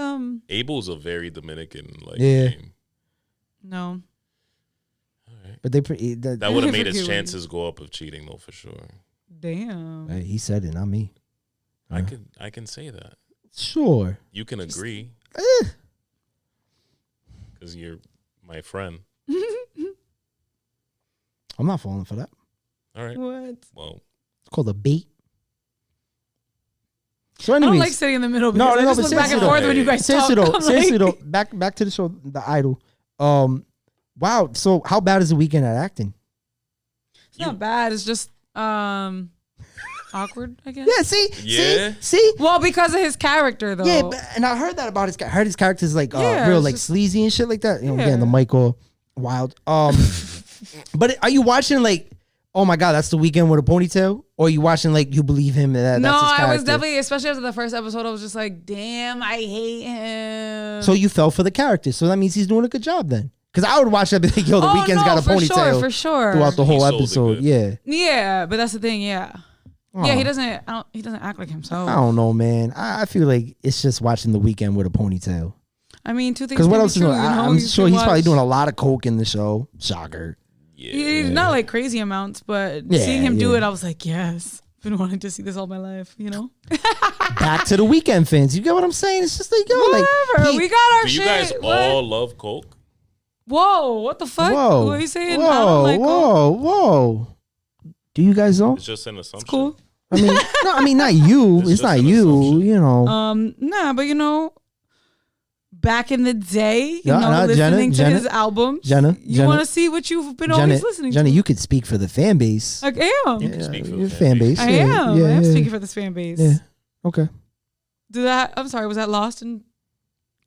Speaker 1: Abel's a very Dominican
Speaker 3: Yeah.
Speaker 1: name.
Speaker 2: no.
Speaker 3: But
Speaker 1: That would have made his chances go up of cheating though, for sure.
Speaker 2: Damn.
Speaker 3: Hey, he said it, not me.
Speaker 1: I can say that.
Speaker 3: Sure.
Speaker 1: You can agree. Because you're my friend.
Speaker 3: I'm not falling for that.
Speaker 1: All right.
Speaker 2: What?
Speaker 1: Well,
Speaker 3: It's called a bait. So
Speaker 2: I
Speaker 3: anyways,
Speaker 2: don't like sitting in the middle because I just look back and forth when you guys talk.
Speaker 3: seriously though, back to the show, The Idol. Wow. So how bad is the weekend at acting?
Speaker 2: It's not bad. It's just awkward, I guess.
Speaker 3: Yeah.
Speaker 1: Yeah.
Speaker 3: See.
Speaker 2: Well, because of his character, though.
Speaker 3: Yeah, and I heard that about his. I heard his character's like
Speaker 2: Yeah,
Speaker 3: real
Speaker 2: it's
Speaker 3: like
Speaker 2: just-
Speaker 3: sleazy and shit like that. You know,
Speaker 2: Yeah.
Speaker 3: getting the mic all wild. But are you watching like, oh my god, that's The Weeknd with a ponytail, or are you watching like you believe him that
Speaker 2: No,
Speaker 3: that's his character?
Speaker 2: I was definitely, especially after the first episode, I was just like, damn, I hate him.
Speaker 3: So you fell for the character. So that means he's doing a good job then. Because I would watch that and be like, yo, The Weeknd's got a ponytail
Speaker 2: for sure.
Speaker 3: throughout the whole
Speaker 1: sold it
Speaker 3: episode.
Speaker 1: good.
Speaker 3: Yeah.
Speaker 2: Yeah, but that's the thing. Yeah,
Speaker 3: Oh.
Speaker 2: yeah. He doesn't. He doesn't act like himself.
Speaker 3: I don't know, man. I feel like it's just watching The Weeknd with a ponytail.
Speaker 2: I mean, two things.
Speaker 3: Because what
Speaker 2: can
Speaker 3: else
Speaker 2: be
Speaker 3: is
Speaker 2: true,
Speaker 3: doing?
Speaker 2: you know?
Speaker 3: I'm
Speaker 2: You
Speaker 3: sure
Speaker 2: can
Speaker 3: he's probably
Speaker 2: watch-
Speaker 3: doing a lot of coke in the show. Shocker.
Speaker 1: Yeah.
Speaker 2: Not like crazy amounts, but
Speaker 3: Yeah,
Speaker 2: seeing him do
Speaker 3: yeah.
Speaker 2: it, I was like, yes. Been wanting to see this all my life, you know.
Speaker 3: Back to The Weeknd fans. You get what I'm saying? It's just like, yo,
Speaker 2: Whatever.
Speaker 3: like
Speaker 2: We got our
Speaker 1: Do
Speaker 2: shit.
Speaker 1: you guys
Speaker 2: What?
Speaker 1: all love Coke?
Speaker 2: Whoa! What the fuck?
Speaker 3: whoa,
Speaker 2: What are you saying? I
Speaker 3: whoa,
Speaker 2: don't like Coke.
Speaker 3: whoa. Do you guys know?
Speaker 1: It's just an assumption.
Speaker 2: Cool.
Speaker 3: I mean, no, I mean not you.
Speaker 1: It's
Speaker 3: It's
Speaker 1: just
Speaker 3: not
Speaker 1: an
Speaker 3: you.
Speaker 1: assumption.
Speaker 3: You know.
Speaker 2: Nah, but you know, back in the day, you
Speaker 3: Yeah,
Speaker 2: know,
Speaker 3: no,
Speaker 2: listening
Speaker 3: Jenna,
Speaker 2: to his albums,
Speaker 3: Jenna,
Speaker 2: you want to see what you've been
Speaker 3: Jenna,
Speaker 2: always listening
Speaker 3: Jenna,
Speaker 2: to.
Speaker 3: you could speak for the fan base.
Speaker 2: I am.
Speaker 1: You can speak for the
Speaker 3: your
Speaker 1: fan base.
Speaker 2: I
Speaker 3: Yeah,
Speaker 2: am.
Speaker 3: yeah,
Speaker 2: I am
Speaker 3: yeah.
Speaker 2: speaking for this fan base.
Speaker 3: Yeah. Okay.
Speaker 2: Did that? I'm sorry. Was that lost in?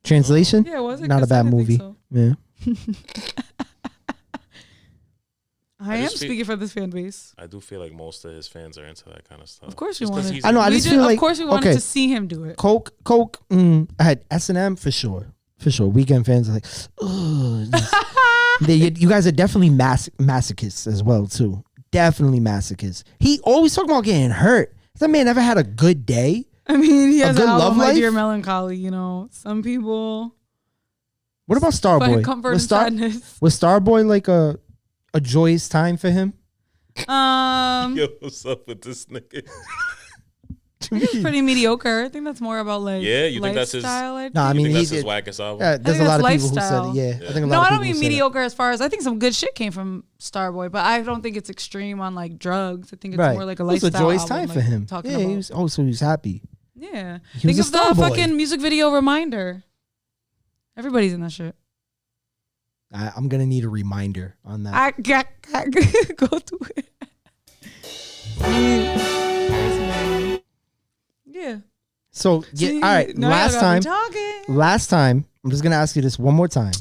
Speaker 3: Translation?
Speaker 2: Yeah, was it?
Speaker 3: Not a
Speaker 2: 'Cause I
Speaker 3: bad
Speaker 2: didn't think
Speaker 3: movie.
Speaker 2: so.
Speaker 3: Yeah.
Speaker 2: I
Speaker 1: I
Speaker 2: am
Speaker 1: just feel-
Speaker 2: speaking for this fan base.
Speaker 1: I do feel like most of his fans are into that kind of stuff.
Speaker 2: Of course we
Speaker 1: Just 'cause
Speaker 2: wanted.
Speaker 1: he's-
Speaker 3: I know, I
Speaker 2: We
Speaker 3: just
Speaker 2: did-
Speaker 3: feel like-
Speaker 2: of course we wanted
Speaker 3: okay.
Speaker 2: to see him do it.
Speaker 3: Coke. I had S&M for sure. For sure. Weekend fans are like, ugh. You guys are definitely masochists as well, too. Definitely masochists. He always talking about getting hurt. That man never had a good day.
Speaker 2: I mean, he has
Speaker 3: good
Speaker 2: an album,
Speaker 3: love
Speaker 2: My
Speaker 3: life?
Speaker 2: Dear Melancholy. You know, some people
Speaker 3: What about
Speaker 2: find
Speaker 3: Starboy?
Speaker 2: comfort in
Speaker 3: Was,
Speaker 2: sadness.
Speaker 3: was Starboy like a joyous time for him?
Speaker 1: Yo, what's up with this nigga?
Speaker 2: He's pretty mediocre. I think that's more about like
Speaker 1: Yeah, you think that's his-
Speaker 2: lifestyle, I
Speaker 3: No, I
Speaker 1: You
Speaker 3: mean,
Speaker 1: think
Speaker 3: he
Speaker 1: that's his
Speaker 3: did.
Speaker 1: wackest album?
Speaker 3: Yeah, there's a
Speaker 2: think
Speaker 3: lot of
Speaker 2: that's
Speaker 3: people who said
Speaker 2: lifestyle.
Speaker 3: it. Yeah, I think a lot
Speaker 2: No,
Speaker 3: of
Speaker 2: I
Speaker 3: people
Speaker 2: don't mean
Speaker 3: who said it.
Speaker 2: mediocre as far as I think some good shit came from Starboy, but I don't think it's extreme on like drugs. I think it's
Speaker 3: Right.
Speaker 2: more like a
Speaker 3: It was
Speaker 2: lifestyle.
Speaker 3: a joyous
Speaker 2: album,
Speaker 3: time
Speaker 2: like,
Speaker 3: for him.
Speaker 2: Talking
Speaker 3: Yeah,
Speaker 2: about.
Speaker 3: he was happy.
Speaker 2: Yeah.
Speaker 3: He
Speaker 2: Think
Speaker 3: was
Speaker 2: of
Speaker 3: a
Speaker 2: the
Speaker 3: Starboy.
Speaker 2: fucking music video Reminder. Everybody's in that shit.
Speaker 3: I'm gonna need a reminder on that.
Speaker 2: I got go through it. Yeah.
Speaker 3: So yeah,
Speaker 2: See,
Speaker 3: all right.
Speaker 2: now y'all got me talking.
Speaker 3: Last time, I'm just gonna ask you this one more time.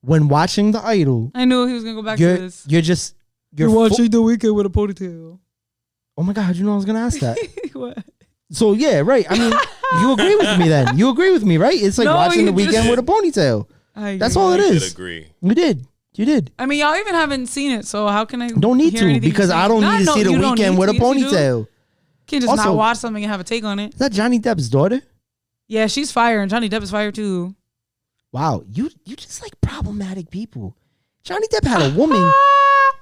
Speaker 3: When watching The Idol,
Speaker 2: I knew he was gonna go back to
Speaker 3: you're
Speaker 2: this.
Speaker 3: you're
Speaker 2: watching The Weeknd with a ponytail.
Speaker 3: Oh my god, how'd you know I was gonna ask that?
Speaker 2: What?
Speaker 3: So yeah, right. I mean, you agree with me then? You agree with me, right? It's like
Speaker 2: No,
Speaker 3: watching
Speaker 2: you
Speaker 3: The Weeknd
Speaker 2: just-
Speaker 3: with a ponytail.
Speaker 2: I
Speaker 3: That's
Speaker 2: agree.
Speaker 3: all it
Speaker 1: I
Speaker 3: is.
Speaker 1: did agree.
Speaker 3: You did. You did.
Speaker 2: I mean, y'all even haven't seen it, so how can I?
Speaker 3: Don't need
Speaker 2: hear
Speaker 3: to
Speaker 2: anything you're
Speaker 3: because I
Speaker 2: saying?
Speaker 3: don't
Speaker 2: Nah,
Speaker 3: need to
Speaker 2: no,
Speaker 3: see The
Speaker 2: you don't
Speaker 3: Weeknd
Speaker 2: need
Speaker 3: with a
Speaker 2: to. Yes, you do.
Speaker 3: ponytail.
Speaker 2: Can't just
Speaker 3: Also-
Speaker 2: not watch something and have a take on it.
Speaker 3: Is that Johnny Depp's daughter?
Speaker 2: Yeah, she's fire, and Johnny Depp is fire too.
Speaker 3: Wow, you just like problematic people. Johnny Depp had a woman.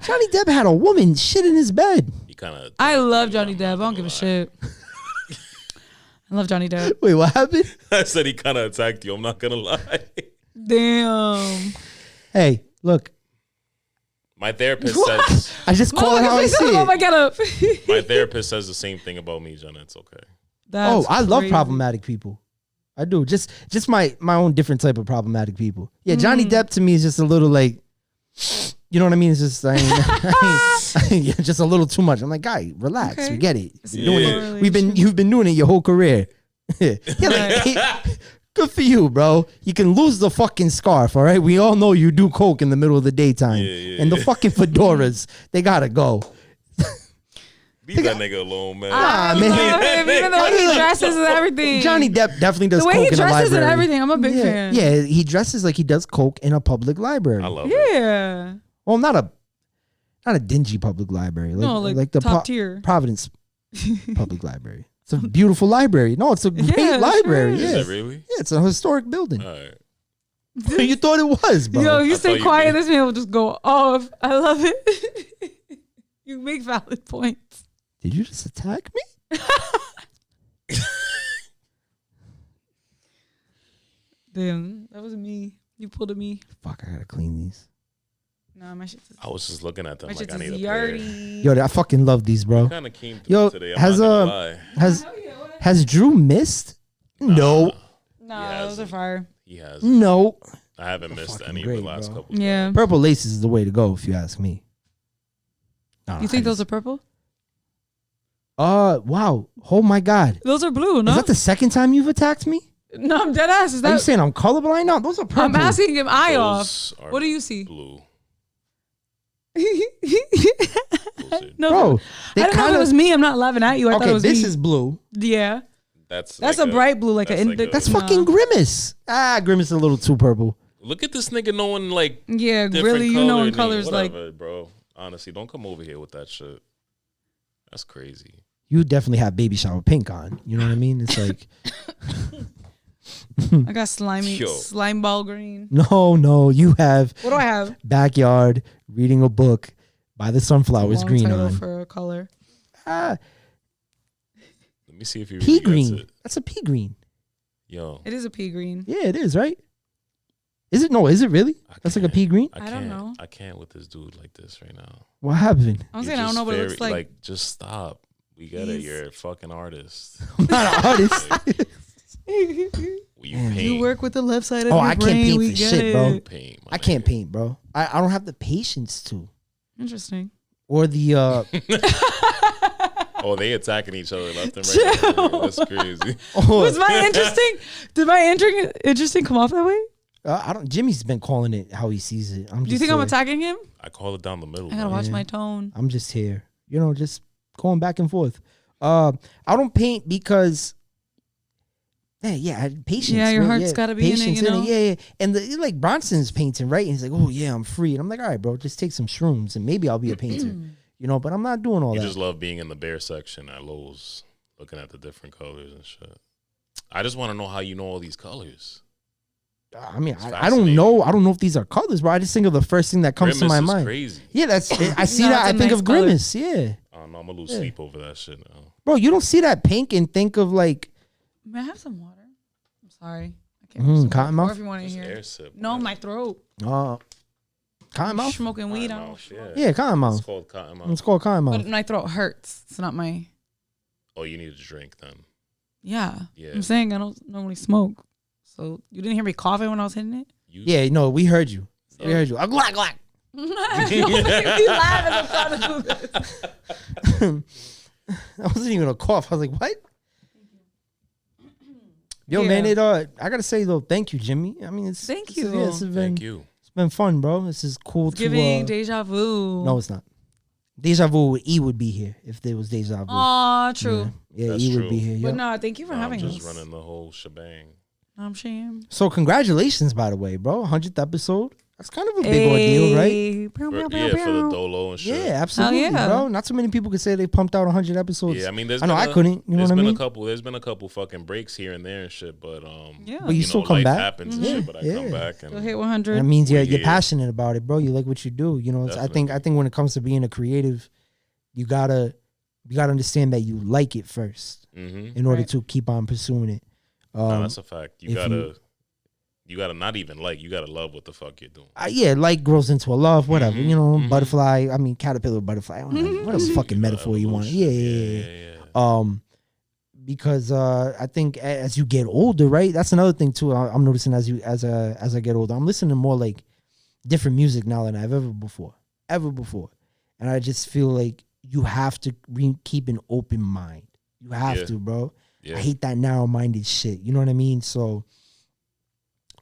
Speaker 3: Johnny Depp had a woman shit in his bed.
Speaker 1: You kind of.
Speaker 2: I love Johnny Depp. I don't give a shit. I love Johnny Depp.
Speaker 3: Wait, what happened?
Speaker 1: I said he kind of attacked you. I'm not gonna lie.
Speaker 2: Damn.
Speaker 3: Hey, look,
Speaker 1: My therapist says.
Speaker 3: I just call it how I see
Speaker 2: Oh my
Speaker 3: it.
Speaker 2: get up.
Speaker 1: My therapist says the same thing about me, Jenna. It's okay.
Speaker 3: Oh, I love
Speaker 2: crazy.
Speaker 3: problematic people. I do. Just my own different type of problematic people. Yeah, Johnny
Speaker 2: Mm.
Speaker 3: Depp to me is just a little like, you know what I mean? It's just just a little too much. I'm like, guy, relax.
Speaker 2: Okay.
Speaker 3: We get it.
Speaker 2: It's
Speaker 3: You've been doing
Speaker 2: a
Speaker 3: it. You've been doing it your whole career. Yeah, like, good for you, bro. You can lose the fucking scarf, all right? We all know you do coke in the middle of the daytime. And the fucking fedoras, they gotta go.
Speaker 1: Leave that nigga alone, man.
Speaker 2: I
Speaker 3: man.
Speaker 2: love him, even the way he dresses and everything.
Speaker 3: Johnny Depp definitely does
Speaker 2: the way
Speaker 3: coke
Speaker 2: he
Speaker 3: in a
Speaker 2: dresses
Speaker 3: library.
Speaker 2: and everything. I'm a big
Speaker 3: yeah.
Speaker 2: fan.
Speaker 3: Yeah, he dresses like he does coke in a public library.
Speaker 1: I love it.
Speaker 2: Yeah.
Speaker 3: Well, not a dingy public library.
Speaker 2: No, like
Speaker 3: the
Speaker 2: top tier.
Speaker 3: Providence Public Library. It's a beautiful library. No, it's a great
Speaker 2: Yeah,
Speaker 3: library.
Speaker 2: sure
Speaker 1: Is
Speaker 3: Yeah.
Speaker 1: it really?
Speaker 3: Yeah, it's a historic building.
Speaker 1: All right.
Speaker 3: You thought it was, bro.
Speaker 2: Yo, you
Speaker 1: I
Speaker 2: stay
Speaker 1: thought you
Speaker 2: quiet,
Speaker 1: did.
Speaker 2: this man will just go off. I love it. You make valid points.
Speaker 3: Did you just attack me?
Speaker 2: Damn, that was me. You pulled at me.
Speaker 3: Fuck, I gotta clean these.
Speaker 2: Nah, my shit's
Speaker 1: I was just looking at them
Speaker 2: my
Speaker 1: like
Speaker 2: shit's
Speaker 1: I need a pair.
Speaker 2: yardy.
Speaker 3: Yo, I fucking love these, bro.
Speaker 1: Kind of came
Speaker 3: Yo,
Speaker 1: through today. I'm
Speaker 3: has
Speaker 1: not gonna lie.
Speaker 3: has Drew missed? No,
Speaker 2: No,
Speaker 1: He
Speaker 2: those are
Speaker 1: hasn't.
Speaker 2: fire.
Speaker 1: He has.
Speaker 3: no.
Speaker 1: I haven't missed
Speaker 3: fucking
Speaker 1: any of
Speaker 3: great,
Speaker 1: the last
Speaker 3: bro.
Speaker 1: couple.
Speaker 2: Yeah.
Speaker 3: Purple laces is the way to go, if you ask me.
Speaker 2: You think those are purple?
Speaker 3: Wow. Oh my God.
Speaker 2: Those are blue, no?
Speaker 3: Is that the second time you've attacked me?
Speaker 2: No, I'm dead ass. Is
Speaker 3: Are you
Speaker 2: that?
Speaker 3: saying I'm colorblind? No, those are purple.
Speaker 2: I'm asking him eye off.
Speaker 1: Those are
Speaker 2: What do you see?
Speaker 1: Blue.
Speaker 2: No,
Speaker 3: Bro, they
Speaker 2: I don't know if
Speaker 3: kind
Speaker 2: it
Speaker 3: of.
Speaker 2: was me. I'm not laughing at you. I thought it
Speaker 3: Okay,
Speaker 2: was
Speaker 3: this
Speaker 2: me.
Speaker 3: is blue.
Speaker 2: Yeah.
Speaker 1: That's
Speaker 2: That's
Speaker 1: like
Speaker 2: a bright blue, like
Speaker 1: that's
Speaker 2: a.
Speaker 1: like a-
Speaker 3: That's
Speaker 2: Nah.
Speaker 3: fucking Grimace. Grimace is a little too purple.
Speaker 1: Look at this nigga knowing like
Speaker 2: Yeah,
Speaker 1: different
Speaker 2: really, you
Speaker 1: color
Speaker 2: know, in
Speaker 1: names.
Speaker 2: colors like.
Speaker 1: Whatever, bro. Honestly, don't come over here with that shit. That's crazy.
Speaker 3: You definitely have baby shower pink on. You know what I mean? It's like,
Speaker 2: I got slimy,
Speaker 1: Yo.
Speaker 2: slime ball green.
Speaker 3: no, you have
Speaker 2: What do I have?
Speaker 3: backyard reading a book by the sunflowers
Speaker 2: Long
Speaker 3: green
Speaker 2: title
Speaker 3: on.
Speaker 2: for a color.
Speaker 3: Ah,
Speaker 1: Let me see if you
Speaker 3: pea
Speaker 1: really gets
Speaker 3: green.
Speaker 1: it.
Speaker 3: That's a pea green.
Speaker 1: Yo,
Speaker 2: It is a pea green.
Speaker 3: Yeah, it is, right? Is it? No, is it really?
Speaker 1: I
Speaker 3: That's like a
Speaker 1: can't.
Speaker 3: pea green?
Speaker 2: I
Speaker 1: can't.
Speaker 2: don't know.
Speaker 1: I can't with this dude like this right now.
Speaker 3: What happened?
Speaker 2: I'm
Speaker 1: You're
Speaker 2: saying I don't
Speaker 1: just
Speaker 2: know, but it looks
Speaker 1: very-
Speaker 2: like.
Speaker 1: just stop. We get it.
Speaker 2: He's-
Speaker 1: You're a fucking artist.
Speaker 3: I'm not an artist.
Speaker 1: You paint.
Speaker 2: You work with the left side of
Speaker 3: Oh,
Speaker 2: your
Speaker 3: I can't
Speaker 2: brain.
Speaker 3: paint
Speaker 2: We
Speaker 3: for
Speaker 2: get
Speaker 3: shit, bro.
Speaker 2: it.
Speaker 1: Paint. my
Speaker 3: I can't
Speaker 1: nigga.
Speaker 3: paint, bro. I don't have the patience to.
Speaker 2: Interesting.
Speaker 3: Or the
Speaker 1: Oh, they attacking each other left and right. That's crazy.
Speaker 2: Was my interesting? Did my interesting come off that way?
Speaker 3: I don't. Jimmy's been calling it how he sees it.
Speaker 2: Do you think I'm attacking him?
Speaker 1: I call it down the middle.
Speaker 2: I gotta
Speaker 1: man.
Speaker 2: watch
Speaker 3: Yeah.
Speaker 2: my tone.
Speaker 3: I'm just here, just going back and forth. I don't paint because, patience.
Speaker 2: Yeah, your
Speaker 3: man,
Speaker 2: heart's gotta be in it,
Speaker 3: patience
Speaker 2: you know?
Speaker 3: Yeah. And like Bronson's painting, right? And he's like, oh yeah, I'm free. And I'm like, all right, bro, just take some shrooms and maybe I'll be a painter. But I'm not doing all
Speaker 1: You
Speaker 3: that.
Speaker 1: just love being in the bear section at Lowe's, looking at the different colors and shit. I just want to know how you know all these colors.
Speaker 3: I mean,
Speaker 1: It's
Speaker 3: I don't know. I don't know if these are colors, bro. I just think of the first thing that comes to my
Speaker 1: Grimace is
Speaker 3: mind.
Speaker 1: crazy.
Speaker 3: Yeah, that's. I see
Speaker 2: No,
Speaker 3: that.
Speaker 2: it's
Speaker 3: I
Speaker 2: a
Speaker 3: think
Speaker 2: nice
Speaker 3: of
Speaker 2: color.
Speaker 3: Grimace. Yeah,
Speaker 1: I don't know. I'm gonna lose
Speaker 3: Yeah.
Speaker 1: sleep over that shit now.
Speaker 3: bro. You don't see that pink and think of like
Speaker 2: May I have some water? I'm sorry. I can't. have some
Speaker 3: cottonmouth?
Speaker 2: water. Or if you want to
Speaker 1: Just
Speaker 2: hear.
Speaker 1: air sip.
Speaker 2: No,
Speaker 1: man.
Speaker 2: my throat.
Speaker 3: cottonmouth.
Speaker 2: Smoking weed. I don't.
Speaker 1: Cottonmouth, yeah.
Speaker 3: Yeah,
Speaker 1: It's
Speaker 3: cottonmouth.
Speaker 1: called cottonmouth.
Speaker 3: It's called cottonmouth.
Speaker 2: But my throat hurts. It's not my.
Speaker 1: Oh, you need a drink then.
Speaker 2: Yeah.
Speaker 1: Yeah.
Speaker 2: I'm saying I don't normally smoke. So you didn't hear me coughing when I was hitting it?
Speaker 3: Yeah, no, we heard you. We
Speaker 1: Yeah.
Speaker 3: heard you. Glock, glock.
Speaker 2: Don't make me laugh as I'm trying to do this.
Speaker 3: I wasn't even gonna cough. I was like, what? Yo,
Speaker 2: Yeah.
Speaker 3: man, I gotta say though, thank you, Jimmy. I mean,
Speaker 2: Thank you.
Speaker 3: It's been,
Speaker 1: Thank you.
Speaker 3: It's been fun, bro. This is cool
Speaker 2: It's
Speaker 3: to.
Speaker 2: giving deja vu.
Speaker 3: No, it's not. Deja vu. E would be here if there was deja vu.
Speaker 2: Aw, true.
Speaker 3: Yeah,
Speaker 1: That's
Speaker 3: E would
Speaker 1: true.
Speaker 3: be here.
Speaker 2: But
Speaker 3: Yep.
Speaker 2: no, thank you for
Speaker 1: I'm
Speaker 2: having
Speaker 1: just
Speaker 2: us.
Speaker 1: running the whole shebang.
Speaker 2: I'm ashamed.
Speaker 3: So congratulations, by the way, bro. 100th episode. That's kind of a big ordeal, right?
Speaker 1: For the dolo and shit.
Speaker 3: Yeah, absolutely,
Speaker 2: yeah.
Speaker 3: bro. Not so many people can say they pumped out 100 episodes.
Speaker 1: Yeah, I mean, there's
Speaker 3: I know
Speaker 1: been
Speaker 3: I couldn't. You know
Speaker 1: there's
Speaker 3: what I
Speaker 1: been
Speaker 3: mean?
Speaker 1: a couple. There's been a couple fucking breaks here and there and shit, but
Speaker 2: Yeah.
Speaker 3: But you
Speaker 1: know,
Speaker 3: still come
Speaker 1: life
Speaker 3: back.
Speaker 1: happens and shit. But I come
Speaker 3: Yeah.
Speaker 1: back
Speaker 2: Go
Speaker 1: and
Speaker 2: hit 100.
Speaker 3: That means you're
Speaker 1: Yeah.
Speaker 3: passionate about it, bro. You like what you do. I think when it comes to being a creative, you gotta understand that you like it first in order
Speaker 2: Right.
Speaker 3: to keep on pursuing it.
Speaker 1: no, that's a fact. You
Speaker 3: if
Speaker 1: gotta not even like. You gotta love what the fuck you're doing.
Speaker 3: Yeah, like grows into a love, whatever.
Speaker 1: Mhm, mhm.
Speaker 3: Butterfly. I mean, caterpillar, butterfly. Whatever fucking metaphor you want. Yeah. Because I think as you get older, right? That's another thing too. I'm noticing as I get older, I'm listening to more like different music now than I've ever before, and I just feel like you have to keep an open mind. You have
Speaker 1: Yeah.
Speaker 3: to, bro.
Speaker 1: Yeah.
Speaker 3: I hate that narrow-minded shit. You know what I mean? So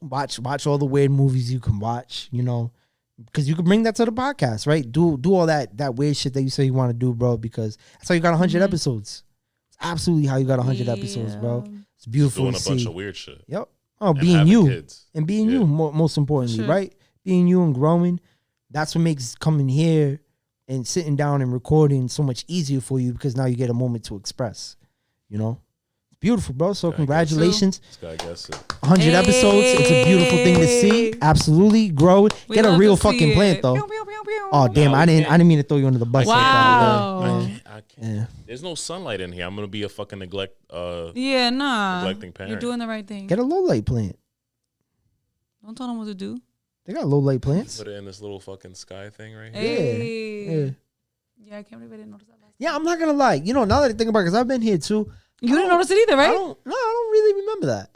Speaker 3: watch all the weird movies you can watch. Because you can bring that to the podcast, right? Do all that weird shit that you say you want to do, bro. Because that's how you got 100 episodes. It's absolutely how you got 100 episodes, bro. It's beautiful
Speaker 1: Doing
Speaker 3: to
Speaker 1: a bunch
Speaker 3: see.
Speaker 1: of weird shit.
Speaker 3: Yep. Oh,
Speaker 1: And
Speaker 3: being
Speaker 1: having
Speaker 3: you
Speaker 1: kids.
Speaker 3: and being
Speaker 1: Yeah.
Speaker 3: you, most importantly,
Speaker 2: Sure.
Speaker 3: right? Being you and growing. That's what makes coming here and sitting down and recording so much easier for you because now you get a moment to express. You know, it's beautiful, bro. So
Speaker 1: Okay,
Speaker 3: congratulations.
Speaker 1: This guy gets it.
Speaker 3: 100 episodes. It's a beautiful thing to see. Absolutely, grow.
Speaker 2: We
Speaker 3: Get a
Speaker 2: love
Speaker 3: real
Speaker 2: to see
Speaker 3: fucking
Speaker 2: it.
Speaker 3: plant though.
Speaker 2: Pew, pew, pew, pew.
Speaker 3: Oh damn,
Speaker 1: No,
Speaker 3: I
Speaker 1: we
Speaker 3: didn't
Speaker 1: can't.
Speaker 3: mean to throw you under the bus.
Speaker 2: Wow.
Speaker 1: I can't.
Speaker 3: Yeah.
Speaker 1: There's no sunlight in here. I'm gonna be a fucking
Speaker 2: Yeah, nah.
Speaker 1: neglecting parent.
Speaker 2: You're doing the right thing.
Speaker 3: Get a low light plant.
Speaker 2: Don't tell them what to do.
Speaker 3: They got low light plants.
Speaker 1: Put it in this little fucking sky thing right here.
Speaker 2: Hey.
Speaker 3: Yeah.
Speaker 2: Yeah, I can't believe I didn't notice that last time.
Speaker 3: Yeah, I'm not gonna lie. You know, now that I think about it, because I've been here too.
Speaker 2: You didn't notice it either,
Speaker 3: I
Speaker 2: right?
Speaker 3: don't really remember that.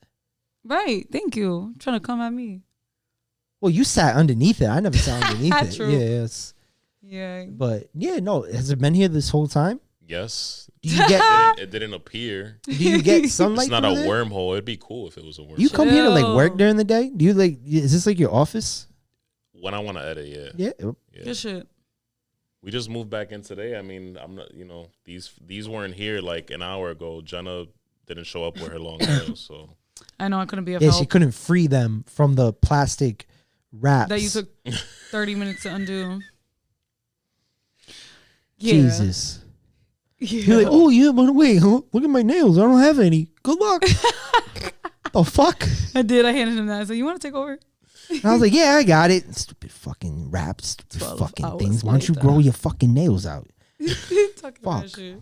Speaker 2: Right. Thank you. Trying to come at me.
Speaker 3: Well, you sat underneath it. I never sat underneath it.
Speaker 2: True.
Speaker 3: Yeah, yes.
Speaker 2: Yeah.
Speaker 3: But yeah, no. Has it been here this whole time?
Speaker 1: Yes.
Speaker 3: Do you get?
Speaker 1: It didn't appear.
Speaker 3: Do you get sunlight?
Speaker 1: It's not a
Speaker 3: through there?
Speaker 1: wormhole. It'd be cool if it was a wormhole.
Speaker 3: You come here to like work
Speaker 2: Chill.
Speaker 3: during the day? Do you like? Is this like your office?
Speaker 1: When I want to edit, yeah.
Speaker 3: Yeah.
Speaker 1: Yeah.
Speaker 2: Good shit.
Speaker 1: We just moved back in today. I mean, I'm not, you know, these weren't here like an hour ago. Jenna didn't show up with her long nails, so
Speaker 2: I know I couldn't be of
Speaker 3: Yeah,
Speaker 2: help.
Speaker 3: she couldn't free them from the plastic wraps.
Speaker 2: That you took 30 minutes to undo. Yeah.
Speaker 3: Jesus.
Speaker 2: Yeah.
Speaker 3: You're like, oh yeah, but wait, huh? Look at my nails. I don't have any. Good luck. The fuck?
Speaker 2: I did. I handed him that. I said, you want to take over?
Speaker 3: And I was like, yeah, I got it. Stupid fucking wraps, stupid
Speaker 2: 12
Speaker 3: fucking
Speaker 2: hours
Speaker 3: things. Why don't you
Speaker 2: later.
Speaker 3: grow your fucking nails out?
Speaker 2: Talking about
Speaker 3: Fuck.
Speaker 2: shit.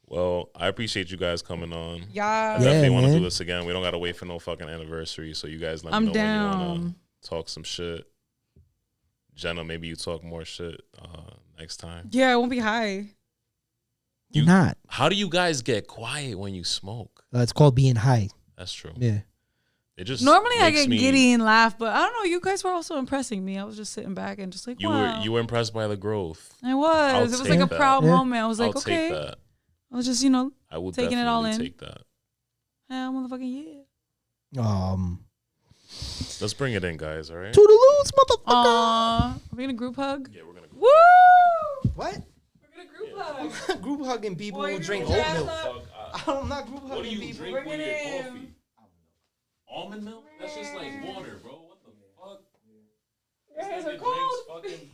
Speaker 1: well, I appreciate you guys coming on.
Speaker 2: Yeah.
Speaker 1: I
Speaker 3: Yeah,
Speaker 1: definitely want to
Speaker 3: man.
Speaker 1: do this again. We don't gotta wait for no fucking anniversary. So you guys let me
Speaker 2: I'm
Speaker 1: know when you wanna
Speaker 2: down.
Speaker 1: talk some shit. Jenna, maybe you talk more shit next time.
Speaker 2: Yeah, I won't be high.
Speaker 3: You're not.
Speaker 1: How do you guys get quiet when you smoke?
Speaker 3: It's called being high.
Speaker 1: That's true.
Speaker 3: Yeah.
Speaker 1: It just
Speaker 2: Normally I
Speaker 1: makes
Speaker 2: get giddy and laugh, but I don't know. You guys were also impressing me. I was just sitting back and just like, wow.
Speaker 1: You were impressed by the growth.
Speaker 2: I was.
Speaker 1: I'll
Speaker 2: It was
Speaker 1: take
Speaker 2: like a
Speaker 1: that.
Speaker 2: proud
Speaker 3: Yeah.
Speaker 2: moment. I was like,
Speaker 1: I'll
Speaker 2: okay.
Speaker 1: take that.
Speaker 2: I was just,
Speaker 1: I will
Speaker 2: taking
Speaker 1: definitely
Speaker 2: it all in.
Speaker 1: take that.
Speaker 2: hell, motherfucking yeah.
Speaker 1: Let's bring it in, guys. All right.
Speaker 3: Toodaloos, motherfucker.
Speaker 2: Aw. Are we gonna group hug?
Speaker 1: Yeah, we're gonna.
Speaker 2: Woo!
Speaker 3: What?
Speaker 2: We're gonna group hug.
Speaker 3: Group hugging people
Speaker 2: Boy,
Speaker 3: who
Speaker 2: you
Speaker 3: drink
Speaker 2: can
Speaker 3: oat
Speaker 2: jazz
Speaker 3: milk.
Speaker 2: up.
Speaker 3: I'm not group
Speaker 1: What do
Speaker 3: hugging
Speaker 1: you
Speaker 3: people.
Speaker 1: drink
Speaker 2: Bring
Speaker 1: with
Speaker 2: it
Speaker 1: your
Speaker 2: in.
Speaker 1: coffee? Almond milk? That's just like water, bro. What the fuck?
Speaker 2: Your hands
Speaker 1: This
Speaker 2: are
Speaker 1: nigga
Speaker 2: cold.
Speaker 1: drinks fucking